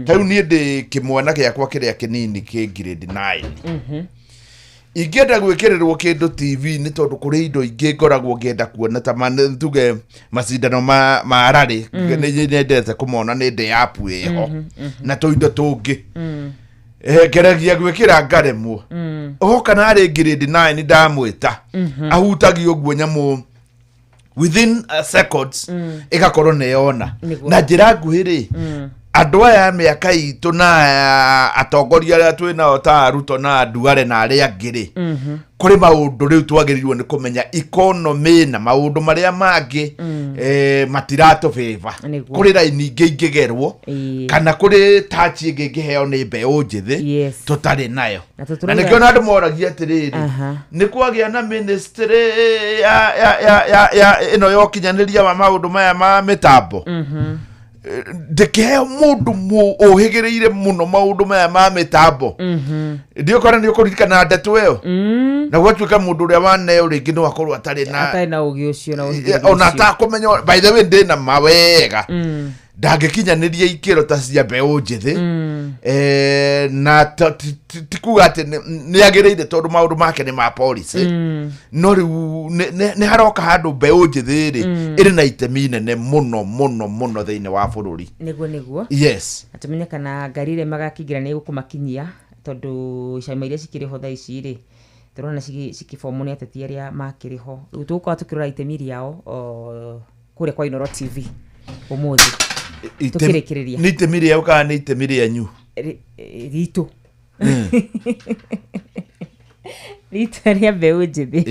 tarĩu niĩ ndĩ kĩmwana gĩakwa kĩrĩa kĩnini kĩ grade 9 ingĩenda gwĩkĩrĩrwo kĩndũ TV nĩ tondũ kũrĩ indo ingĩ ngoragwo ngĩenda kuona ta tuge macindano ma rarĩ nĩ nyendete kũmona nĩ ndĩ apu ĩho na tũindo tũngĩ ngeragia gwĩkĩra ngaremwo oka narĩ grade 9 ndamwĩta ahutagio ũguo nyamũ within seconds ĩgakorwo nĩyona na njĩra nguhĩ rĩ andũ aya mĩaka itũ na atongoria arĩa twĩnao ta Ruto na Duale na arĩa angĩ rĩ kũrĩ maũndũ rĩu twagĩrĩirwo nĩ kũmenya economy na maũndũ marĩa mangĩ matiratũ favor kũrĩ raini ingĩ ingĩgerwo kana kũrĩ touch ingĩ ingĩheo nĩ mbeũ njĩthĩ tũtarĩ nayo na nĩkĩo na andũ moragia atĩrĩrĩ nĩ kwagĩa na ministry ya ĩno ya ũkinyanĩria wa maũndũ maya ma mĩtambo ndikiheo mundu uhigiriire muno maundu maya ma mitambo ndio kora ndio kuririkana ndeto ĩyo na gwatuika mundu uria waneo ringi no akorwo atari na ugi ucio na ona ta kumenya by the way ndina mawega ndangĩkinyaniria ikĩro ta cia mbeũ njĩthĩ na tikuga atĩ nĩ agĩrĩire tondũ maũndũ make nĩ ma policy no rĩu nĩ haroka handũ mbeũ njĩthĩ rĩ ĩrĩ na itemi nene mũno mũno mũno thĩinĩ wa bũrũri nĩguo yes atũmenye kana ngari ĩrĩa magakĩingĩra nĩ gũkũmakinyia tondũ ciama iria cikĩrĩ ho thaa ici rĩ tũrona cikĩbomwo nĩ ateti arĩa makĩrĩ ho rĩu tũgũkorwo tũkĩrora itemi rĩao kũrĩa kwa Inooro TV ũmũthĩ tukirikiria ni itemi rĩao kana ni itemi rĩanyu ritũ rita rĩa mbeũ njĩthĩ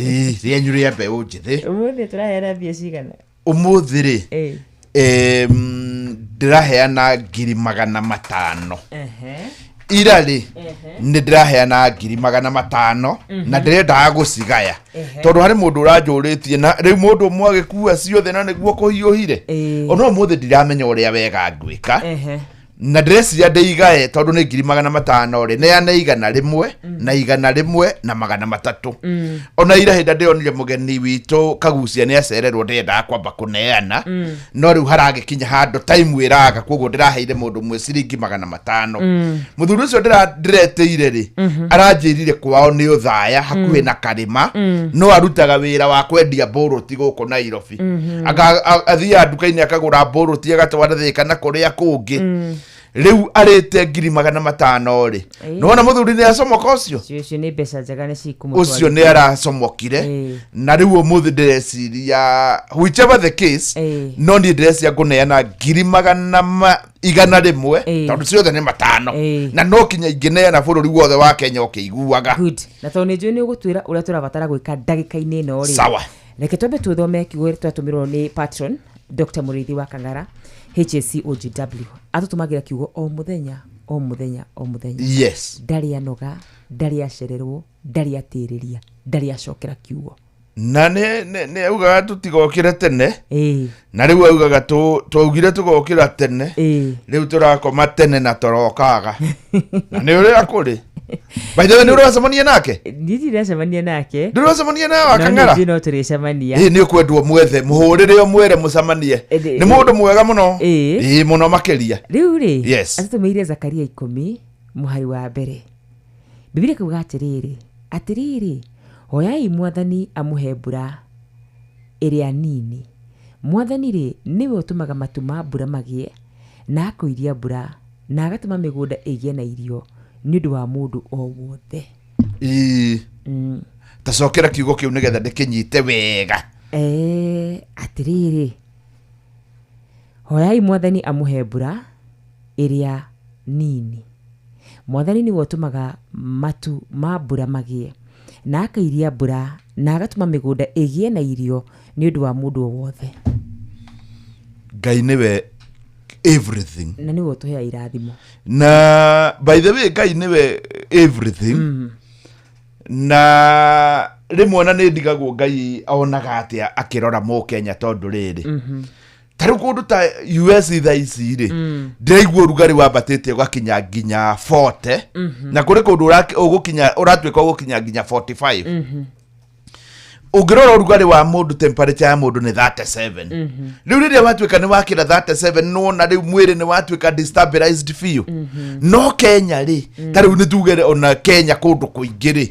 rĩanyu rĩa mbeũ njĩthĩ ũmũthĩ tũraheana mbia cigana ũmũthĩ rĩ ndĩraheana 500,000 ira rĩ nĩ ndĩraheana 500,000 na ndĩrendaga gũcigaya tondũ harĩ mũndũ ũranjũrĩtie na rĩu mũndũ ũmwe agĩkua ciothe na nĩguo kũhiũhire ona ũmũthĩ ndiramenya ũrĩa wega ngwĩka na ndĩreciria ndĩigae tondũ nĩ 500,000 rĩ neana 100 na 100 na 300 ona ira hĩndĩ ndĩronire mũgeni witũ Kagucia nĩ acererwo ndĩendaga kwamba kũneana no rĩu haragĩkinya handũ time ĩraga koguo ndĩraheire mũndũ ũmwe ciringi 500 mũthuri ũcio ndĩreteire rĩ aranjĩrire kwao nĩ ũthaya hakuhĩ na Karĩma no arutaga wĩra wa kwendia mbũrũti gũkũ Nairobi athiaga nduka-inĩ akagũra mbũrũti agatwara Thĩka na kũrĩa kũngĩ riu arite 500,000 ri nona muthuri ni acomoka ucio ni mbeca njega ni cikumutwa ucio ni aracomokire na riu umuthi ndĩreciria whichever the case no ni ndĩreciria nguneana 100,000 tondu ciothe ni 5 na no kinya ingĩneana bũrũri wothe wa Kenya ũkĩiguaga na tondũ nĩnjũĩ nĩ ũgũtwĩra ũrĩa tũrabatara gwĩka ndagĩka-inĩ ĩno rĩ sawa reke twambe tũthome kiugo twatũmirwo nĩ patron Dr. Mũrĩithi wa Kang'ara HSC OGW atutumagira kiugo o muthenya yes ndari anoga ndari acererwo ndari atiriria ndari acokera kiugo na ne augaga tutigokire tene na riu augaga twaugire tugokira tene riu turakoma tene na torokaga na ni uri akuri baitha ni uracemania nake ndiracemania nake nduracemania na wa Kang'ara no turicemania ni ukwendwo mwethe muhurire mwere mucemanie ni mundu mwega muno muno makeria riu ri yes atutumeire Zakaria 10 muhari wa mbere Biblia kuuga atiriri hoyai mwathani amuhe mbura ĩrĩa nini mwathani rĩ niwe ũtũmaga matu ma mbura magie na akoiria mbura na agatũma mĩgũnda ĩgĩe na irio nĩ ũndũ wa mũndũ o wothe tacokera kiugo kĩu nĩgetha ndĩkĩnyite wega atiriri hoyai mwathani amuhe mbura ĩrĩa nini mwathani niwe ũtũmaga matu ma mbura magie na akairia mbura na agatũma mĩgũnda ĩgĩe na irio nĩ ũndũ wa mũndũ o wothe Ngai nĩwe everything na niwe ũtũheaga irathimo na by the way Ngai nĩwe everything na rĩmwe na nĩ ndigagwo Ngai onaga atĩa akĩrora Mũkenya tondũ rĩrĩ tarĩ kũndũ ta US thaa ici rĩ ndĩraigua ũrugarĩ wambatĩte ũgakinya nginya 40 na kũrĩ kũndũ ũratuĩka ũgũkinya nginya 45 ũngĩrora ũrugarĩ wa mũndũ temperature ya mũndũ nĩ 37 rĩu rĩrĩa watuĩka nĩ wakĩra 37 nona rĩu mwĩrĩ nĩ watuĩka destabilized feel no Kenya rĩ tarĩu nĩ tuge ona Kenya kũndũ kũingĩ rĩ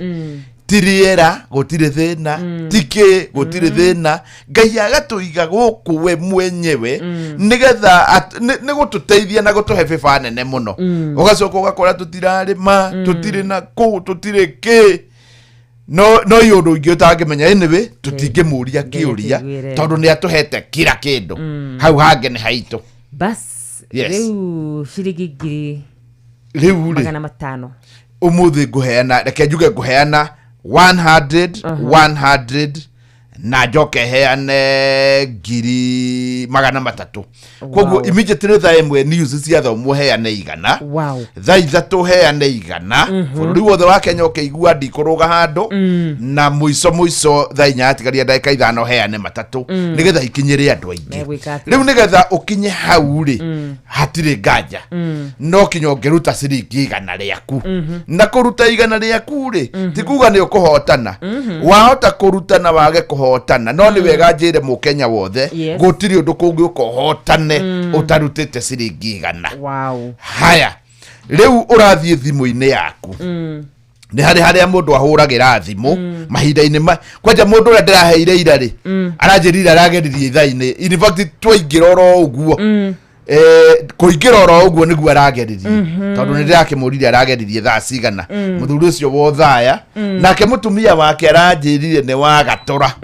tiriera gũtirĩ thĩna tikĩ gũtirĩ thĩna Ngai agatũiga gũkũ we mwenyewe nĩgetha nĩ gũtũteithia na gũtũhe bĩba nene mũno ũgacoka ũgakora tũtirarĩma tũtirĩ na kũ tũtirĩ kĩ no yũndũ ingĩ ũtangĩmenya anyway tũtingĩmũria kĩũria tondũ nĩ atũhete kila kĩndũ hau hange nĩ haitũ bas rĩu ciringi ngiri rĩu magana matano ũmũthĩ ngũheana reke njuge ngũheana 100 na njoke heane ngiri magana matatũ koguo immediately thaa ĩmwe news ciathomwo heane igana thaa ithatũ heane igana bũrũri wothe wa Kenya ũkĩigua ndikũrũga handũ na mũico thaa inya yatigaria ndagĩka ithano heane matatũ nĩgetha ikinyĩre andũ aingĩ rĩu nĩgetha ũkinye hau rĩ hatirĩ nganja no kinya ũngĩruta ciringi igana rĩaku na kũruta igana rĩaku rĩ ti kuga nĩ ũkũhotana wahota kũruta na wage kũhotana no nĩ wega njĩre Mũkenya wothe gũtirĩ ũndũ kũngĩ ũkũhotane ũtarutĩte ciringi igana haya rĩu ũrathiĩ thimũ-inĩ yaku nĩ harĩa mũndũ ahũragĩra thimũ mahinda-inĩ kwanja mũndũ ũrĩa ndĩraheire ira rĩ aranjĩrire arageririe ithaa-inĩ in fact twaingĩra oro ũguo kũingĩra oro ũguo nĩguo arageririe tondũ nĩ ndĩrakĩmũrire arageririe thaa cigana mũthuri ũcio wothaya nake mũtumia wake aranjĩrire nĩ wa Gatũra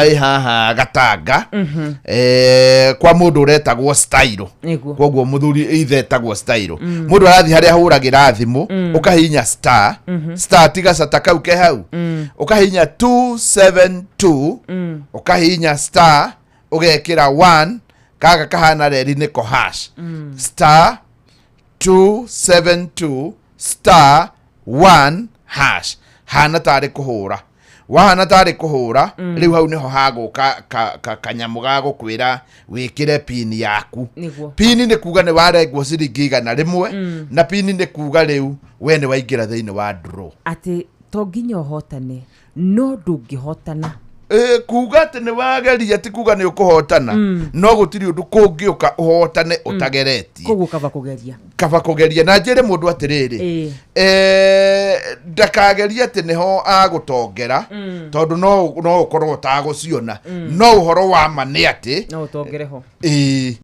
ĩ haha Gatanga kwa mũndũ ũretagwo Style koguo mũthuri ithetagwo Style mũndũ arathiĩ harĩa ahũragĩra thimũ ũkahihinya star tiga cata kau ke hau ũkahihinya 272 ũkahihinya star ũgekĩra 1 kaga kahana reri niko hash star 272 star 1 hash hana tarĩ kũhũra wahana tarĩ kũhũra rĩu hau nĩho hagũka kanyamũ ga gũkwĩra wĩkĩre pin yaku pin nĩ kuga nĩ warengwo ciringi igana rĩmwe na pin nĩ kuga rĩu we nĩ waingĩra thĩinĩ wa draw atĩ to nginya ũhotane no ndũngĩhotana kuga atĩ nĩ wageria ti kuga nĩ ũkũhotana no gũtirĩ ũndũ kũngĩũka ũhotane ũtageretie koguo kaba kũgeria na njĩre mũndũ atĩrĩrĩ ndakageria atĩ nĩho agũtongera tondũ no ũkorwo ũtagũciona no ũhoro wa ma nĩ atĩ no ũtongere ho